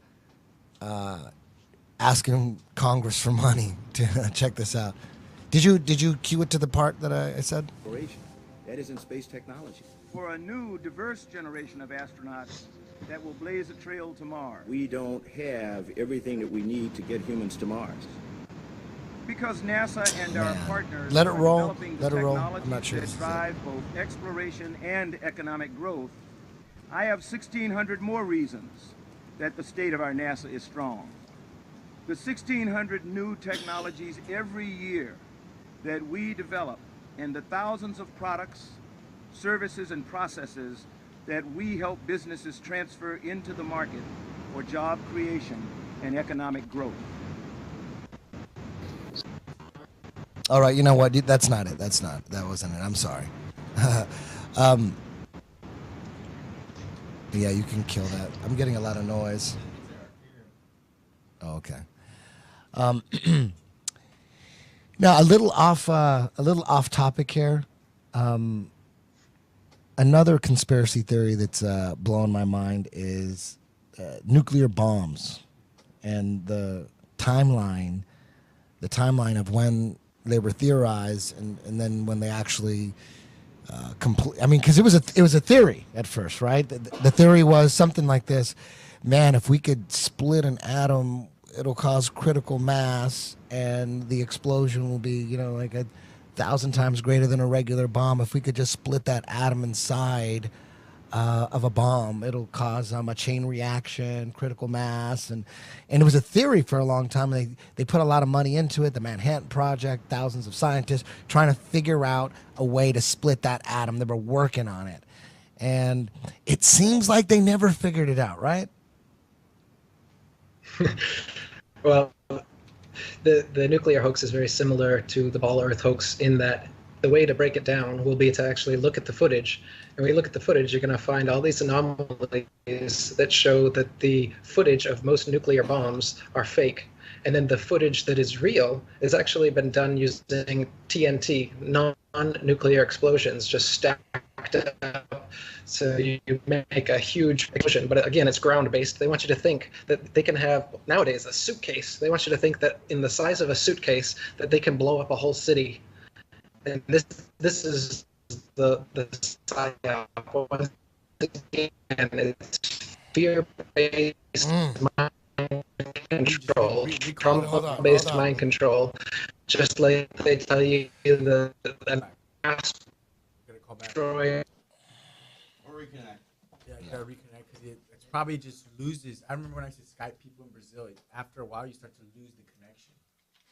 asking Congress for money to check this out. Did you cue it to the part that I said? That is in space technology. For a new, diverse generation of astronauts that will blaze a trail to Mars. We don't have everything that we need to get humans to Mars. Because NASA and our partners Let it are roll. developing Let the it roll. technologies I'm not sure that drive both exploration and economic growth, I have 1,600 more reasons that the state of our NASA is strong. The 1,600 new technologies every year that we develop, and the thousands of products, services, and processes that we help businesses transfer into the market for job creation and economic growth. All right, you know what? That's not it. That wasn't it. I'm sorry. Yeah, you can kill that. I'm getting a lot of noise. Oh, okay. Now, a little off topic here. Another conspiracy theory that's blowing my mind is nuclear bombs and the timeline of when they were theorized and then when they actually complete. I mean, because it was a theory at first, right? The theory was something like this: man, if we could split an atom, it'll cause critical mass, and the explosion will be, like 1,000 times greater than a regular bomb. If we could just split that atom inside of a bomb, it'll cause a chain reaction, critical mass, and it was a theory for a long time. They put a lot of money into it. The Manhattan Project, thousands of scientists trying to figure out a way to split that atom. They were working on it, and it seems like they never figured it out, right? Well, the nuclear hoax is very similar to the ball Earth hoax in that the way to break it down will be to actually look at the footage. And when you look at the footage, you're going to find all these anomalies that show that the footage of most nuclear bombs are fake. And then the footage that is real has actually been done using TNT, non-nuclear explosions, just stacked up. So you make a huge explosion. But again, it's ground-based. They want you to think that they can have, nowadays, a suitcase. They want you to think that in the size of a suitcase, that they can blow up a whole city. And this is the psyop. Once again, it's fear-based mind control, trauma-based mind control. Just like they tell you the asteroid. Or reconnect. Yeah, you gotta reconnect because it's probably just loses. I remember when I used to Skype people in Brazil. After a while, you start to lose the connection.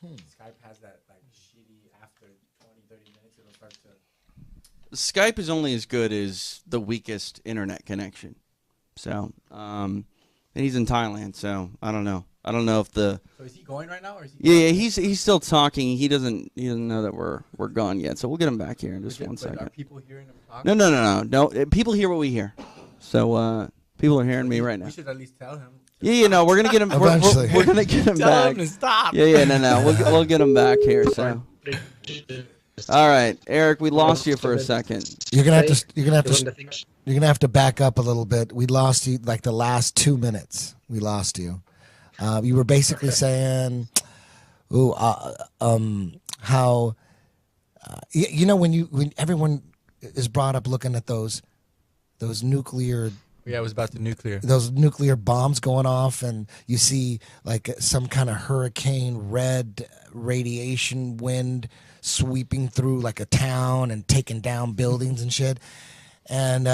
Skype has that shitty after 20, 30 minutes, it'll start to. Skype is only as good as the weakest internet connection. So, and he's in Thailand, so I don't know. I don't know if the. So is he going right now, or is he? Yeah, he's still talking. He doesn't know that we're gone yet. So we'll get him back here in just 1 second. Are people hearing him talk? No. People hear what we hear. So people are hearing me right now. We should at least tell him. Yeah, we're gonna get him. Eventually. We're gonna get him Tell back. him to stop. Yeah, no. We'll get him back here. So. All right, Eric, we lost you for a second. You're gonna have to back up a little bit. We lost you like the last 2 minutes. We lost you. You were basically saying, how when everyone is brought up looking at those nuclear. Yeah, it was about the nuclear. Those nuclear bombs going off, and you see like some kind of hurricane red radiation wind sweeping through like a town and taking down buildings and shit. And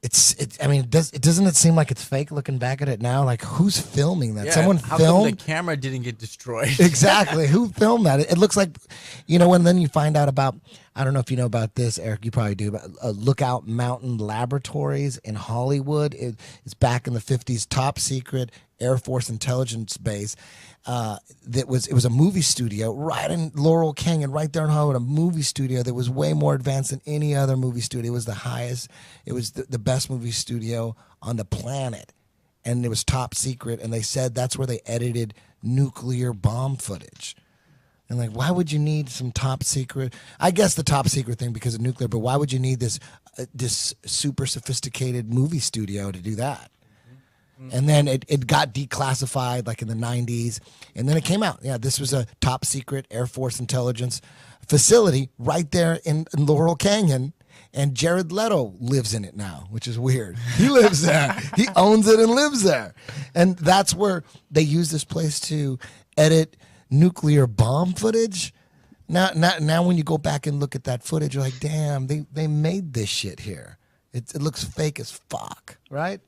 doesn't it seem like it's fake looking back at it now? Like, who's filming that? Yeah, Someone how filmed come the camera didn't get destroyed? Exactly. Who filmed that? It looks like, and then you find out about, I don't know if you know about this, Eric, you probably do, but Lookout Mountain Laboratories in Hollywood. It's back in the 50s, top secret Air Force intelligence base. It was a movie studio right in Laurel Canyon, right there in Hollywood, a movie studio that was way more advanced than any other movie studio. It was the highest, it was the best movie studio on the planet. And it was top secret, and they said that's where they edited nuclear bomb footage. And like, why would you need some top secret? I guess the top secret thing because of nuclear, but why would you need this super sophisticated movie studio to do that? And then it got declassified like in the 90s. And then it came out. Yeah, this was a top secret Air Force intelligence facility right there in Laurel Canyon. And Jared Leto lives in it now, which is weird. He lives there. He owns it and lives there. And that's where they use this place to edit nuclear bomb footage. Now when you go back and look at that footage, you're like, damn, they made this shit here. It looks fake as fuck, right?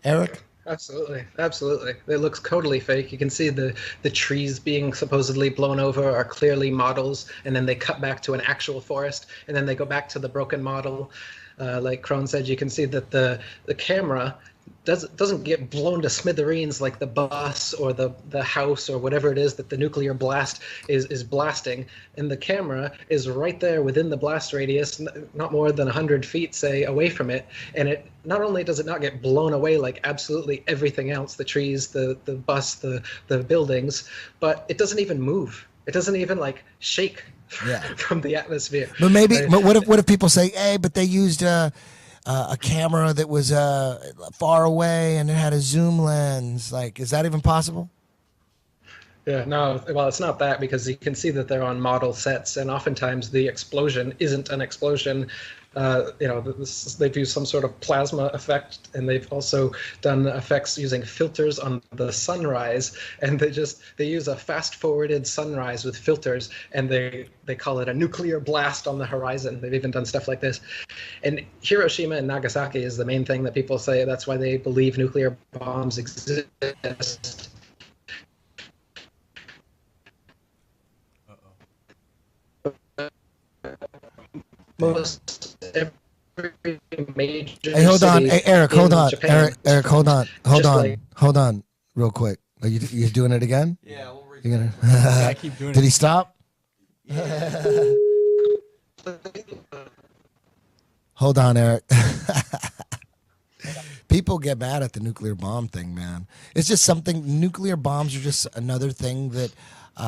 Eric? Absolutely. It looks totally fake. You can see the trees being supposedly blown over are clearly models, and then they cut back to an actual forest, and then they go back to the broken model. Like Kron said, you can see that the camera doesn't get blown to smithereens like the bus or the house or whatever it is that the nuclear blast is blasting. And the camera is right there within the blast radius, not more than 100 feet, say, away from it. And it not only does it not get blown away like absolutely everything else, the trees, the bus, the buildings, but it doesn't even move. It doesn't even like shake from the atmosphere. But maybe, but what if people say, hey, but they used a camera that was far away and it had a zoom lens? Like, is that even possible? Yeah, no, well, it's not that, because you can see that they're on model sets, and oftentimes the explosion isn't an explosion. They've used some sort of plasma effect, and they've also done effects using filters on the sunrise, and they use a fast-forwarded sunrise with filters, and they call it a nuclear blast on the horizon. They've even done stuff like this. And Hiroshima and Nagasaki is the main thing that people say. That's why they believe nuclear bombs exist. Most every major Hey, hold on. city Hey, Eric, hold in on. Japan, Eric, hold on. like- Hold on real quick. Are you doing it again? Yeah, we'll You're gonna I keep doing Did it. he stop? Hold on, Eric. People get mad at the nuclear bomb thing, man. It's just something. Nuclear bombs are just another thing that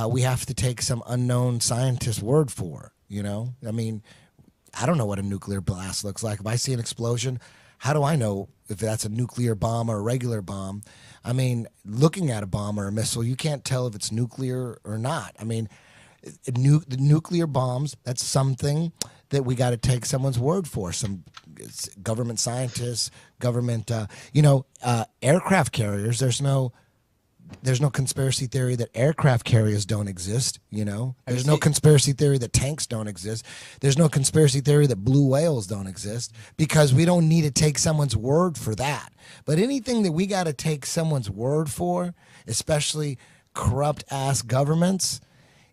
we have to take some unknown scientist's word for. You know, I mean, I don't know what a nuclear blast looks like. If I see an explosion, how do I know if that's a nuclear bomb or a regular bomb? I mean, looking at a bomb or a missile, you can't tell if it's nuclear or not. I mean, the nuclear bombs, that's something that we got to take someone's word for. Some government scientists, government, aircraft carriers. There's no conspiracy theory that aircraft carriers don't exist, you know? There's no conspiracy theory that tanks don't exist. There's no conspiracy theory that blue whales don't exist, because we don't need to take someone's word for that. But anything that we got to take someone's word for, especially corrupt-ass governments,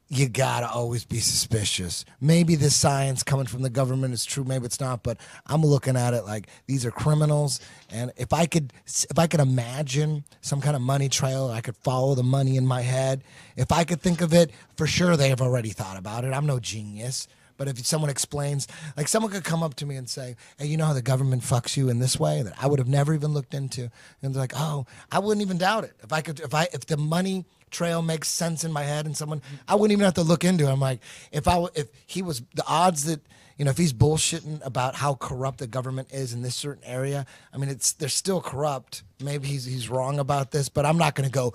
you got to always be suspicious. Maybe the science coming from the government is true, maybe it's not, but I'm looking at it like these are criminals. And if I could imagine some kind of money trail, I could follow the money in my head. If I could think of it, for sure they have already thought about it. I'm no genius. But if someone explains, like someone could come up to me and say, hey, you know how the government fucks you in this way that I would have never even looked into? And they're like, oh, I wouldn't even doubt it. If the money trail makes sense in my head and someone, I wouldn't even have to look into it. I'm like, if he was, the odds that, if he's bullshitting about how corrupt the government is in this certain area, I mean, they're still corrupt. Maybe he's wrong about this, but I'm not going to go,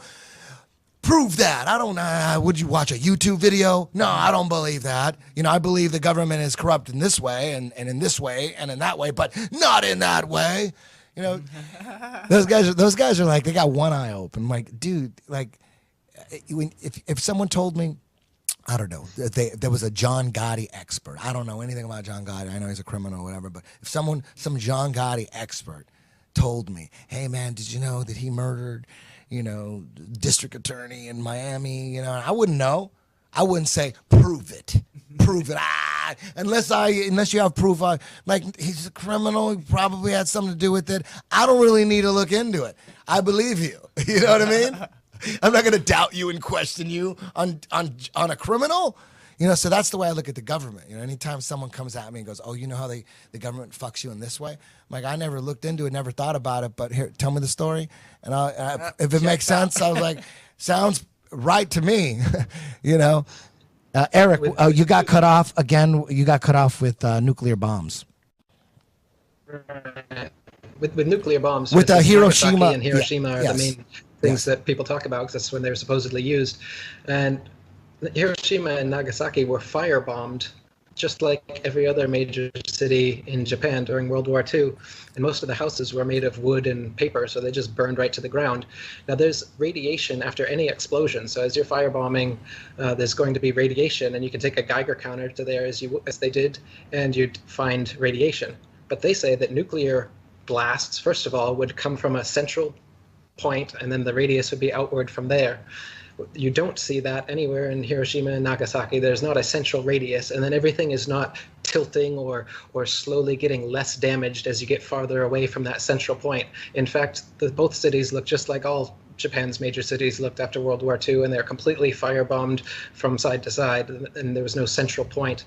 prove that. I don't know. Would you watch a YouTube video? No, I don't believe that. I believe the government is corrupt in this way and in this way and in that way, but not in that way. Those guys are like, they got one eye open. I'm like, dude, like, if someone told me, I don't know, there was a John Gotti expert. I don't know anything about John Gotti. I know he's a criminal or whatever, but if some John Gotti expert told me, hey man, did you know that he murdered, district attorney in Miami, I wouldn't know. I wouldn't say, prove it. Prove it. Unless you have proof, like he's a criminal, he probably had something to do with it. I don't really need to look into it. I believe you. You know what I mean? I'm not going to doubt you and question you on a criminal. So that's the way I look at the government. Anytime someone comes at me and goes, oh, you know how the government fucks you in this way? I'm like, I never looked into it, never thought about it, but here, tell me the story. And if it makes sense, I was like, sounds right to me. Eric, you got cut off again. You got cut off with nuclear bombs. With nuclear bombs. With Hiroshima. Nagasaki and Hiroshima are the main things that people talk about, because that's when they're supposedly used. And Hiroshima and Nagasaki were firebombed, just like every other major city in Japan during World War II. And most of the houses were made of wood and paper, so they just burned right to the ground. Now, there's radiation after any explosion. So as you're firebombing, there's going to be radiation, and you can take a Geiger counter to there as they did, and you'd find radiation. But they say that nuclear blasts, first of all, would come from a central point, and then the radius would be outward from there. You don't see that anywhere in Hiroshima and Nagasaki. There's not a central radius, and then everything is not tilting or slowly getting less damaged as you get farther away from that central point. In fact, both cities look just like all Japan's major cities looked after World War II, and they're completely firebombed from side to side, and there was no central point.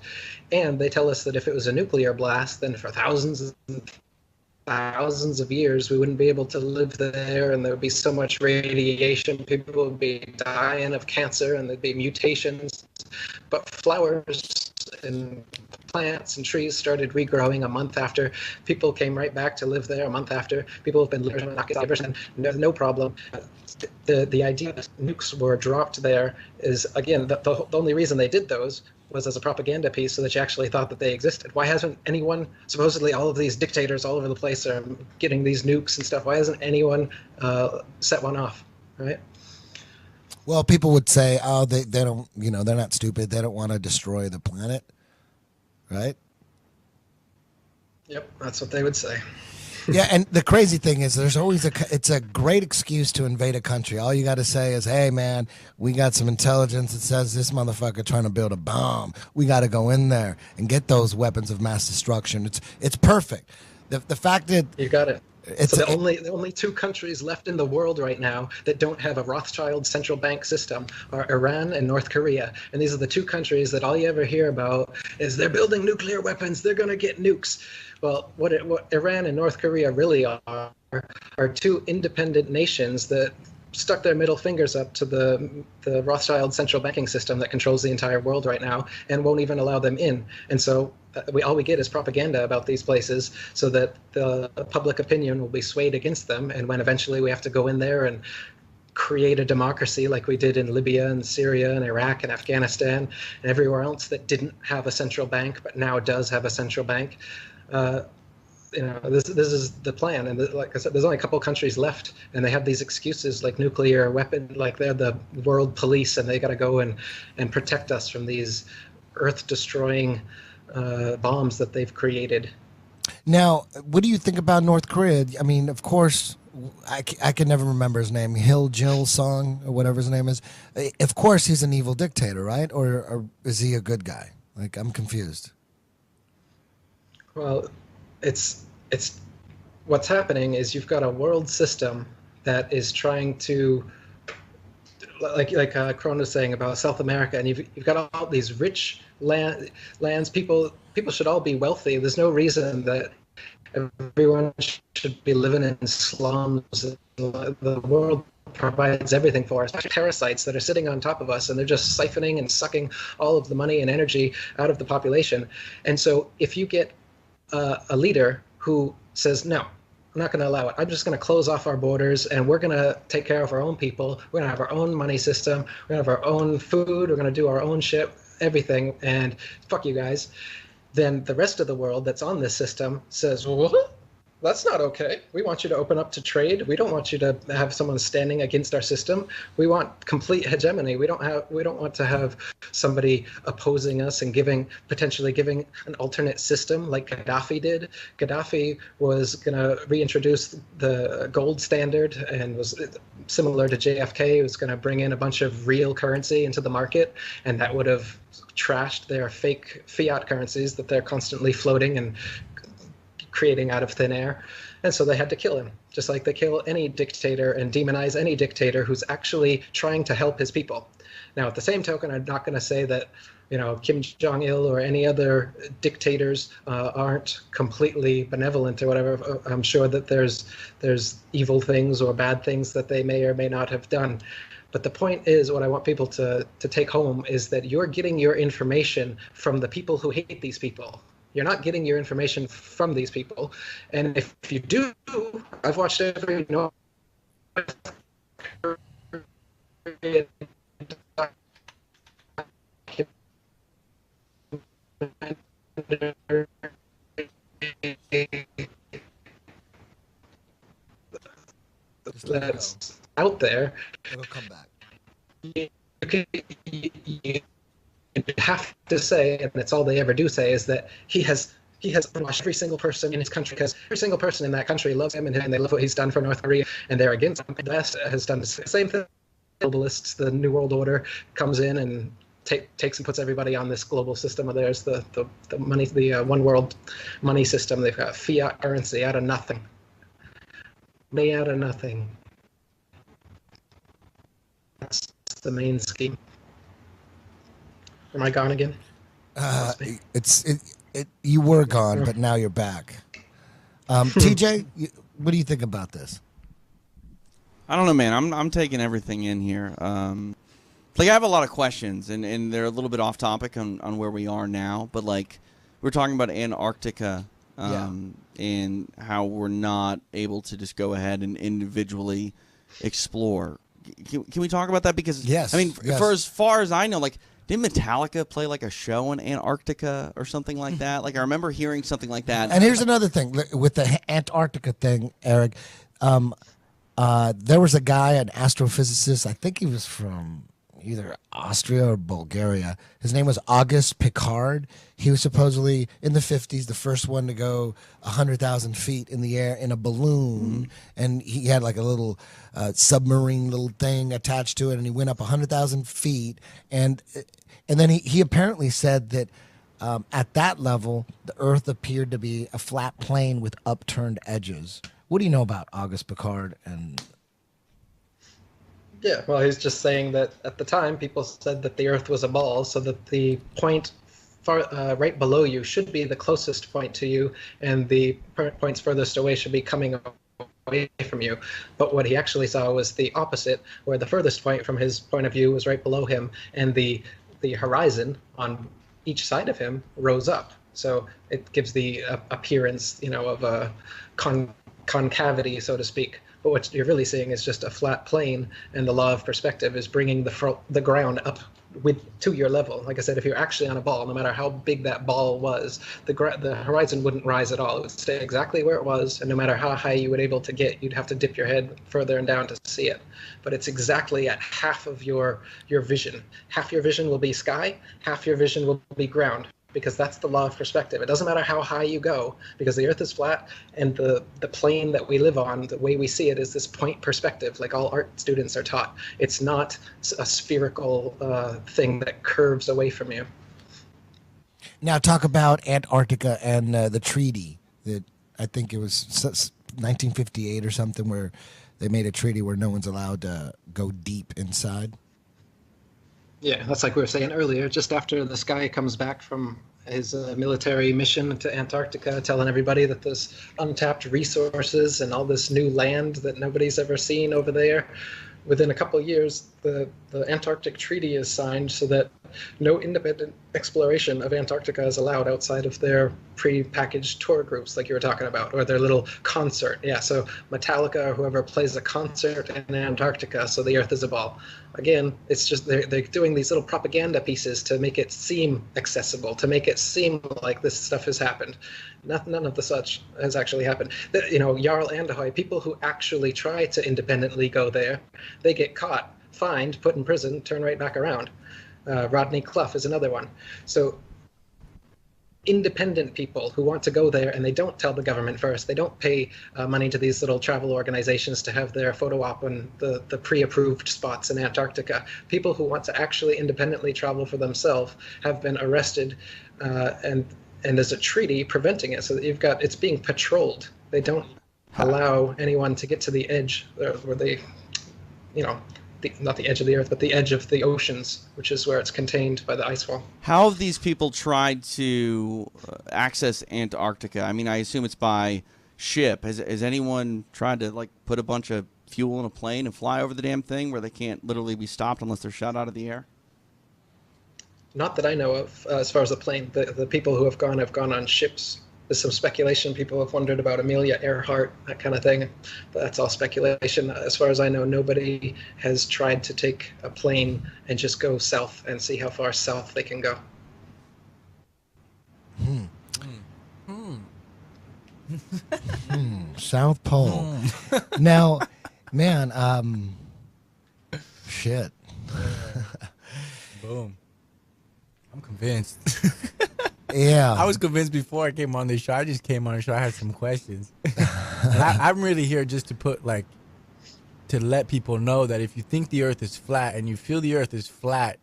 And they tell us that if it was a nuclear blast, then for thousands of years we wouldn't be able to live there, and there would be so much radiation, people would be dying of cancer, and there'd be mutations. But flowers and plants and trees started regrowing a month after. People came right back to live there a month after. People have been living and no problem. The idea that nukes were dropped there is, again, the only reason they did those was as a propaganda piece, so that you actually thought that they existed. Why hasn't anyone, supposedly all of these dictators all over the place are getting these nukes and stuff, why hasn't anyone set one off, right? Well, people would say, oh, they don't, they're not stupid. They don't want to destroy the planet, right? Yep, that's what they would say. Yeah, and the crazy thing is there's always it's a great excuse to invade a country. All you got to say is, hey, man, we got some intelligence that says this motherfucker trying to build a bomb. We got to go in there and get those weapons of mass destruction. It's perfect. The fact that... You got it. It's the only two countries left in the world right now that don't have a Rothschild central bank system are Iran and North Korea. And these are the two countries that all you ever hear about is they're building nuclear weapons, they're going to get nukes. Well, what Iran and North Korea really are two independent nations that stuck their middle fingers up to the Rothschild central banking system that controls the entire world right now and won't even allow them in. And so all we get is propaganda about these places so that the public opinion will be swayed against them. And when eventually we have to go in there and create a democracy like we did in Libya and Syria and Iraq and Afghanistan and everywhere else that didn't have a central bank but now does have a central bank, this is the plan. And like I said, there's only a couple countries left, and they have these excuses like nuclear weapon, like they're the world police, and they got to go and protect us from these earth-destroying bombs that they've created. Now, what do you think about North Korea? I mean, of course, I can never remember his name, Jil-sung or whatever his name is. Of course, he's an evil dictator, right? Or is he a good guy? Like, I'm confused. Well, it's what's happening is you've got a world system that is trying to, like Kron was saying about South America, and you've got all these rich lands. People should all be wealthy. There's no reason that everyone should be living in slums. The world provides everything for us. Parasites that are sitting on top of us, and they're just siphoning and sucking all of the money and energy out of the population. And so if you get a leader who says, no, I'm not going to allow it. I'm just going to close off our borders, and we're going to take care of our own people. We're going to have our own money system. We're going to have our own food. We're going to do our own shit, everything, and fuck you guys. Then the rest of the world that's on this system says, what? That's not okay. We want you to open up to trade. We don't want you to have someone standing against our system. We want complete hegemony. We don't want to have somebody opposing us and potentially giving an alternate system like Gaddafi did. Gaddafi was going to reintroduce the gold standard and was similar to JFK. He was going to bring in a bunch of real currency into the market, and that would have trashed their fake fiat currencies that they're constantly floating and creating out of thin air. And so they had to kill him, just like they kill any dictator and demonize any dictator who's actually trying to help his people. Now, at the same token, I'm not going to say that Kim Jong-il or any other dictators aren't completely benevolent or whatever. I'm sure that there's evil things or bad things that they may or may not have done. But the point is, what I want people to take home is that you're getting your information from the people who hate these people. You're not getting your information from these people. And if you do, I've watched every North Korean that's out there. It'll come back. You have to say, and that's all they ever do say, is that he has brainwashed every single person in his country, because every single person in that country loves him and they love what he's done for North Korea, and they're against him. The West has done the same thing. globalists, the New World Order comes in and takes and puts everybody on this global system of theirs, the money, the one world money system. They've got fiat currency out of nothing. Made out of nothing. That's the main scheme. Am I gone again? You were gone, but now you're back. TJ, what do you think about this? I don't know, man. I'm taking everything in here. Like, I have a lot of questions, and they're a little bit off topic on where we are now. But like, we're talking about Antarctica, and how we're not able to just go ahead and individually explore. Can we talk about that? Because yes, I mean, yes. for as far as I know, like, didn't Metallica play like a show in Antarctica or something like that? Like, I remember hearing something like that. And here's another thing with the Antarctica thing, Eric. There was a guy, an astrophysicist. I think he was from either Austria or Bulgaria. His name was Auguste Piccard. He was supposedly in the 50s the first one to go 100,000 feet in the air in a balloon, and he had like a little submarine little thing attached to it, and he went up 100,000 feet, and then he apparently said that at that level the Earth appeared to be a flat plane with upturned edges. What do you know about Auguste Piccard? And yeah, well, he's just saying that at the time people said that the Earth was a ball, so that the point right below you should be the closest point to you, and the points furthest away should be coming away from you. But what he actually saw was the opposite, where the furthest point from his point of view was right below him, and the horizon on each side of him rose up. So it gives the appearance, of a concavity, so to speak. But what you're really seeing is just a flat plane, and the law of perspective is bringing the ground up to your level. Like I said, if you're actually on a ball, no matter how big that ball was, the horizon wouldn't rise at all. It would stay exactly where it was, and no matter how high you would able to get, you'd have to dip your head further and down to see it. But it's exactly at half of your vision. Half your vision will be sky, half your vision will be ground, because that's the law of perspective. It doesn't matter how high you go, because the Earth is flat, and the plane that we live on, the way we see it, is this point perspective, like all art students are taught. It's not a spherical thing that curves away from you. now talk about Antarctica and the treaty that I think it was 1958 or something, where they made a treaty where no one's allowed to go deep inside. Yeah, that's like we were saying earlier, just after this guy comes back from his military mission to Antarctica, telling everybody that there's untapped resources and all this new land that nobody's ever seen over there. Within a couple of years, the Antarctic Treaty is signed so that no independent exploration of Antarctica is allowed outside of their pre-packaged tour groups, like you were talking about, or their little concert. Yeah, so Metallica or whoever plays a concert in Antarctica, so the Earth is a ball. Again, it's just they're doing these little propaganda pieces to make it seem accessible, to make it seem like this stuff has happened. None of the such has actually happened. Jarl Anderhoy, people who actually try to independently go there, they get caught, fined, put in prison, turn right back around. Rodney Clough is another one. So independent people who want to go there, and they don't tell the government first, they don't pay money to these little travel organizations to have their photo op on the pre-approved spots in Antarctica. People who want to actually independently travel for themselves have been arrested, and there's a treaty preventing it, so that it's being patrolled. They don't allow anyone to get to the edge where they, not the edge of the Earth, but the edge of the oceans, which is where it's contained by the ice wall. How have these people tried to access Antarctica? I mean, I assume it's by ship. Has anyone tried to put a bunch of fuel in a plane and fly over the damn thing where they can't literally be stopped unless they're shot out of the air? Not that I know of. As far as the plane, the people who have gone on ships. There's some speculation. People have wondered about Amelia Earhart, that kind of thing. But that's all speculation. As far as I know, nobody has tried to take a plane and just go south and see how far south they can go. South Pole. Now, man, shit. Boom. I'm convinced. Yeah. I was convinced before I came on this show. I just came on the show. I had some questions. And I'm really here just to put to let people know that if you think the Earth is flat and you feel the Earth is flat,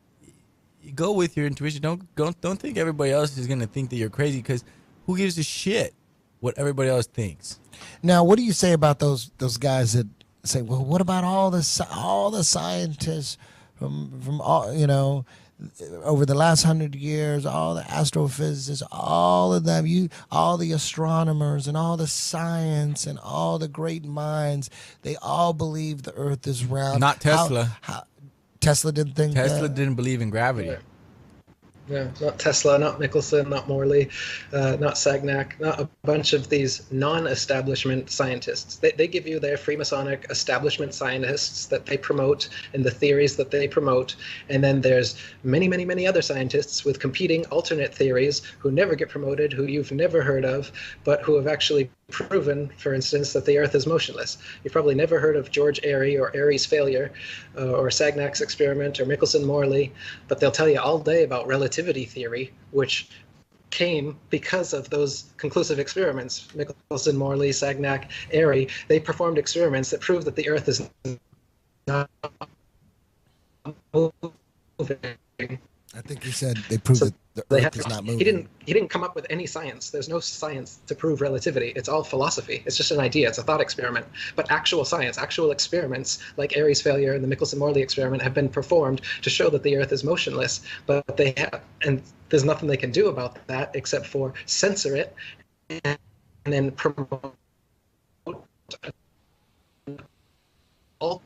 you go with your intuition. Don't think everybody else is gonna think that you're crazy, because who gives a shit what everybody else thinks? Now, what do you say about those guys that say, well, what about all the scientists from all, you know, over the last 100 years, all the astrophysicists, all of them, all the astronomers and all the science and all the great minds, they all believe the Earth is round. Not Tesla. Tesla didn't think Tesla that? didn't believe in gravity. Yeah, not Tesla, not Michelson, not Morley, not Sagnac, not a bunch of these non-establishment scientists. They give you their Freemasonic establishment scientists that they promote and the theories that they promote. And then there's many, many, many other scientists with competing alternate theories who never get promoted, who you've never heard of, but who have actually proven, for instance, that the Earth is motionless. You've probably never heard of George Airy or Airy's failure or Sagnac's experiment or Michelson-Morley, but they'll tell you all day about relativity theory, which came because of those conclusive experiments. Michelson, Morley, Sagnac, Airy, they performed experiments that proved that the Earth is not moving. I think he said they proved that the Earth is not moving. He didn't come up with any science. There's no science to prove relativity. It's all philosophy. It's just an idea. It's a thought experiment. But actual science, actual experiments, like Airy's failure and the Michelson-Morley experiment, have been performed to show that the Earth is motionless. But they have, and there's nothing they can do about that except for censor it and then promote all.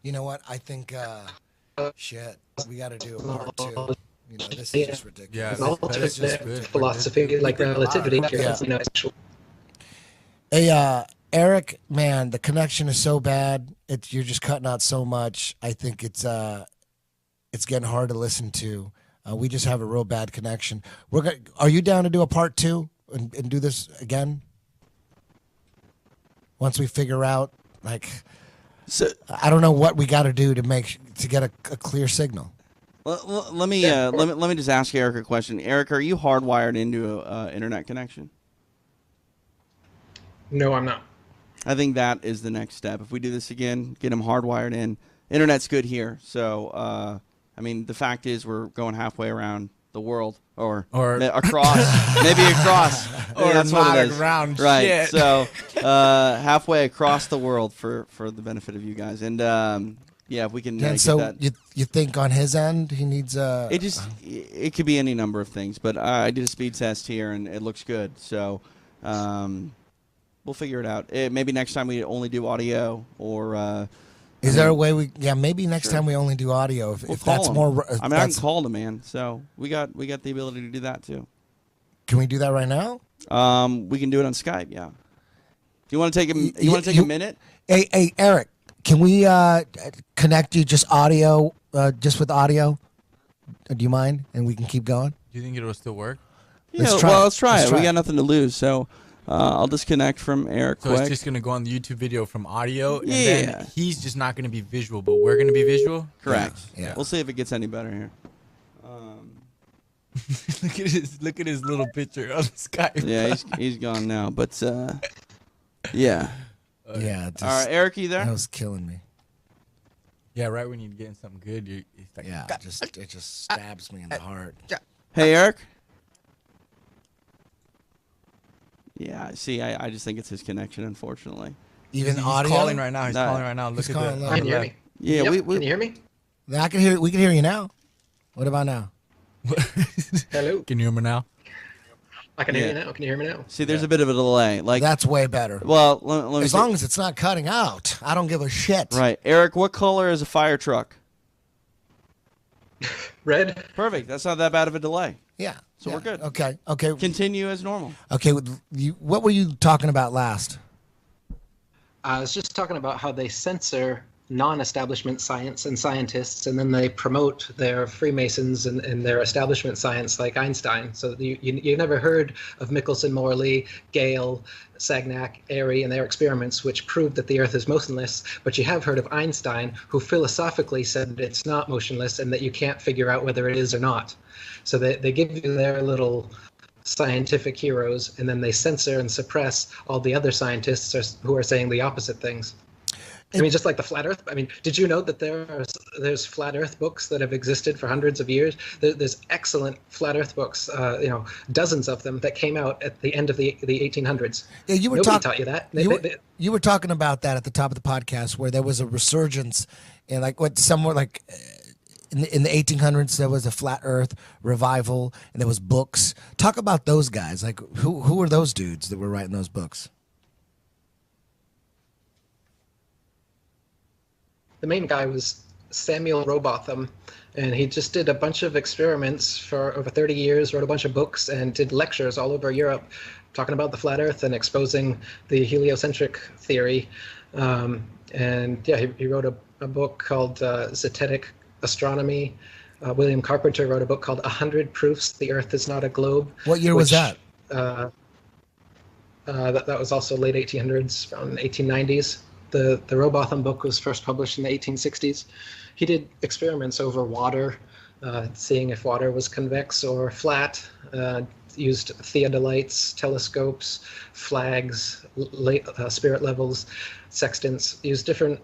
You know what? I think, shit, we got to do a part 2. You know, this is just ridiculous. Yeah, Alternate just good. philosophy like relativity. Yeah. You know, actual. Hey, Eric, man, the connection is so bad. You're just cutting out so much. I think it's getting hard to listen to. We just have a real bad connection. Are you down to do a part 2 and do this again? Once we figure out, like, So I don't know what we got to do to get a clear signal. let me just ask Eric a question. Eric, are you hardwired into an internet connection? No, I'm not. I think that is the next step. If we do this again, get him hardwired in. Internet's good here, so I mean, the fact is we're going halfway around the world, or across, maybe across, or that's not what it is. around right? shit. So halfway across the world for the benefit of you guys, and yeah, if we can. And so you think on his end he needs a? It could be any number of things, but I did a speed test here and it looks good, so we'll figure it out. Maybe next time we only do audio, or. Is there a way maybe next time we only do audio if that's him. more. I mean, I can call the man, so we got the ability to do that too. Can we do that right now? We can do it on Skype. Yeah. Do you want to take a? You want to take a minute? Hey, Eric, can we connect you just audio, just with audio? Do you mind? And we can keep going. Do you think it'll still work? Yeah. Let's try let's try it. We it. got nothing to lose, so I'll disconnect from Eric. So quick. it's just gonna go on the YouTube video from audio, and Yeah. then he's just not gonna be visual, but we're gonna be visual. Correct. Yeah. We'll see if it gets any better here. Look at his little picture on Skype. Yeah, he's gone now, but yeah. Yeah. All right, Eric, you there? That was killing me. Yeah, right when you're getting something good, it's like, Yeah, it just stabs me in the heart. Hey, Eric. Yeah, see, I just think it's his connection, unfortunately. Even he's audio. calling right now. He's No. calling right now. Look He's at calling the. loud. Can you hear me? Yeah, Yep. we Can you hear me? I can hear. We can hear you now. What about now? Hello. Can you hear me now? I can hear you now. Can you hear me now? see. There's a bit of a delay. Like, That's way better. well, let me. As long as it's not cutting out, I don't give a shit. Right, Eric. What color is a fire truck? Red. Perfect. That's not that bad of a delay. Yeah. So yeah. we're good. Okay. Continue as normal. Okay. What were you talking about last? I was just talking about how they censor non-establishment science and scientists, and then they promote their Freemasons and their establishment science, like Einstein. So you've never heard of Michelson, Morley, Gale, Sagnac, Airy, and their experiments, which proved that the Earth is motionless, but you have heard of Einstein, who philosophically said it's not motionless and that you can't figure out whether it is or not. So they give you their little scientific heroes, and then they censor and suppress all the other scientists who are saying the opposite things. I mean, just like the flat Earth. I mean, did you know that there's flat Earth books that have existed for hundreds of years? There's excellent flat Earth books, dozens of them that came out at the end of the 1800s. Yeah, you were Nobody taught you that. You were talking about that at the top of the podcast, where there was a resurgence in like what somewhere like in the 1800s there was a flat Earth revival, and there was books. Talk about those guys. Like who were those dudes that were writing those books? The main guy was Samuel Rowbotham, and he just did a bunch of experiments for over 30 years, wrote a bunch of books, and did lectures all over Europe talking about the flat Earth and exposing the heliocentric theory. He wrote a book called Zetetic Astronomy. William Carpenter wrote a book called 100 Proofs the Earth is Not a Globe. What year was that? That was also late 1800s, around 1890s. The Rowbotham book was first published in the 1860s. He did experiments over water, seeing if water was convex or flat, used theodolites, telescopes, flags, spirit levels, sextants, used different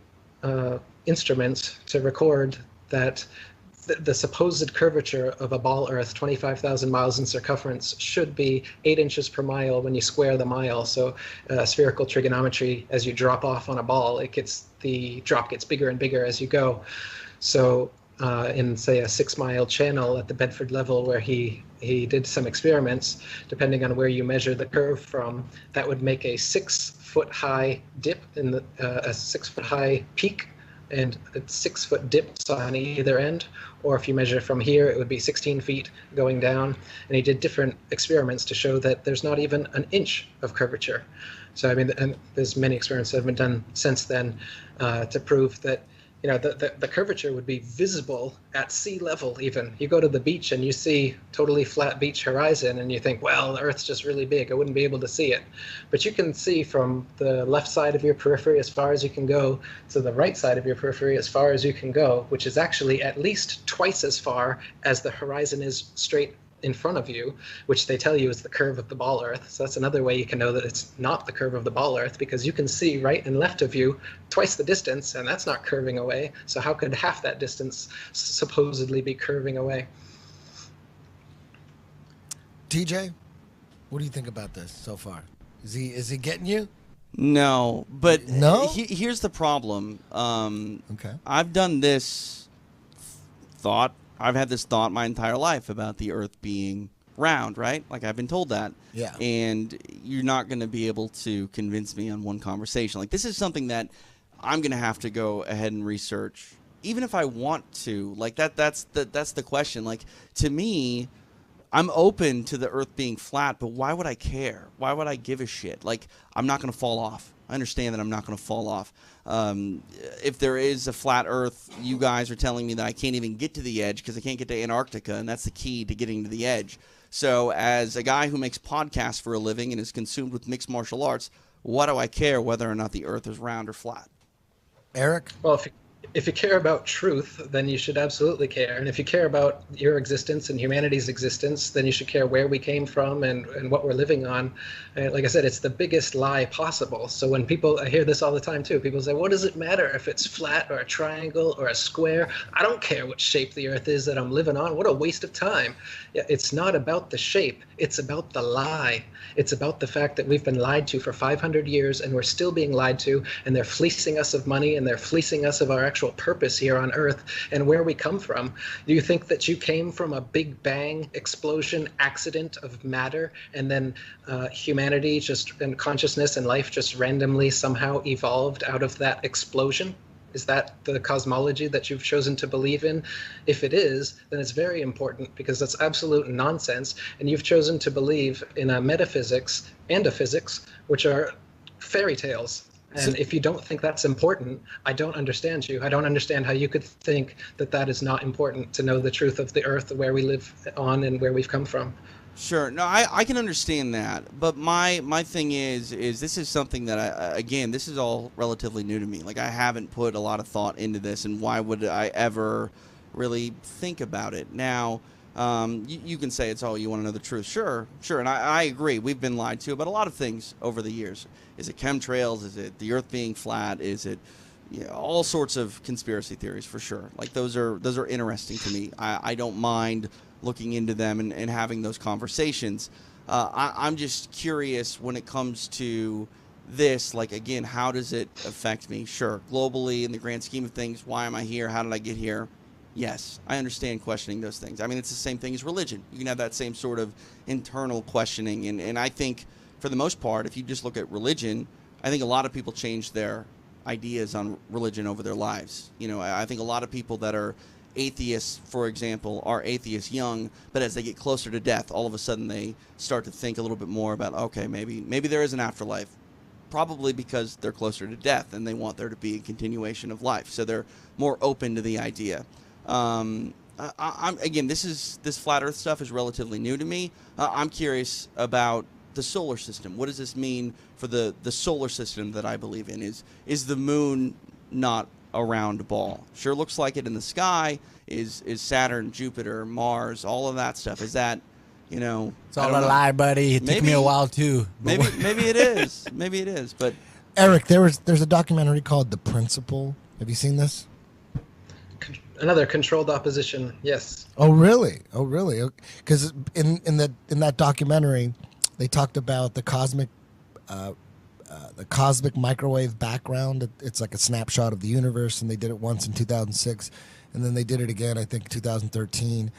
instruments to record that the supposed curvature of a ball Earth, 25,000 miles in circumference, should be 8 inches per mile when you square the mile. So spherical trigonometry, as you drop off on a ball, the drop gets bigger and bigger as you go. So in, say, a 6-mile channel at the Bedford level, where he did some experiments, depending on where you measure the curve from, that would make a 6-foot-high dip in a 6-foot-high peak and 6-foot dips on either end. Or if you measure from here, it would be 16 feet going down. And he did different experiments to show that there's not even an inch of curvature. So, I mean, and there's many experiments that have been done since then to prove that, the curvature would be visible at sea level even. You go to the beach and you see totally flat beach horizon and you think, well, the Earth's just really big. I wouldn't be able to see it. But you can see from the left side of your periphery as far as you can go to the right side of your periphery as far as you can go, which is actually at least twice as far as the horizon is straight in front of you, which they tell you is the curve of the ball Earth. So that's another way you can know that it's not the curve of the ball Earth, because you can see right and left of you twice the distance, and that's not curving away. So how could half that distance supposedly be curving away? TJ, what do you think about this so far? Is he getting you? No, but no? Here's the problem. Okay. I've done this thought. I've had this thought my entire life about the Earth being round, right? Like, I've been told that. Yeah. And you're not going to be able to convince me on one conversation. Like, this is something that I'm going to have to go ahead and research, even if I want to. Like, that's the question. Like, to me, I'm open to the Earth being flat, but why would I care? Why would I give a shit? Like, I'm not going to fall off. I understand that I'm not going to fall off. If there is a flat Earth, you guys are telling me that I can't even get to the edge because I can't get to Antarctica, and that's the key to getting to the edge. So as a guy who makes podcasts for a living and is consumed with mixed martial arts, what do I care whether or not the Earth is round or flat? Eric? Well, if you care about truth, then you should absolutely care. And if you care about your existence and humanity's existence, then you should care where we came from and what we're living on. Like I said, it's the biggest lie possible. So when I hear this all the time too, people say, what does it matter if it's flat or a triangle or a square? I don't care what shape the Earth is that I'm living on. What a waste of time. It's not about the shape. It's about the lie. It's about the fact that we've been lied to for 500 years and we're still being lied to, and they're fleecing us of money and they're fleecing us of our actual purpose here on Earth and where we come from. Do you think that you came from a big bang explosion accident of matter, and then humanity and consciousness and life just randomly somehow evolved out of that explosion? Is that the cosmology that you've chosen to believe in? If it is, then it's very important, because that's absolute nonsense, and you've chosen to believe in a metaphysics and a physics, which are fairy tales. And if you don't think that's important, I don't understand you. I don't understand how you could think that that is not important, to know the truth of the Earth, where we live on and where we've come from. Sure. No, I can understand that. But my thing is this is something that, again, this is all relatively new to me. Like, I haven't put a lot of thought into this, and why would I ever really think about it? Now, You can say it's, oh, you want to know the truth. Sure, and I agree. We've been lied to about a lot of things over the years. Is it chemtrails? Is it the Earth being flat? Is it all sorts of conspiracy theories, for sure. Like, those are interesting to me. I don't mind looking into them and having those conversations. I'm just curious when it comes to this, like, again, how does it affect me? Sure, globally, in the grand scheme of things, why am I here? How did I get here? Yes, I understand questioning those things. I mean, it's the same thing as religion. You can have that same sort of internal questioning. And I think, for the most part, if you just look at religion, I think a lot of people change their ideas on religion over their lives. I think a lot of people that are atheists, for example, are atheists young, but as they get closer to death, all of a sudden they start to think a little bit more about, okay, maybe there is an afterlife. Probably because they're closer to death and they want there to be a continuation of life. So they're more open to the idea. Again, this flat Earth stuff is relatively new to me. I'm curious about the solar system. What does this mean for the solar system that I believe in? Is the moon not a round ball? Sure looks like it in the sky. Is Saturn, Jupiter, Mars, all of that stuff? Is that, it's all a lie, buddy. It took me a while too. Maybe it is. Maybe it is. But Eric, there's a documentary called The Principle. Have you seen this? Another controlled opposition. Yes. Oh really? Because in that documentary, they talked about the cosmic microwave background. It's like a snapshot of the universe, and they did it once in 2006, and then they did it again, I think, 2013.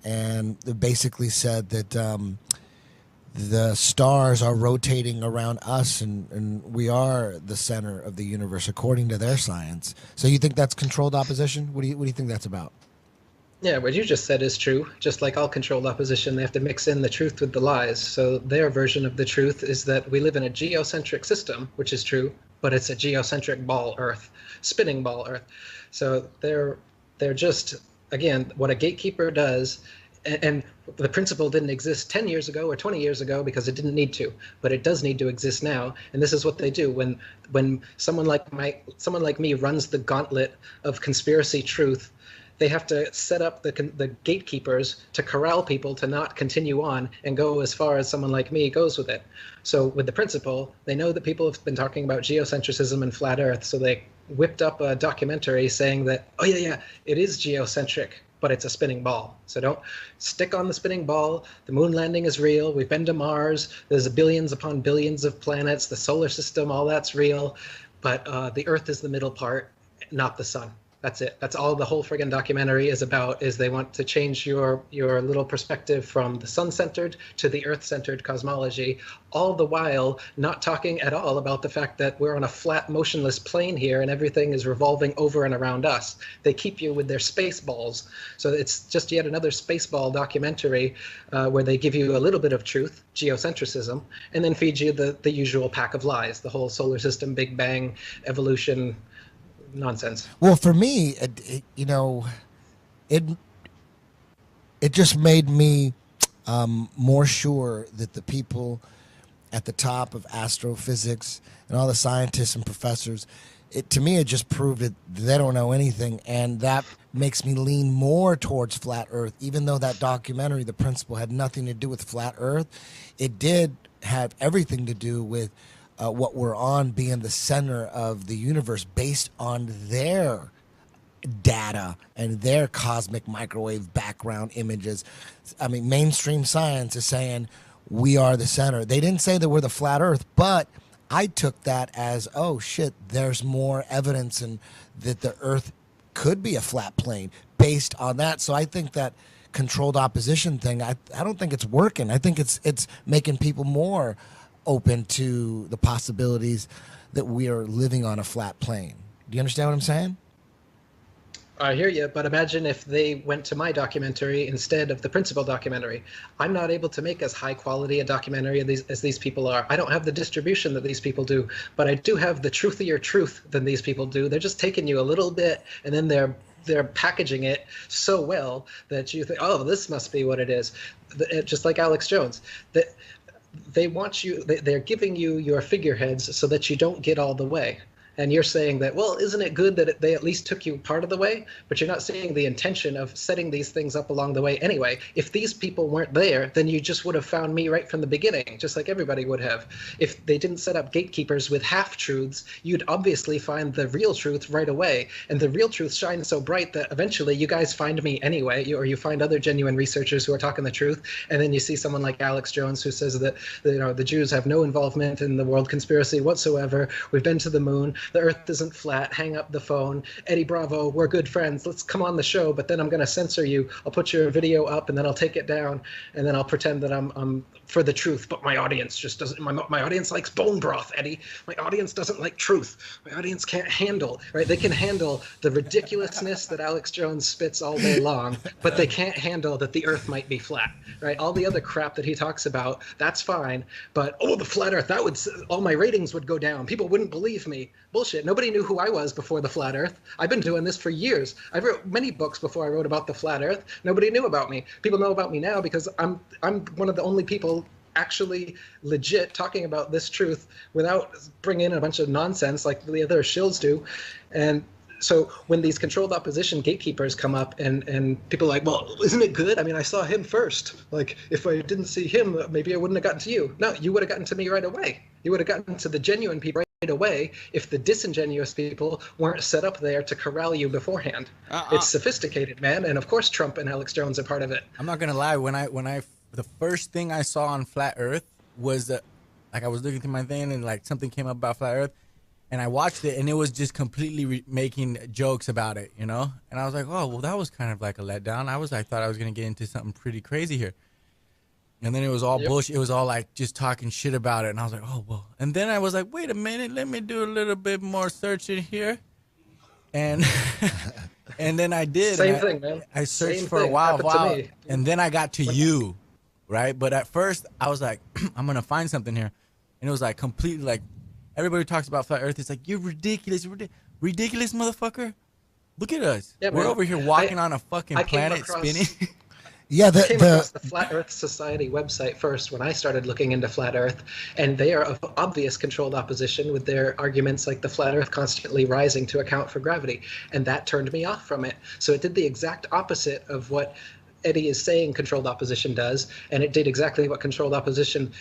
And it basically said that the stars are rotating around us, and we are the center of the universe, according to their science. So you think that's controlled opposition? What do you think that's about? Yeah, what you just said is true. Just like all controlled opposition, they have to mix in the truth with the lies. So their version of the truth is that we live in a geocentric system, which is true, but it's a geocentric ball Earth, spinning ball Earth. So they're just, again, what a gatekeeper does, and the principle didn't exist 10 years ago or 20 years ago because it didn't need to, but it does need to exist now. And this is what they do when someone like me runs the gauntlet of conspiracy truth. They have to set up the gatekeepers to corral people to not continue on and go as far as someone like me goes with it. So with the principle, they know that people have been talking about geocentrism and flat Earth, so they whipped up a documentary saying that, oh yeah, it is geocentric, but it's a spinning ball. So don't stick on the spinning ball. The moon landing is real. We've been to Mars. There's billions upon billions of planets. The solar system, all that's real. But the Earth is the middle part, not the sun. That's it. That's all the whole friggin' documentary is about, is they want to change your little perspective from the sun-centered to the earth-centered cosmology, all the while not talking at all about the fact that we're on a flat, motionless plane here and everything is revolving over and around us. They keep you with their space balls. So it's just yet another spaceball documentary where they give you a little bit of truth, geocentrism, and then feed you the usual pack of lies, the whole solar system, Big Bang, evolution, nonsense. Well, for me, it just made me more sure that the people at the top of astrophysics and all the scientists and professors, to me, it just proved that they don't know anything, and that makes me lean more towards flat Earth. Even though that documentary, The Principle, had nothing to do with flat Earth, it did have everything to do with what we're on being the center of the universe based on their data and their cosmic microwave background images. I mean, mainstream science is saying we are the center. They didn't say that we're the flat Earth, but I took that as, oh shit, there's more evidence and that the Earth could be a flat plane based on that. So I think that controlled opposition thing, I don't think it's working. I think it's making people more open to the possibilities that we are living on a flat plane. Do you understand what I'm saying? I hear you, but imagine if they went to my documentary instead of the Principle documentary. I'm not able to make as high quality a documentary as these people are. I don't have the distribution that these people do, but I do have the truthier truth than these people do. They're just taking you a little bit, and then they're packaging it so well that you think, oh, this must be what it is. Just like Alex Jones. They want you, they're giving you your figureheads so that you don't get all the way. And you're saying that, well, isn't it good that they at least took you part of the way? But you're not seeing the intention of setting these things up along the way anyway. If these people weren't there, then you just would have found me right from the beginning, just like everybody would have. If they didn't set up gatekeepers with half-truths, you'd obviously find the real truth right away. And the real truth shines so bright that eventually you guys find me anyway, or you find other genuine researchers who are talking the truth. And then you see someone like Alex Jones who says that the Jews have no involvement in the world conspiracy whatsoever. We've been to the moon. The earth isn't flat. Hang up the phone. Eddie Bravo, we're good friends. Let's come on the show, but then I'm going to censor you. I'll put your video up and then I'll take it down and then I'll pretend that I'm for the truth, but my audience just doesn't. My audience likes bone broth, Eddie. My audience doesn't like truth. My audience can't handle, right? They can handle the ridiculousness that Alex Jones spits all day long, but they can't handle that the earth might be flat, right? All the other crap that he talks about, that's fine, but the flat earth, that would, all my ratings would go down. People wouldn't believe me. Bullshit. Nobody knew who I was before the flat earth. I've been doing this for years. I wrote many books before I wrote about the flat earth. Nobody knew about me. People know about me now because I'm one of the only people actually legit talking about this truth without bringing in a bunch of nonsense like the other shills do. And so when these controlled opposition gatekeepers come up and people are like, well, isn't it good? I mean, I saw him first. Like, if I didn't see him, maybe I wouldn't have gotten to you. No, you would have gotten to me right away. You would have gotten to the genuine people right away if the disingenuous people weren't set up there to corral you beforehand. It's sophisticated, man. And of course, Trump and Alex Jones are part of it. I'm not going to lie. When I the first thing I saw on flat earth was like I was looking through my thing and like something came up about flat earth and I watched it and it was just completely making jokes about it, and I was like, oh, well, that was kind of like a letdown. I thought I was going to get into something pretty crazy here. And then it was all bullshit. It was all like just talking shit about it. And I was like, oh, well. And then I was like, wait a minute, let me do a little bit more searching here. And and then I did. Same thing, man. I searched Same for a thing while. happened to me. And then I got to you. Right, but at first I was like, I'm gonna find something here, and it was like completely like everybody talks about flat Earth. It's like you're ridiculous, ridiculous motherfucker. Look at us. Yeah, we're over here walking on a fucking planet spinning. Yeah, I came across the Flat Earth Society website first when I started looking into flat Earth, and they are of obvious controlled opposition with their arguments like the flat Earth constantly rising to account for gravity, and that turned me off from it. So it did the exact opposite of what Eddie is saying controlled opposition does, and it did exactly what controlled opposition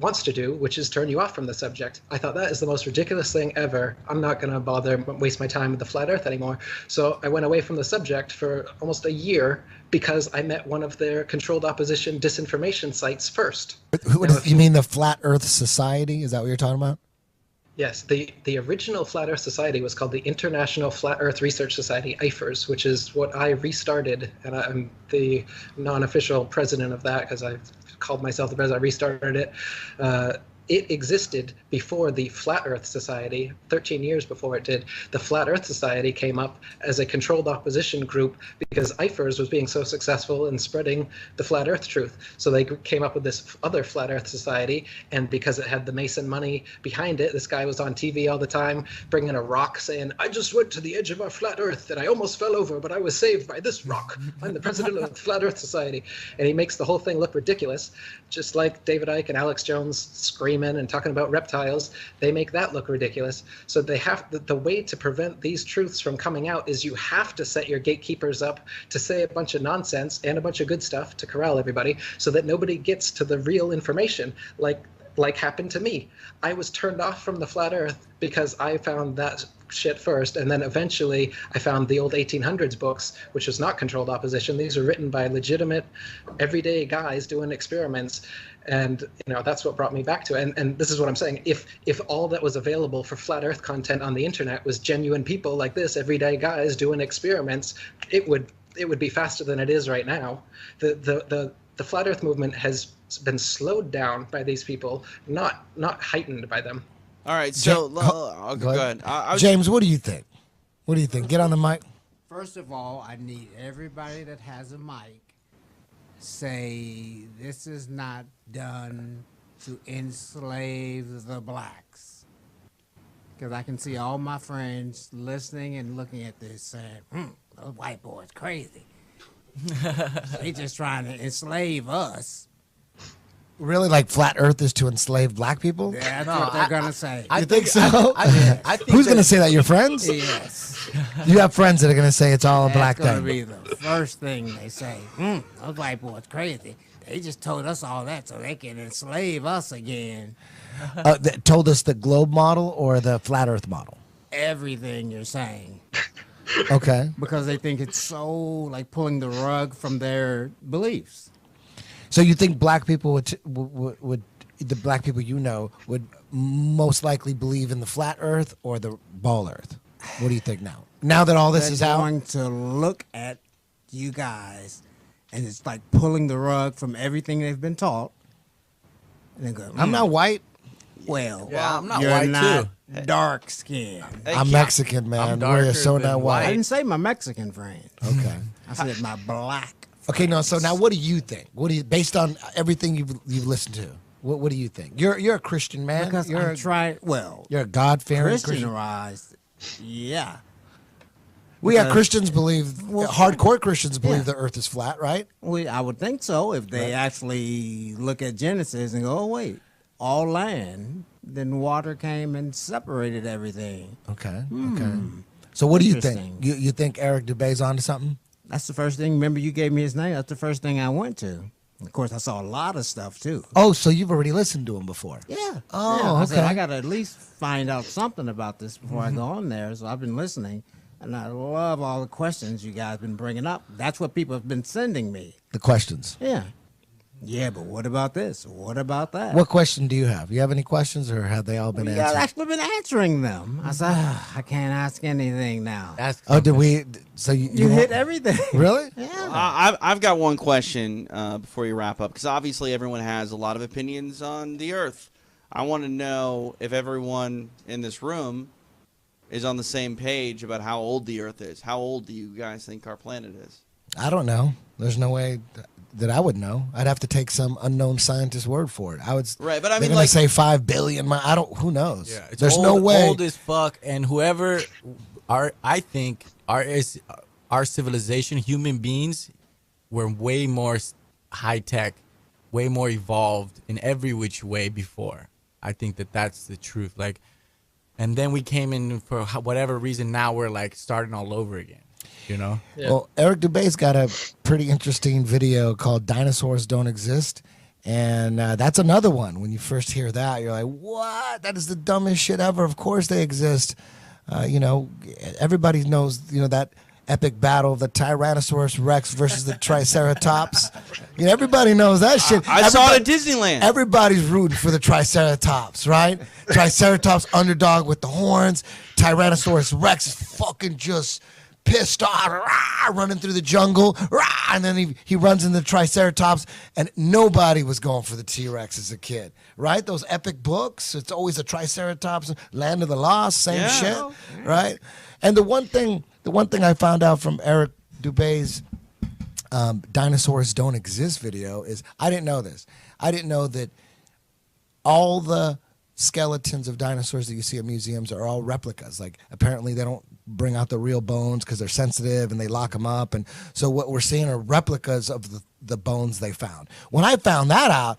wants to do, which is turn you off from the subject. I thought that is the most ridiculous thing ever. I'm not going to bother waste my time with the flat Earth anymore. So I went away from the subject for almost a year because I met one of their controlled opposition disinformation sites first. You mean the Flat Earth Society? Is that what you're talking about? Yes, the original Flat Earth Society was called the International Flat Earth Research Society, IFRS, which is what I restarted, and I'm the non-official president of that because I called myself the president. I restarted it. It existed before the Flat Earth Society, 13 years before it did. The Flat Earth Society came up as a controlled opposition group because IFRS was being so successful in spreading the Flat Earth truth. So they came up with this other Flat Earth Society, and because it had the Mason money behind it, this guy was on TV all the time bringing a rock saying, I just went to the edge of our flat Earth and I almost fell over, but I was saved by this rock. I'm the president of the Flat Earth Society. And he makes the whole thing look ridiculous, just like David Icke and Alex Jones screaming and talking about reptiles. They make that look ridiculous. So they have the way to prevent these truths from coming out is you have to set your gatekeepers up to say a bunch of nonsense and a bunch of good stuff to corral everybody so that nobody gets to the real information like happened to me. I was turned off from the flat Earth because I found that shit first, and then eventually I found the old 1800s books, which was not controlled opposition. These are written by legitimate everyday guys doing experiments, and that's what brought me back to it. And this is what I'm saying. If all that was available for flat Earth content on the internet was genuine people like this, everyday guys doing experiments, it would be faster than it is right now. The flat Earth movement has been slowed down by these people, not heightened by them. All right, so go ahead. James, what do you think? What do you think? Get on the mic. First of all, I need everybody that has a mic say this is not done to enslave the blacks. Because I can see all my friends listening and looking at this saying, those white boys crazy. They just trying to enslave us. Really, like flat Earth is to enslave black people? That's what they're gonna say. You think so? I think Who's going to say that? Your friends? Yes. You have friends that are going to say it's all a black That's gonna thing. be the first thing they say. Those white boys crazy. They just told us all that so they can enslave us again. That told us the globe model or the flat Earth model? Everything you're saying. Okay. Because they think it's so like pulling the rug from their beliefs. So you think black people would the black people you know would most likely believe in the flat Earth or the ball Earth? What do you think now? Now that all this is They're out, going to look at you guys, and it's like pulling the rug from everything they've been taught. And they go, I'm not white. Well, Yeah, I'm not you're white, not too. dark skinned. I'm Mexican, man. I'm We're darker so than not I white. didn't say my Mexican friend. Okay. I said my black. Okay. No. So now, what do you think? What do you, based on everything you've listened to? What do you think? You're a Christian man. Because you're I'm trying. Well, you're a God-fearing Christian. Christianized. Yeah. We have because- Christians believe, hardcore Christians believe Yeah. the Earth is flat, right? I would think so if they actually look at Genesis and go, oh, wait, all land, then water came and separated everything. Okay. Okay. So what do you think? Interesting. You think Eric Dubay's onto something? That's the first thing. Remember, you gave me his name. That's the first thing I went to. Of course, I saw a lot of stuff, too. Oh, so you've already listened to him before? Yeah. Oh, yeah. I said, okay. I got to at least find out something about this before I go on there. So I've been listening, and I love all the questions you guys been bringing up. That's what people have been sending me. The questions. Yeah. Yeah, but what about this? What about that? What question do you have? You have any questions, or have they all been I've answered? actually been answering them. I said, I can't ask anything now. That's Oh, did we? So You hit everything. Really? Yeah. I've got one question before you wrap up, because obviously everyone has a lot of opinions on the Earth. I want to know if everyone in this room is on the same page about how old the Earth is. How old do you guys think our planet is? I don't know. There's no way that I would know. I'd have to take some unknown scientist's word for it. I would. Right, but I they're mean, gonna like, say 5 billion. I don't. Who knows? Yeah, it's There's old, no way. old as fuck, and whoever I think our civilization, human beings, were way more high tech, way more evolved in every which way before. I think that's the truth. Like, and then we came in for whatever reason. Now we're like starting all over again. You know? Yeah. Well, Eric Dubay's got a pretty interesting video called "Dinosaurs Don't Exist." And that's another one. When you first hear that, you're like, what? That is the dumbest shit ever. Of course they exist. Everybody knows, that epic battle of the Tyrannosaurus Rex versus the Triceratops. Everybody knows that shit. I saw it at Disneyland. Everybody's rooting for the Triceratops, right? Triceratops underdog with the horns. Tyrannosaurus Rex is fucking just pissed off, rah, running through the jungle, rah, and then he runs into the Triceratops, and nobody was going for the T-Rex as a kid, right? Those epic books, it's always a Triceratops, Land of the Lost, same shit, right? And the one thing I found out from Eric Dubay's Dinosaurs Don't Exist video is, I didn't know this. I didn't know that all the skeletons of dinosaurs that you see at museums are all replicas. Like, apparently they don't bring out the real bones because they're sensitive and they lock them up. And so what we're seeing are replicas of the bones they found. When I found that out,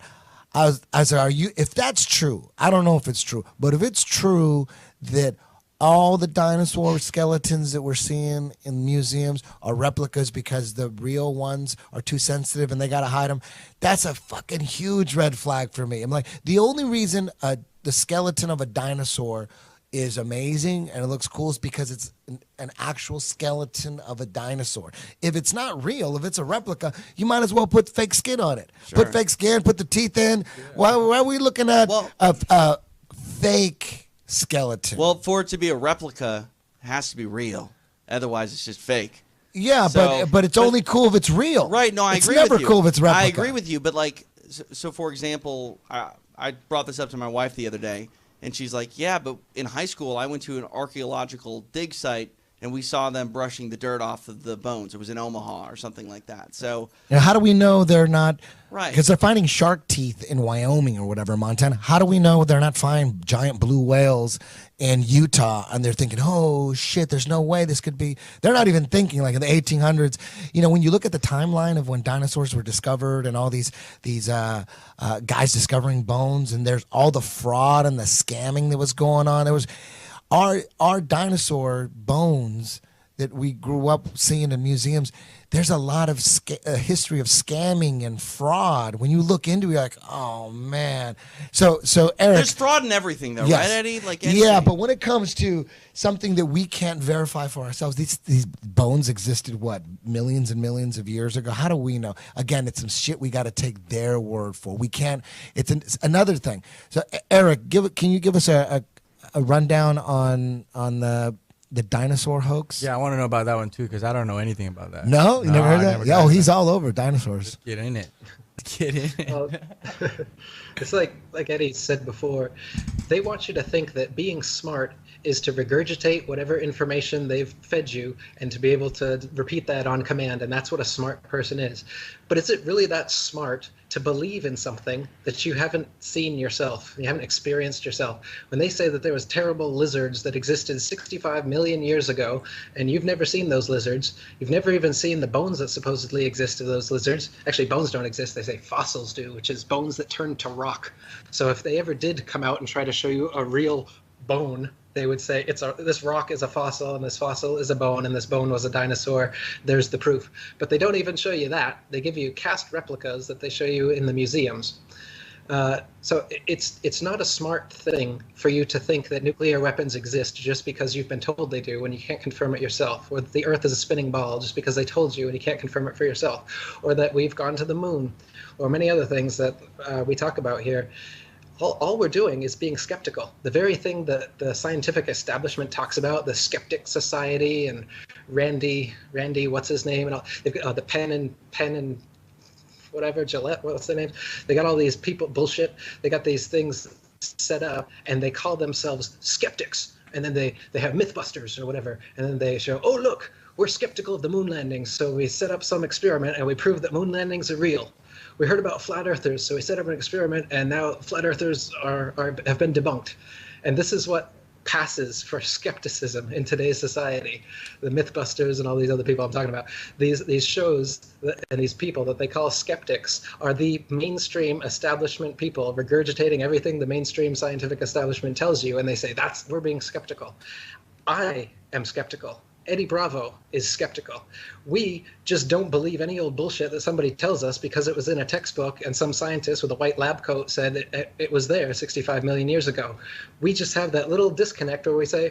I said, if that's true, I don't know if it's true, but if it's true that all the dinosaur skeletons that we're seeing in museums are replicas because the real ones are too sensitive and they got to hide them, that's a fucking huge red flag for me. I'm like, the only reason the skeleton of a dinosaur is amazing and it looks cool is because it's an actual skeleton of a dinosaur. If it's not real, if it's a replica, you might as well put fake skin on it. Sure. Put fake skin, put the teeth in. Why are we looking at a fake skeleton? Well, for it to be a replica, it has to be real. Otherwise, it's just fake. Yeah, So- but it's only cool if it's real. Right? No, I it's agree. It's never with you. cool if it's replica. I agree with you, but like, so for example, I brought this up to my wife the other day, and she's like, "Yeah, but in high school, I went to an archaeological dig site and we saw them brushing the dirt off of the bones. It was in Omaha or something like that. So Now, how do we know they're not? Right. Because they're finding shark teeth in Wyoming or whatever, Montana. How do we know they're not finding giant blue whales in Utah? And they're thinking, oh shit, there's no way this could be. They're not even thinking like in the 1800s. You know, when you look at the timeline of when dinosaurs were discovered and all these guys discovering bones, and there's all the fraud and the scamming that was going on. There was our dinosaur bones that we grew up seeing in museums. There's a lot of history of scamming and fraud. When you look into it, you're like, oh man. So Eric, there's fraud in everything, though, yes. right, Eddie? Like yeah, but when it comes to something that we can't verify for ourselves, these bones existed what, millions and millions of years ago. How do we know? Again, it's some shit we got to take their word for. We can't. It's another thing. So Eric, can you give us a rundown on the dinosaur hoax? Yeah, I want to know about that one too, because I don't know anything about that. No, you never heard that? Yeah, he's all over dinosaurs. Just get in it. Get in it. Well, it's like Eddie said before, they want you to think that being smart is to regurgitate whatever information they've fed you and to be able to repeat that on command, and that's what a smart person is. But is it really that smart to believe in something that you haven't seen yourself, you haven't experienced yourself? When they say that there was terrible lizards that existed 65 million years ago, and you've never seen those lizards, you've never even seen the bones that supposedly exist of those lizards. Actually, bones don't exist, they say fossils do, which is bones that turn to rock. So if they ever did come out and try to show you a real bone, they would say this rock is a fossil, and this fossil is a bone, and this bone was a dinosaur. There's the proof. But they don't even show you that. They give you cast replicas that they show you in the museums. So it's not a smart thing for you to think that nuclear weapons exist just because you've been told they do when you can't confirm it yourself, or that the Earth is a spinning ball just because they told you and you can't confirm it for yourself, or that we've gone to the moon, or many other things that we talk about here. All we're doing is being skeptical. The very thing that the scientific establishment talks about, the Skeptic Society and Randy, what's his name, and all, they've got the Penn and whatever, Gillette, what's their name? They got all these people, bullshit. They got these things set up, and they call themselves skeptics. And then they have Mythbusters or whatever, and then they show, oh look, we're skeptical of the moon landings, so we set up some experiment and we prove that moon landings are real. We heard about flat earthers, so we set up an experiment, and now flat earthers have been debunked. And this is what passes for skepticism in today's society. The Mythbusters and all these other people I'm talking about. These shows and these people that they call skeptics are the mainstream establishment people regurgitating everything the mainstream scientific establishment tells you, and they say, we're being skeptical. I am skeptical. Eddie Bravo is skeptical. We just don't believe any old bullshit that somebody tells us because it was in a textbook and some scientist with a white lab coat said it was there 65 million years ago. We just have that little disconnect where we say,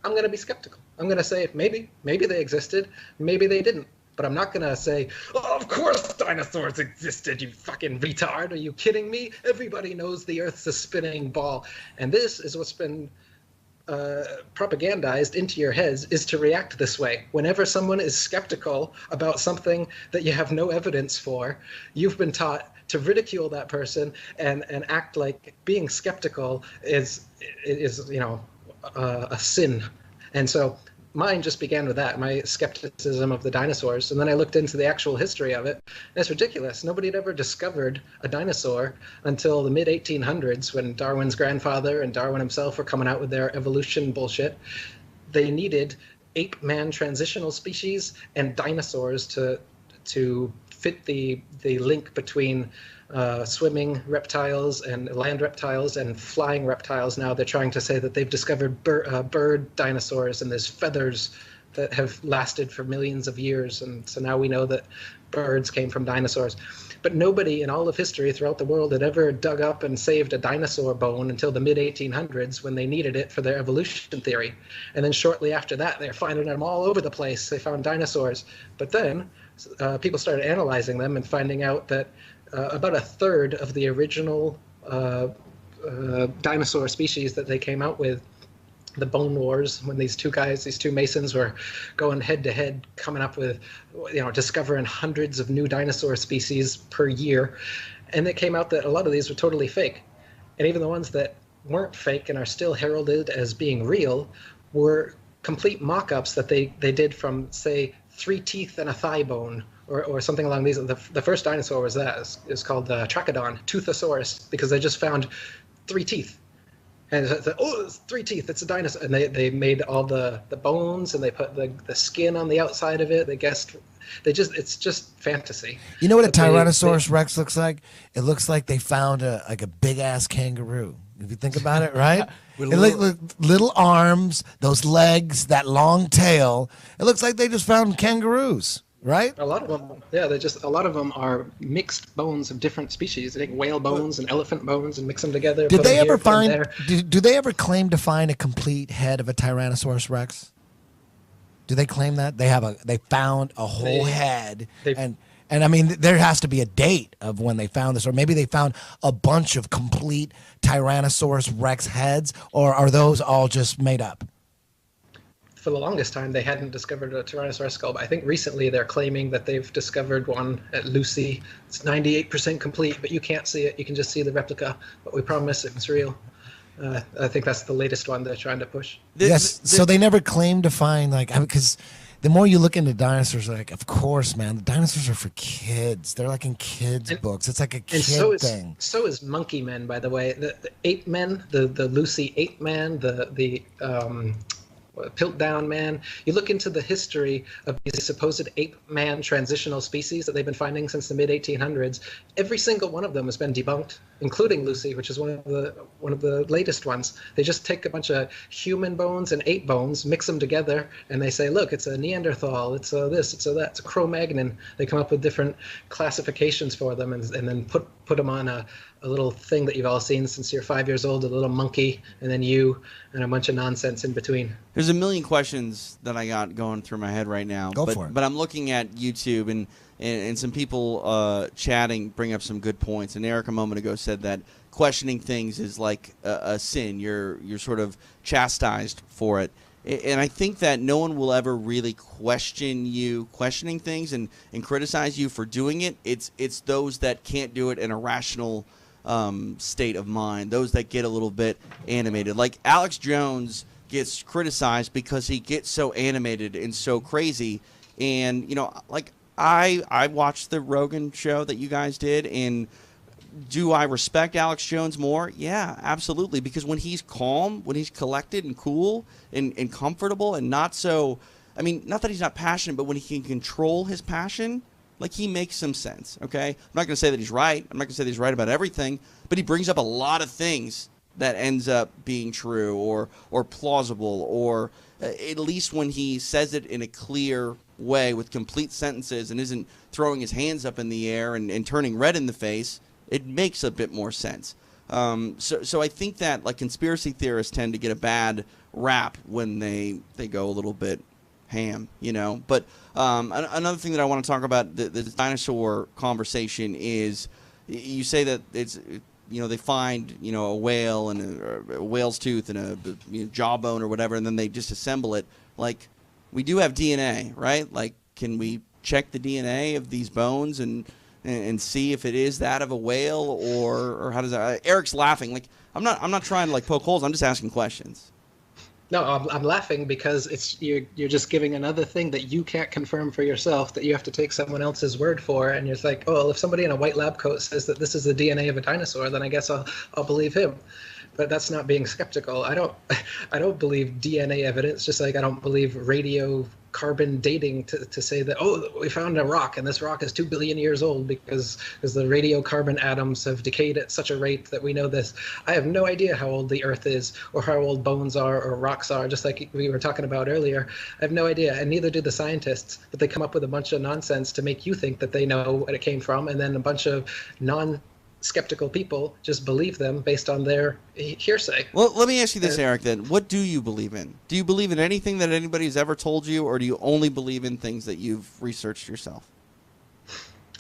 I'm going to be skeptical. I'm going to say, maybe they existed, maybe they didn't. But I'm not going to say, oh, of course dinosaurs existed, you fucking retard. Are you kidding me? Everybody knows the Earth's a spinning ball. And this is what's been propagandized into your heads, is to react this way. Whenever someone is skeptical about something that you have no evidence for, you've been taught to ridicule that person and act like being skeptical is a sin. And so mine just began with that, my skepticism of the dinosaurs. And then I looked into the actual history of it. And it's ridiculous. Nobody had ever discovered a dinosaur until the mid-1800s, when Darwin's grandfather and Darwin himself were coming out with their evolution bullshit. They needed ape-man transitional species and dinosaurs to fit the link between swimming reptiles and land reptiles and flying reptiles. Now they're trying to say that they've discovered bird dinosaurs, and there's feathers that have lasted for millions of years, and so now we know that birds came from dinosaurs. But nobody in all of history throughout the world had ever dug up and saved a dinosaur bone until the mid-1800s, when they needed it for their evolution theory. And then shortly after that, they're finding them all over the place. They found dinosaurs. But then people started analyzing them and finding out that about a third of the original dinosaur species that they came out with, the Bone Wars, when these two Masons were going head to head, coming up with, discovering hundreds of new dinosaur species per year. And it came out that a lot of these were totally fake. And even the ones that weren't fake and are still heralded as being real were complete mock-ups that they did from, say, 3 teeth and a thigh bone, or something along these. The first dinosaur was that. It's called Trachodon, Toothosaurus, because they just found 3 teeth. And it's it's 3 teeth, it's a dinosaur. And they made all the bones, and they put the skin on the outside of it. They guessed, it's just fantasy. You know what a Tyrannosaurus Rex looks like? It looks like they found a big ass kangaroo. If you think about it, right? Little arms, those legs, that long tail. It looks like they just found kangaroos, right? A lot of them, yeah. A lot of them are mixed bones of different species. They take whale bones and elephant bones and mix them together. Did they ever find? Do they ever claim to find a complete head of a Tyrannosaurus Rex? Do they claim that they found a whole head? And I mean, there has to be a date of when they found this, or maybe they found a bunch of complete Tyrannosaurus Rex heads, or are those all just made up? For the longest time, they hadn't discovered a Tyrannosaurus skull, but I think recently they're claiming that they've discovered one at Lucy. It's 98% complete, but you can't see it. You can just see the replica, but we promise it's real. I think that's the latest one they're trying to push. So they never claimed to find, because the more you look into dinosaurs, of course, man, the dinosaurs are for kids. They're like in kids' books. It's like a kid thing. So is monkey men, by the way. The ape men, the Lucy ape man, the Piltdown man. You look into the history of these supposed ape man transitional species that they've been finding since the mid 1800s. Every single one of them has been debunked, including Lucy, which is one of the latest ones. They just take a bunch of human bones and ape bones, mix them together, and they say, look, it's a Neanderthal, it's a this, it's a that, it's a Cro-Magnon. They come up with different classifications for them, and then put them on a little thing that you've all seen since you're 5 years old, a little monkey, and then you, and a bunch of nonsense in between. There's a million questions that I got going through my head right now. Go for it. But I'm looking at YouTube, and some people chatting bring up some good points. And Eric a moment ago said that questioning things is like a sin. You're sort of chastised for it. And I think that no one will ever really question you questioning things and criticize you for doing it. It's those that can't do it in a rational state of mind, those that get a little bit animated. Like Alex Jones gets criticized because he gets so animated and so crazy. And, like I watched the Rogan show that you guys did, and do I respect Alex Jones more? Yeah, absolutely. Because when he's calm, when he's collected and cool and comfortable and not so, not that he's not passionate, but when he can control his passion, like he makes some sense, okay? I'm not going to say that he's right. I'm not going to say that he's right about everything, but he brings up a lot of things that ends up being true or plausible, or at least when he says it in a clear way with complete sentences and isn't throwing his hands up in the air and turning red in the face, it makes a bit more sense. So I think that like conspiracy theorists tend to get a bad rap when they go a little bit ham, But another thing that I want to talk about the dinosaur conversation is, you say that it's they find a whale and a whale's tooth and a jawbone or whatever, and then they just assemble it. Like, we do have DNA, right? Like, can we check the DNA of these bones and see if it is that of a whale, or how does that? Eric's laughing. Like, I'm not trying to like poke holes. I'm just asking questions. No, I'm laughing because you're just giving another thing that you can't confirm for yourself, that you have to take someone else's word for, and you're like, oh, well, if somebody in a white lab coat says that this is the DNA of a dinosaur, then I guess I'll believe him. But that's not being skeptical. I don't believe DNA evidence, just like I don't believe radiocarbon dating to say that, oh, we found a rock and this rock is 2 billion years old because the radiocarbon atoms have decayed at such a rate that we know this. I have no idea how old the Earth is or how old bones are or rocks are, just like we were talking about earlier. I have no idea, and neither do the scientists, but they come up with a bunch of nonsense to make you think that they know what it came from, and then a bunch of skeptical people just believe them based on their hearsay. Well, let me ask you this, Eric, then. What do you believe in? Do you believe in anything that anybody's ever told you, or do you only believe in things that you've researched yourself?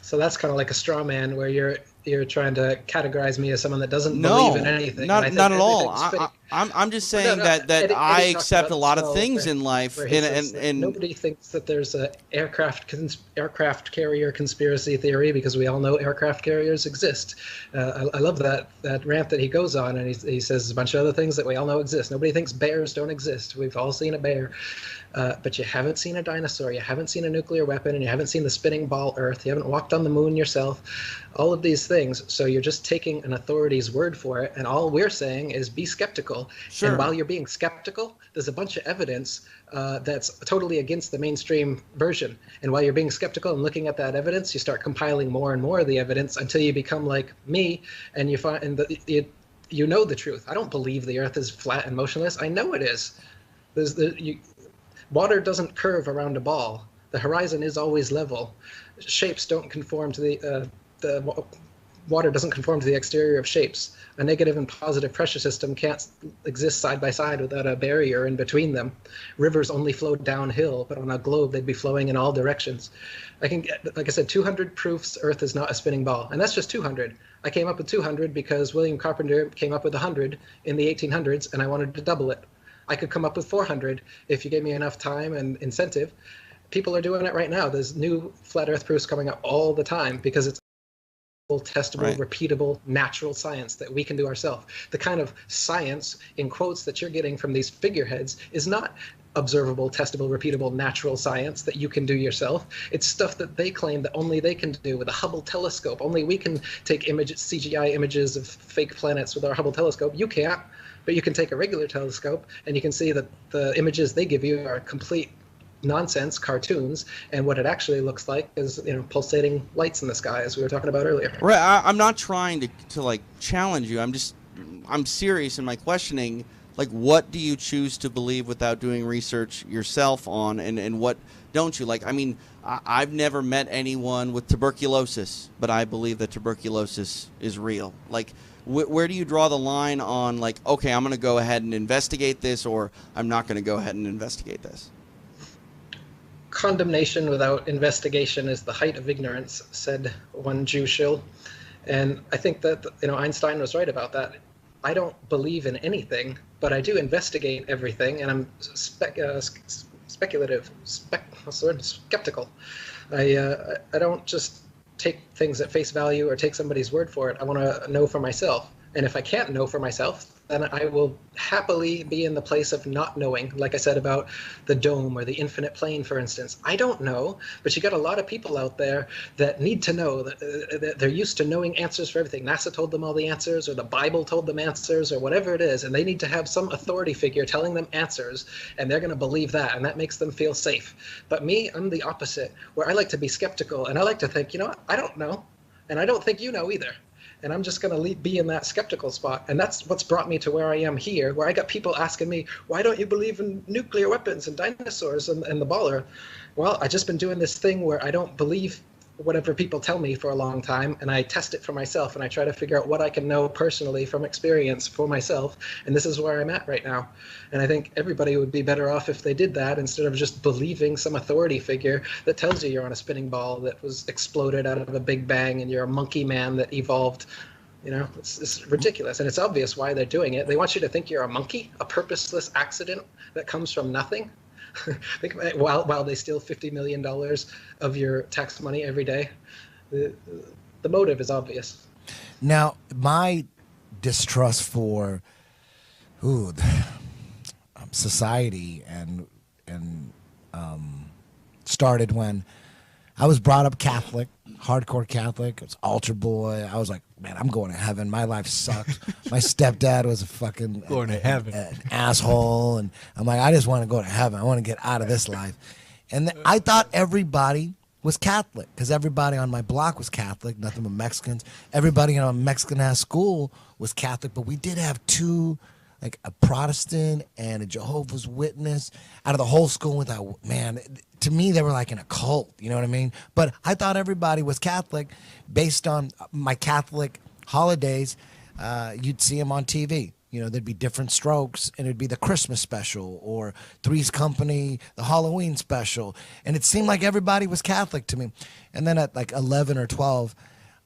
So that's kind of like a straw man, where you're trying to categorize me as someone that doesn't believe in anything. Not at all. Fake. I'm just saying that Eddie I talked accept about a lot the of spell things where- in life, where he says that and nobody thinks that there's a aircraft carrier conspiracy theory because we all know aircraft carriers exist. I love that rant that he goes on, and he says a bunch of other things that we all know exist. Nobody thinks bears don't exist. We've all seen a bear. But you haven't seen a dinosaur, you haven't seen a nuclear weapon, and you haven't seen the spinning ball Earth, you haven't walked on the moon yourself, all of these things. So you're just taking an authority's word for it, and all we're saying is be skeptical. Sure. And while you're being skeptical, there's a bunch of evidence that's totally against the mainstream version. And while you're being skeptical and looking at that evidence, you start compiling more and more of the evidence until you become like me, and you find you know the truth. I don't believe the Earth is flat and motionless. I know it is. Water doesn't curve around a ball. The horizon is always level. Shapes don't conform to the water doesn't conform to the exterior of shapes. A negative and positive pressure system can't exist side by side without a barrier in between them. Rivers only flow downhill, but on a globe they'd be flowing in all directions. I can get, like I said, 200 proofs Earth is not a spinning ball, and that's just 200. I came up with 200 because William Carpenter came up with 100 in the 1800s, and I wanted to double it. I could come up with 400 if you gave me enough time and incentive. People are doing it right now. There's new flat Earth proofs coming up all the time because it's testable, Right. repeatable, natural science that we can do ourselves. The kind of science, in quotes, that you're getting from these figureheads is not observable, testable, repeatable, natural science that you can do yourself. It's stuff that they claim that only they can do with a Hubble telescope. Only we can take images, CGI images of fake planets with our Hubble telescope. You can't. But you can take a regular telescope and you can see that the images they give you are complete nonsense cartoons, and what it actually looks like is, pulsating lights in the sky, as we were talking about earlier. Right. I'm not trying to like challenge you. I'm serious in my questioning. Like, what do you choose to believe without doing research yourself on, and what don't you? Like, I mean, I've never met anyone with tuberculosis, but I believe that tuberculosis is real. Like, where do you draw the line on, like, okay, I'm going to go ahead and investigate this, or I'm not going to go ahead and investigate this? Condemnation without investigation is the height of ignorance, said one Jew shill. And I think that, Einstein was right about that. I don't believe in anything, but I do investigate everything, and I'm skeptical. I don't just take things at face value or take somebody's word for it. I want to know for myself. And if I can't know for myself, then I will happily be in the place of not knowing, like I said about the dome or the infinite plane, for instance. I don't know, but you got a lot of people out there that need to know, that they're used to knowing answers for everything. NASA told them all the answers, or the Bible told them answers, or whatever it is, and they need to have some authority figure telling them answers, and they're going to believe that, and that makes them feel safe. But me, I'm the opposite, where I like to be skeptical, and I like to think, I don't know, and I don't think you know either. And I'm just going to be in that skeptical spot. And that's what's brought me to where I am here, where I got people asking me, why don't you believe in nuclear weapons and dinosaurs and the baller? Well, I've just been doing this thing where I don't believe whatever people tell me for a long time, and I test it for myself, and I try to figure out what I can know personally from experience for myself. And this is where I'm at right now. And I think everybody would be better off if they did that instead of just believing some authority figure that tells you you're on a spinning ball that was exploded out of a big bang and you're a monkey man that evolved. It's ridiculous, and it's obvious why they're doing it. They want you to think you're a monkey, a purposeless accident that comes from nothing. Think about it, while they steal $50 million of your tax money every day. The motive is obvious. Now, my distrust for society and started when I was brought up Catholic, hardcore Catholic. I was altar boy. I was like, man, I'm going to heaven. My life sucked. My stepdad was a fucking Going to heaven. an asshole, and I'm like, I just want to go to heaven. I want to get out of this life. And I thought everybody was Catholic because everybody on my block was Catholic, nothing but Mexicans. Everybody in a Mexican-ass school was Catholic, but we did have two, like a Protestant and a Jehovah's Witness out of the whole school. Without, man, to me, they were like in a cult, you know what I mean? But I thought everybody was Catholic based on my Catholic holidays. You'd see them on TV. There'd be different strokes, and it'd be the Christmas special or Three's Company, the Halloween special. And it seemed like everybody was Catholic to me. And then at like 11 or 12,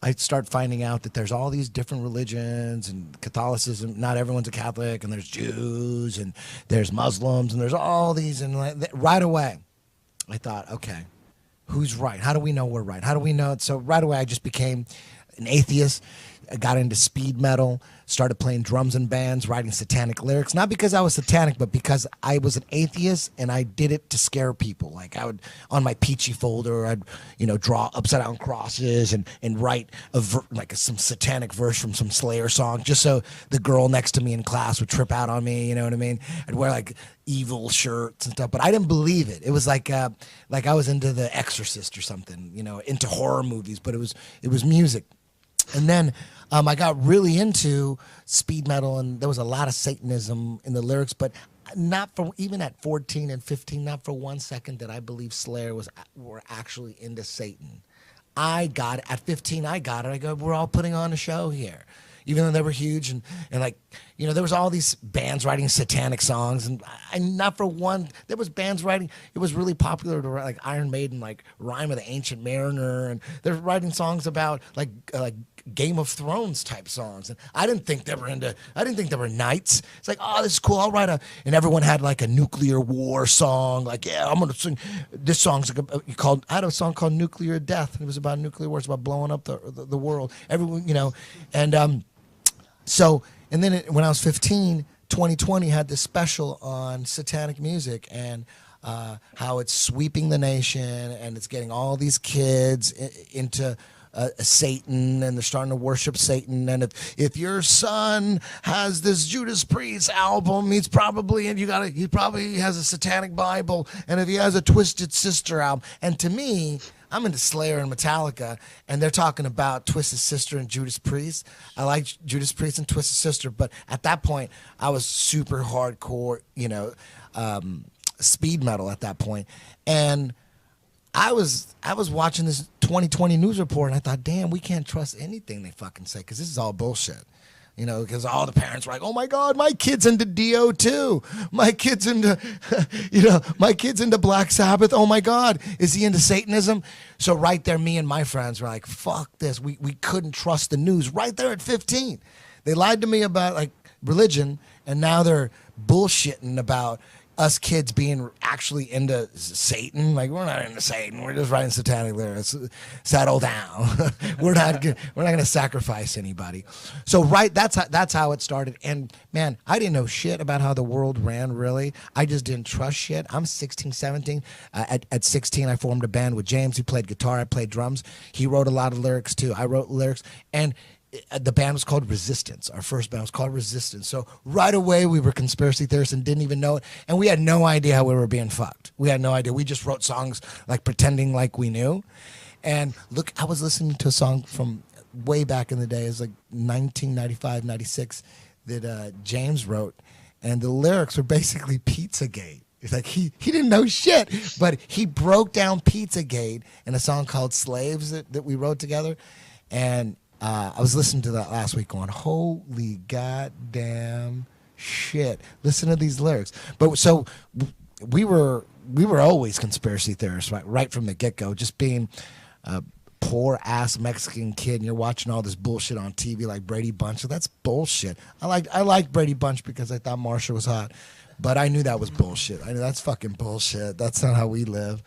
I start finding out that there's all these different religions and Catholicism. Not everyone's a Catholic, and there's Jews and there's Muslims and there's all these. And right away, I thought, okay, who's right? How do we know we're right? How do we know it? So right away, I just became an atheist. I got into speed metal, started playing drums in bands, writing satanic lyrics. Not because I was satanic, but because I was an atheist and I did it to scare people. Like I would, on my peachy folder, I'd, draw upside down crosses and write some satanic verse from some Slayer song, just so the girl next to me in class would trip out on me. You know what I mean? I'd wear like evil shirts and stuff, but I didn't believe it. It was like I was into The Exorcist or something, into horror movies, but it was music. And then I got really into speed metal, and there was a lot of Satanism in the lyrics, but not for, even at 14 and 15, not for 1 second did I believe Slayer were actually into Satan. I got it. At 15, I got it. I go, we're all putting on a show here. Even though they were huge and there was all these bands writing satanic songs, and not for one, there was bands writing, it was really popular to write like Iron Maiden, like Rhyme of the Ancient Mariner, and they're writing songs about like Game of Thrones type songs. And I didn't think they were knights. It's like, oh, this is cool. I'll write and everyone had like a nuclear war song. Like, yeah, I'm going to sing. This song's I had a song called Nuclear Death. It was about nuclear war. It's about blowing up the world. Everyone, and, and then when I was 15, 2020 had this special on satanic music and how it's sweeping the nation and it's getting all these kids into Satan, and they're starting to worship Satan. And if your son has this Judas Priest album, he probably has a satanic Bible. And if he has a Twisted Sister album, and to me, I'm into Slayer and Metallica, and they're talking about Twisted Sister and Judas Priest. I like Judas Priest and Twisted Sister, but at that point, I was super hardcore, speed metal at that point. And I was watching this 2020 news report, and I thought, damn, we can't trust anything they fucking say, because this is all bullshit. Because all the parents were like, oh my God, my kid's into Dio too. My kid's into, my kid's into Black Sabbath. Oh my God, is he into Satanism? So right there, me and my friends were like, fuck this. We couldn't trust the news right there at 15. They lied to me about like religion, and now they're bullshitting about us kids being actually into Satan. Like, we're not into Satan. We're just writing satanic lyrics. Settle down. we're not going to sacrifice anybody. So that's how it started. And man, I didn't know shit about how the world ran, really. I just didn't trust shit. I'm 16, 17. At 16, I formed a band with James. He played guitar. I played drums. He wrote a lot of lyrics too. I wrote lyrics. And the band was called Resistance. Our first band was called Resistance. So right away, we were conspiracy theorists and didn't even know it. And we had no idea how we were being fucked. We had no idea. We just wrote songs like pretending like we knew. And look, I was listening to a song from way back in the day. It was like 1995, 96 that James wrote. And the lyrics were basically Pizzagate. It's like he didn't know shit, but he broke down Pizzagate in a song called Slaves that we wrote together. And I was listening to that last week going, holy goddamn shit. Listen to these lyrics. But so we were always conspiracy theorists, right from the get-go, just being a poor-ass Mexican kid, and you're watching all this bullshit on TV like Brady Bunch. So that's bullshit. I liked Brady Bunch because I thought Marsha was hot. But I knew that was bullshit. I knew that's fucking bullshit. That's not how we live.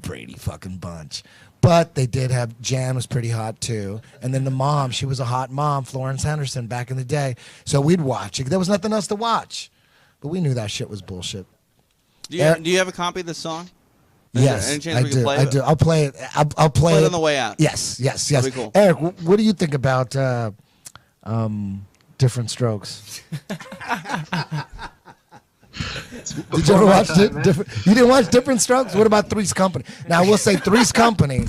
Brady fucking Bunch. But they did have, Jan was pretty hot too. And then the mom, she was a hot mom, Florence Henderson, back in the day. So we'd watch it. There was nothing else to watch. But we knew that shit was bullshit. Do you have a copy of this song? Yes, any chance I we can do. play I it? do. I'll play it. I'll play it it on the way out. Yes. That'd be cool. Eric, what do you think about Different Strokes? Did you ever watch Different? You didn't watch Different Strokes? What about Three's Company? Now, we'll say Three's Company,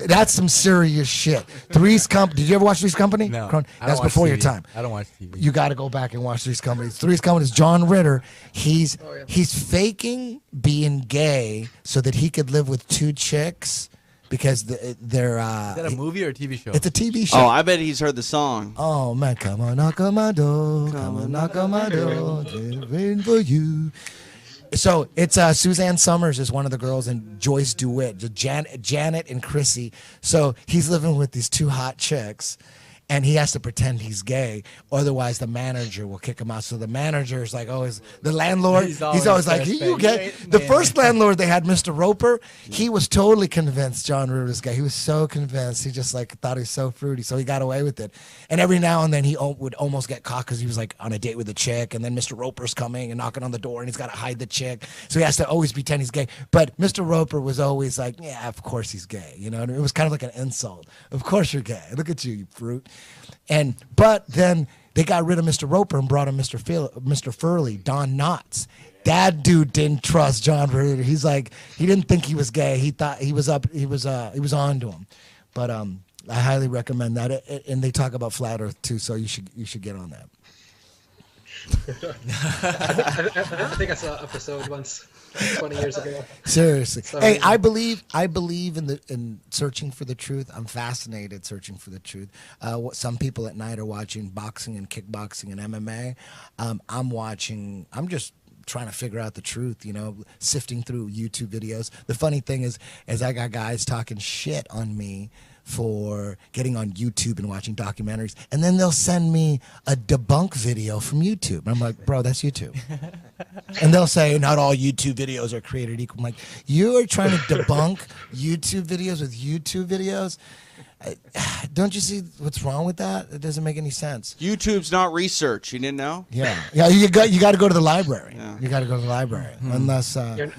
that's some serious shit. Three's Company. Did you ever watch Three's Company? No. Cron? I don't That's watch before TV. your time. I don't watch TV. You got to go back and watch Three's Company. Three's Company is John Ritter. He's faking being gay so that he could live with two chicks because they're. Is that a movie or a TV show? It's a TV show. Oh, I bet he's heard the song. Oh man, come on, knock on my door. Come on, knock on my door. They're waiting for you. So it's Suzanne Summers is one of the girls, and Joyce DeWitt, Janet and Chrissy. So he's living with these two hot chicks, and he has to pretend he's gay, otherwise the manager will kick him out. So the manager is like always the landlord. He's always like, "You gay?" The first landlord they had, Mr. Roper, he was totally convinced John Ritter was gay. He was so convinced. He just like thought he was so fruity, so he got away with it. And every now and then he would almost get caught because he was like on a date with a chick, and then Mr. Roper's coming and knocking on the door, and he's got to hide the chick, so he has to always pretend he's gay. But Mr. Roper was always like, "Yeah, of course he's gay." You know, and it was kind of like an insult. Of course you're gay. Look at you, you fruit. But then they got rid of Mr. Roper and brought in Mr. Furley, Don Knotts. That dude didn't trust John Ritter. He's like, he didn't think he was gay. He thought he was on to him. But I highly recommend that. And they talk about flat Earth too, so you should get on that. I think I saw an episode once, 20 years ago. Seriously. So, hey, I believe in searching for the truth. I'm fascinated searching for the truth. Some people at night are watching boxing and kickboxing and MMA. I'm just trying to figure out the truth, sifting through YouTube videos. The funny thing is I got guys talking shit on me for getting on YouTube and watching documentaries, and then they'll send me a debunk video from YouTube. And I'm like, bro, that's YouTube. And they'll say, not all YouTube videos are created equal. I'm like, you are trying to debunk YouTube videos with YouTube videos? Don't you see what's wrong with that? It doesn't make any sense. YouTube's not research. You didn't know? Yeah. You got to go to the library. Yeah. You got to go to the library. Unless, you're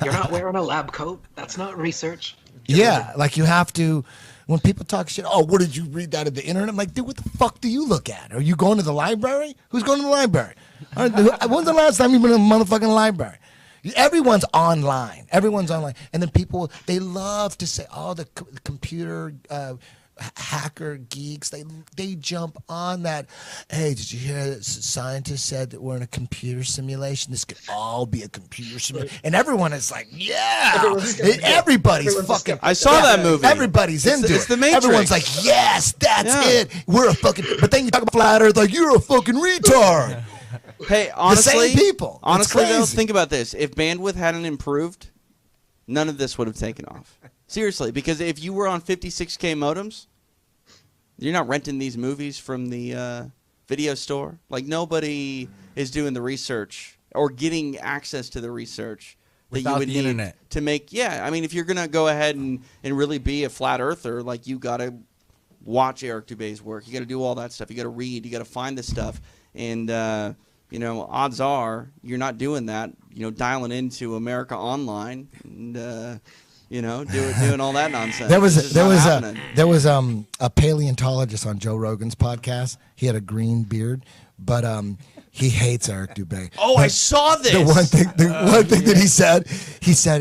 not wearing a lab coat. That's not research. Yeah, like you have to, when people talk shit, oh, what did you read that at the internet? I'm like, dude, what the fuck do you look at? Are you going to the library? Who's going to the library? When's the last time you've been in a motherfucking library? Everyone's online. And then people, they love to say, oh, the computer hacker geeks, they jump on that. Hey, did you hear that scientists said that we're in a computer simulation? This could all be a computer simulation. And everyone is like, yeah. Everybody's fucking. I saw that movie. Everybody's into it. It's the Matrix. Everyone's like, yes, that's it. We're a fucking. But then you talk about flat Earth, like you're a fucking retard. Hey, honestly, the same people. Honestly, though, think about this. If bandwidth hadn't improved, none of this would have taken off. Seriously, because if you were on 56K modems, you're not renting these movies from the video store. Like, nobody is doing the research or getting access to the research that you would need internet to make. Yeah, I mean, if you're going to go ahead and really be a flat earther, like, you got to watch Eric Dubay's work. You got to do all that stuff. You got to read. You got to find this stuff. And, odds are you're not doing that, dialing into America Online and, doing all that nonsense. There was a paleontologist on Joe Rogan's podcast. He had a green beard, but he hates Eric Dubay. Oh, I saw this. The one thing that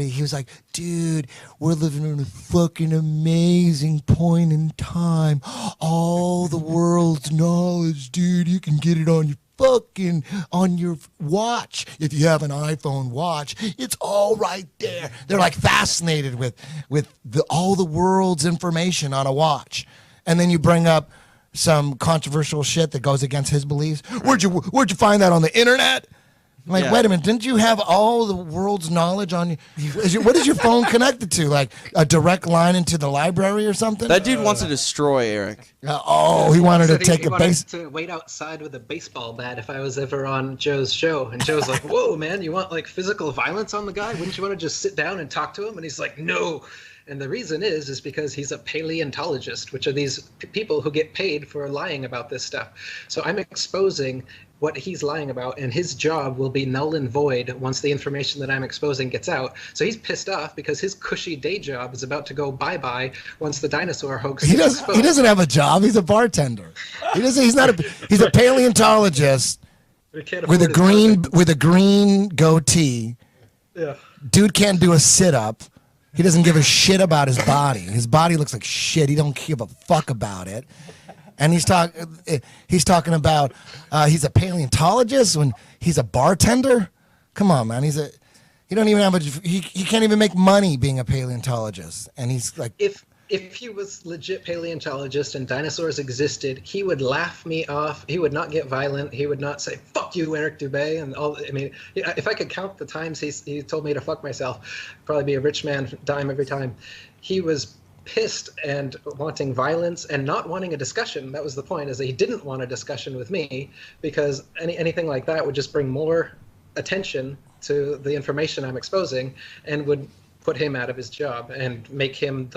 he was like, dude, we're living in a fucking amazing point in time. All the world's knowledge, dude, you can get it on your watch. If you have an iPhone watch, it's all right there. They're like fascinated with all the world's information on a watch. And then you bring up some controversial shit that goes against his beliefs. Where'd you find that on the internet? I'm like, wait a minute, didn't you have all the world's knowledge on you? What is your phone connected to? Like a direct line into the library or something? That dude wants to destroy Eric. He wanted to take he wanted to wait outside with a baseball bat if I was ever on Joe's show. And Joe's like, whoa, man, you want like physical violence on the guy? Wouldn't you want to just sit down and talk to him? And he's like, no. And the reason is because he's a paleontologist, which are these people who get paid for lying about this stuff. So I'm exposing what he's lying about, and his job will be null and void once the information that I'm exposing gets out. So he's pissed off because his cushy day job is about to go bye-bye once the dinosaur hoax is exposed. He doesn't have a job. He's a bartender. He's a paleontologist with a green goatee. Yeah. Dude can't do a sit-up. He doesn't give a shit about his body. His body looks like shit. He don't give a fuck about it. And he's talking about he's a paleontologist when he's a bartender. Come on, man. He don't even have he can't even make money being a paleontologist. And he's like, if he was legit paleontologist and dinosaurs existed, he would laugh me off. He would not get violent. He would not say "fuck you, Eric Dubay" and all. I mean, if I could count the times he told me to fuck myself, I'd probably be a rich man, dime every time. He was pissed and wanting violence and not wanting a discussion. That was the point, is that he didn't want a discussion with me, because anything like that would just bring more attention to the information I'm exposing and would put him out of his job and make him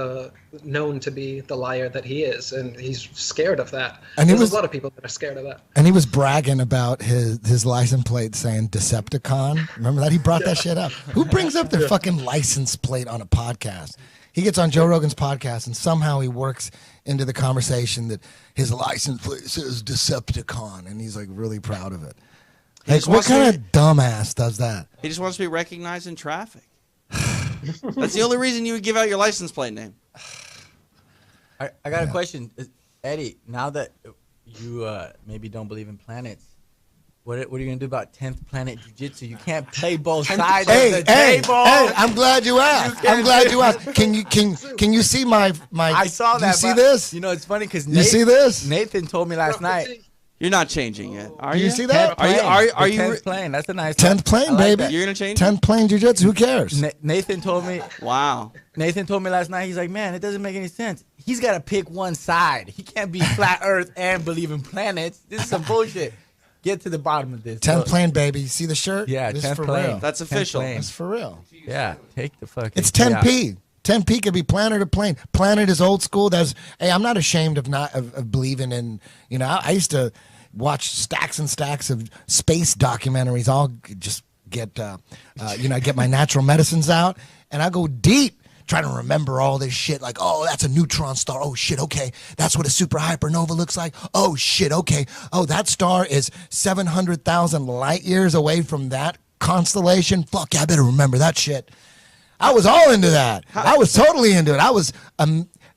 known to be the liar that he is, and he's scared of that. And there's a lot of people that are scared of that. And he was bragging about his license plate saying Decepticon. Remember that? He brought that shit up. Who brings up their fucking license plate on a podcast? He gets on Joe Rogan's podcast, and somehow he works into the conversation that his license plate says Decepticon, and he's like really proud of it. Like, what kind of dumbass does that? He just wants to be recognized in traffic. That's the only reason you would give out your license plate name. I got a question, Eddie. Now that you maybe don't believe in planets, what are you gonna do about 10th Planet Jiu-Jitsu? You can't play both sides of the table. Hey, I'm glad you asked. I'm glad you asked. Can you see my? I saw that. You see this? You know, it's funny because you see this? Nathan told me last night. You're not changing it, are you? You see that? Are you 10th plane? That's a nice 10th plane, baby. You're gonna change 10th plane jiu-jitsu. Who cares? Nathan told me. Wow. Nathan told me last night. He's like, man, it doesn't make any sense. He's got to pick one side. He can't be flat Earth and believe in planets. This is some bullshit. Get to the bottom of this. 10th plane, baby. You see the shirt? Yeah, this 10th is for plane. real. That's official. That's for real. Yeah, take the fucking. It's 10p. 10p could be planet or plane. Planet is old school. Hey, I'm not ashamed of believing in. You know, I used to watch stacks and stacks of space documentaries. I'll just get get my natural medicines out, and I go deep trying to remember all this shit. Like, oh, that's a neutron star. Oh shit, okay, that's what a super hypernova looks like. Oh shit, okay. Oh, that star is 700,000 light years away from that constellation. Fuck yeah, I better remember that shit. I was all into that. I was totally into it. I was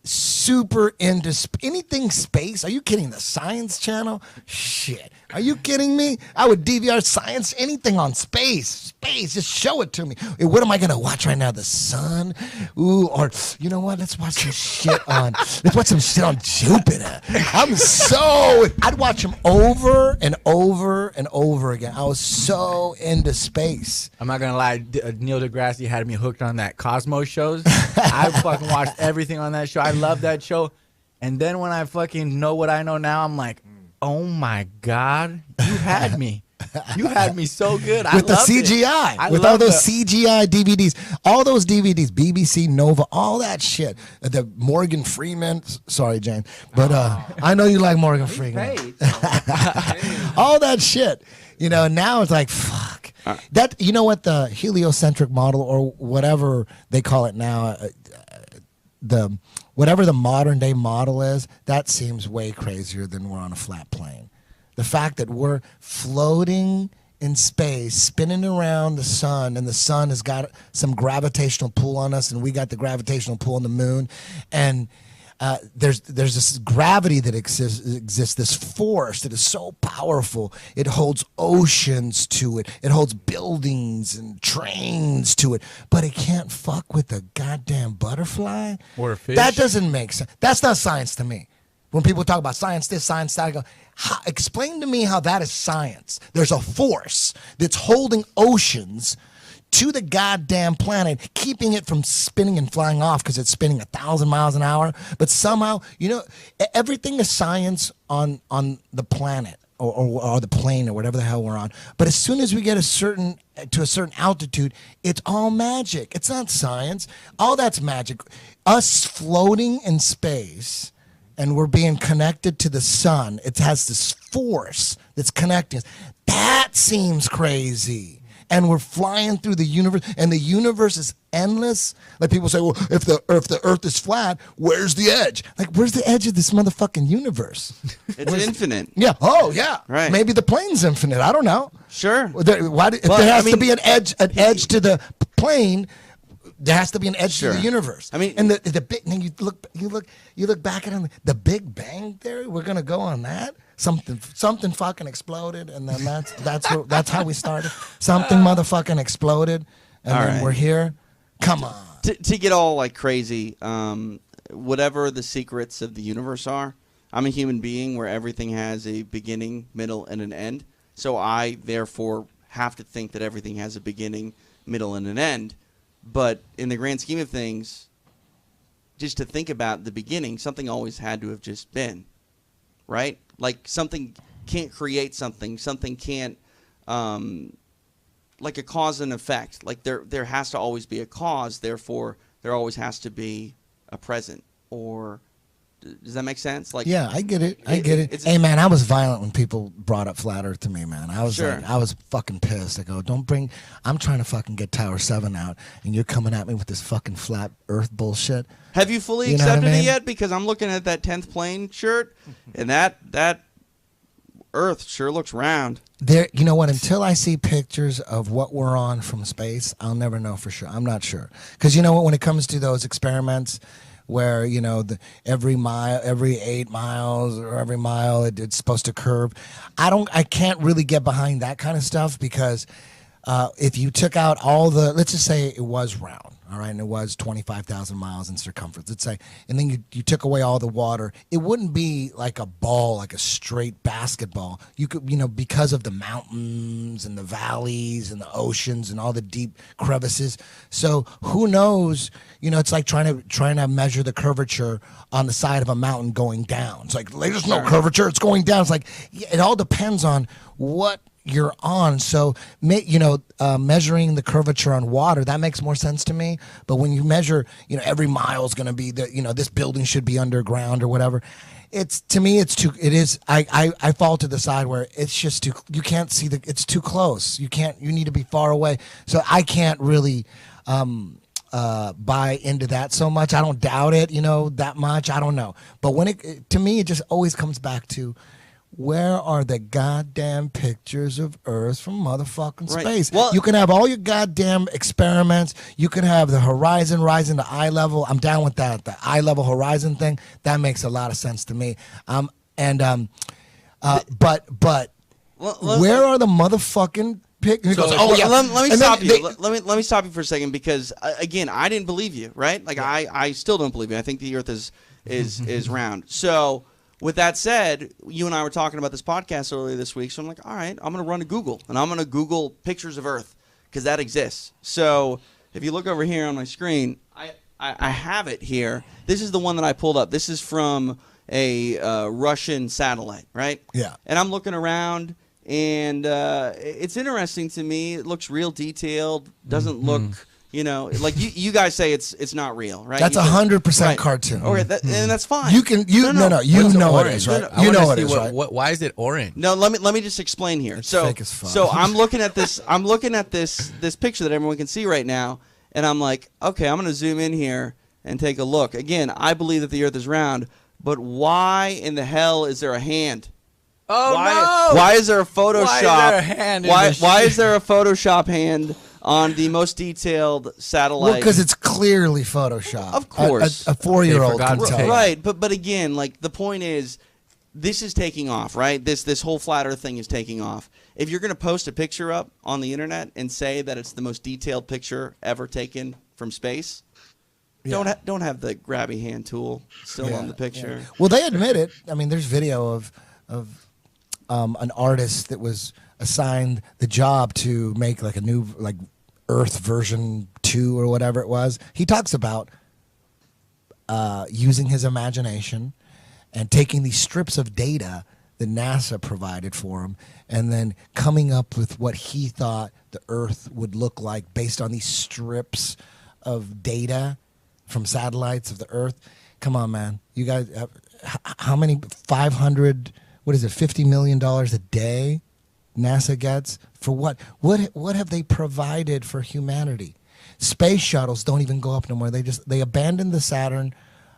super into anything space. Are you kidding? The Science Channel? Shit. Are you kidding me? I would DVR science, anything on space. Space, just show it to me. What am I going to watch right now? The sun? Ooh, or you know what? Let's watch some shit on Jupiter. I'd watch them over and over and over again. I was so into space. I'm not going to lie. Neil deGrasse had me hooked on that Cosmos shows. I fucking watched everything on that show. I love that show. And then when I fucking know what I know now, I'm like, oh my God, you had me. You had me so good. With the CGI. With all those CGI DVDs. All those DVDs. BBC, Nova, all that shit. The Morgan Freeman. Sorry, Jane. But I know you like Morgan Freeman. All that shit. You know, now it's like, fuck. That, you know what, the heliocentric model, or whatever they call it now, whatever the modern day model is, that seems way crazier than we're on a flat plane. The fact that we're floating in space, spinning around the sun, and the sun has got some gravitational pull on us, and we got the gravitational pull on the moon, and there's this gravity that exists, this force that is so powerful. It holds oceans to it. It holds buildings and trains to it. But it can't fuck with a goddamn butterfly? Or a fish? That doesn't make sense. That's not science to me. When people talk about science this, science that, I go, explain to me how that is science. There's a force that's holding oceans to the goddamn planet, keeping it from spinning and flying off because it's spinning 1,000 miles an hour. But somehow, you know, everything is science on the planet or the plane or whatever the hell we're on. But as soon as we get to a certain altitude, it's all magic. It's not science. All that's magic. Us floating in space, and we're being connected to the sun. It has this force that's connecting us. That seems crazy. And we're flying through the universe, and the universe is endless. Like people say, well, if the Earth is flat, where's the edge? Like, where's the edge of this motherfucking universe? It's infinite. Yeah. Oh, yeah. Right. Maybe the plane's infinite. I don't know. Sure. If there has to be an edge to the plane, there has to be an edge to the universe. I mean, and the big. And you look back at the Big Bang Theory. We're gonna go on that. Something fucking exploded, and then that's how we started. Something motherfucking exploded, and then we're here. Come on. To get all like crazy, whatever the secrets of the universe are, I'm a human being where everything has a beginning, middle, and an end. So I, therefore, have to think that everything has a beginning, middle, and an end. But in the grand scheme of things, just to think about the beginning, something always had to have just been, right? Like something can't create something. Something can't, like a cause and effect. Like there has to always be a cause. Therefore, there always has to be a present. Or does that make sense? Like, yeah, I get it. I get it. Hey, man, I was violent when people brought up Flat Earth to me, man. I was Sure. like, I was fucking pissed. I go, I'm trying to fucking get Tower 7 out, and you're coming at me with this fucking Flat Earth bullshit. have you fully You know what I accepted mean? it yet? Because I'm looking at that 10th plane shirt, and that Earth sure looks round. There, you know what? Until I see pictures of what we're on from space, I'll never know for sure. I'm not sure. Because you know what? When it comes to those experiments where, you know, every 8 miles or every mile it's supposed to curve, I can't really get behind that kind of stuff because if you took out all let's just say it was round, all right, and it was 25,000 miles in circumference, let's say, and then you took away all the water, it wouldn't be like a ball, like a straight basketball. You could, you know, because of the mountains and the valleys and the oceans and all the deep crevices. So who knows? You know, it's like trying to measure the curvature on the side of a mountain going down. It's like there's no curvature; it's going down. It's like it all depends on what you're on. So, you know, measuring the curvature on water, that makes more sense to me. But when you measure, you know, every mile is going to be this building should be underground or whatever. To me, I fall to the side where it's just you can't see it's too close. You need to be far away. So I can't really, buy into that so much. I don't doubt it, you know, that much. I don't know. But to me, it just always comes back to, where are the goddamn pictures of Earth from motherfucking Right. space? Well, you can have all your goddamn experiments. You can have the horizon rising to eye level. I'm down with that. The eye level horizon thing, that makes a lot of sense to me. But where are the motherfucking pictures? So, let me stop you. Let me stop you for a second because again, I didn't believe you, right? Like I still don't believe you. I think the Earth is round. So with that said, you and I were talking about this podcast earlier this week, so I'm like, all right, I'm going to run to Google, and I'm going to Google pictures of Earth because that exists. So if you look over here on my screen, I have it here. This is the one that I pulled up. This is from a Russian satellite, right? Yeah. And I'm looking around, and it's interesting to me. It looks real detailed. Doesn't look, you know, like you guys say it's not real, right? That's 100% cartoon. Okay, and that's fine. You can you know it is, right? I You wanna know it see is, right? why is it orange? No, let me just explain here. It's so fake as fuck. so I'm looking at this. I'm looking at this picture that everyone can see right now, and I'm like, okay, I'm going to zoom in here and take a look. Again, I believe that the Earth is round, but why in the hell is there a hand? Oh no! Why is there a Photoshop? Why is there a hand? Why is there a Photoshop hand on the most detailed satellite? Well, because it's clearly Photoshop. Of course. A 4-year-old can forgot to tell. take- Right, but again, like the point is, this is taking off, right? This whole flat Earth thing is taking off. If you're going to post a picture up on the internet and say that it's the most detailed picture ever taken from space, don't have the grabby hand tool still on the picture. Yeah. Well, they admit it. I mean, there's video of an artist that was assigned the job to make like a new Earth version 2 or whatever it was. He talks about using his imagination and taking these strips of data that NASA provided for him and then coming up with what he thought the Earth would look like based on these strips of data from satellites of the Earth. Come on, man. You guys, how many, 500, what is it, $50 million a day NASA gets? For what? What have they provided for humanity? Space shuttles don't even go up no more. They abandoned the Saturn,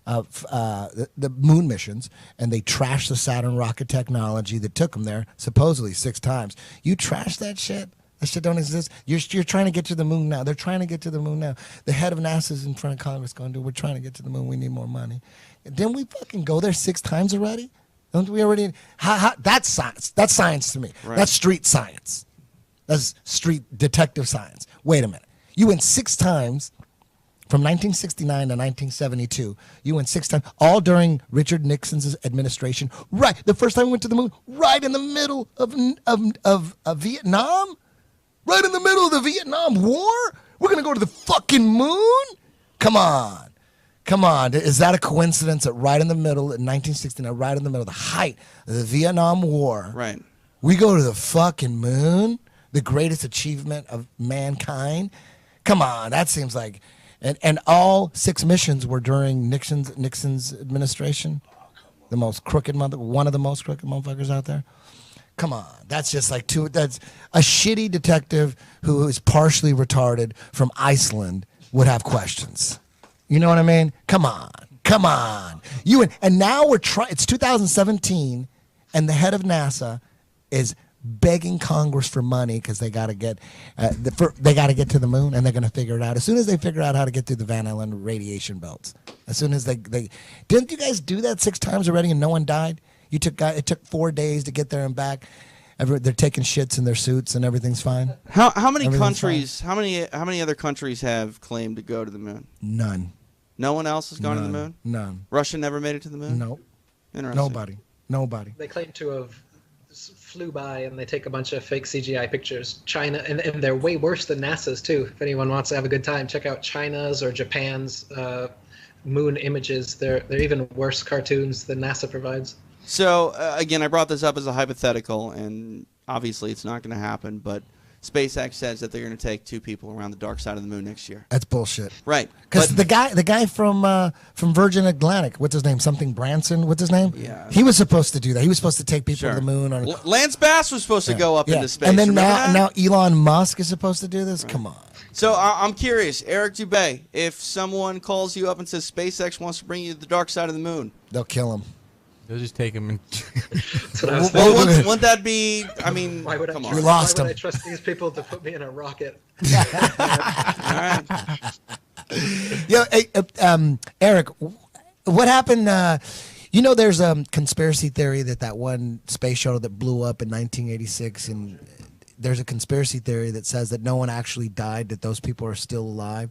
the moon missions, and they trashed the Saturn rocket technology that took them there supposedly 6 times. You trash that shit? That shit don't exist. You're trying to get to the moon now. They're trying to get to the moon now. The head of NASA's in front of Congress going, we're trying to get to the moon. We need more money. Didn't we fucking go there 6 times already? Don't we already? That's science. That's science to me. Right. That's street science. That's street detective science. Wait a minute. You went 6 times from 1969 to 1972. You went 6 times, all during Richard Nixon's administration. Right, the first time we went to the moon, right in the middle of Vietnam? Right in the middle of the Vietnam War? We're going to go to the fucking moon? Come on. Come on. Is that a coincidence that right in the middle, in 1969, right in the middle of the height of the Vietnam War, Right. we go to the fucking moon? The greatest achievement of mankind? Come on, that seems like... And all 6 missions were during Nixon's administration. The most crooked one of the most crooked motherfuckers out there. Come on, that's just like that's a shitty detective who is partially retarded from Iceland would have questions. You know what I mean? Come on. And now it's 2017, and the head of NASA is begging Congress for money because they got to get to the moon, and they're going to figure it out as soon as they figure out how to get through the Van Allen radiation belts. As soon as they didn't you guys do that 6 times already and no one died? It took 4 days to get there and back. They're taking shits in their suits and everything's fine. How many countries? How many other countries have claimed to go to the moon? None. No one else has gone to the moon. None. Russia never made it to the moon. Nope. Interesting. Nobody. They claim to have flew by and they take a bunch of fake CGI pictures. China, and they're way worse than NASA's too. If anyone wants to have a good time, check out China's or Japan's moon images. They're even worse cartoons than NASA provides. So again, I brought this up as a hypothetical, and obviously it's not going to happen. But SpaceX says that they're going to take 2 people around the dark side of the moon next year. That's bullshit. Right. Because the guy from Virgin Atlantic, what's his name? Something Branson. What's his name? Yeah. He was supposed to do that. He was supposed to take people to the moon. Lance Bass was supposed to go up into space. And then Remember now that? Elon Musk is supposed to do this. Right. Come on. So I'm curious, Eric Dubay, if someone calls you up and says SpaceX wants to bring you to the dark side of the moon, they'll kill him. They'll just take him. That's what I was well, thinking. wouldn't that be? I mean, Why would come I on. You lost why would him. I trust these people to put me in a rocket? All right. Yeah, hey, Eric, what happened? There's a conspiracy theory that one space shuttle that blew up in 1986, and there's a conspiracy theory that says that no one actually died, that those people are still alive.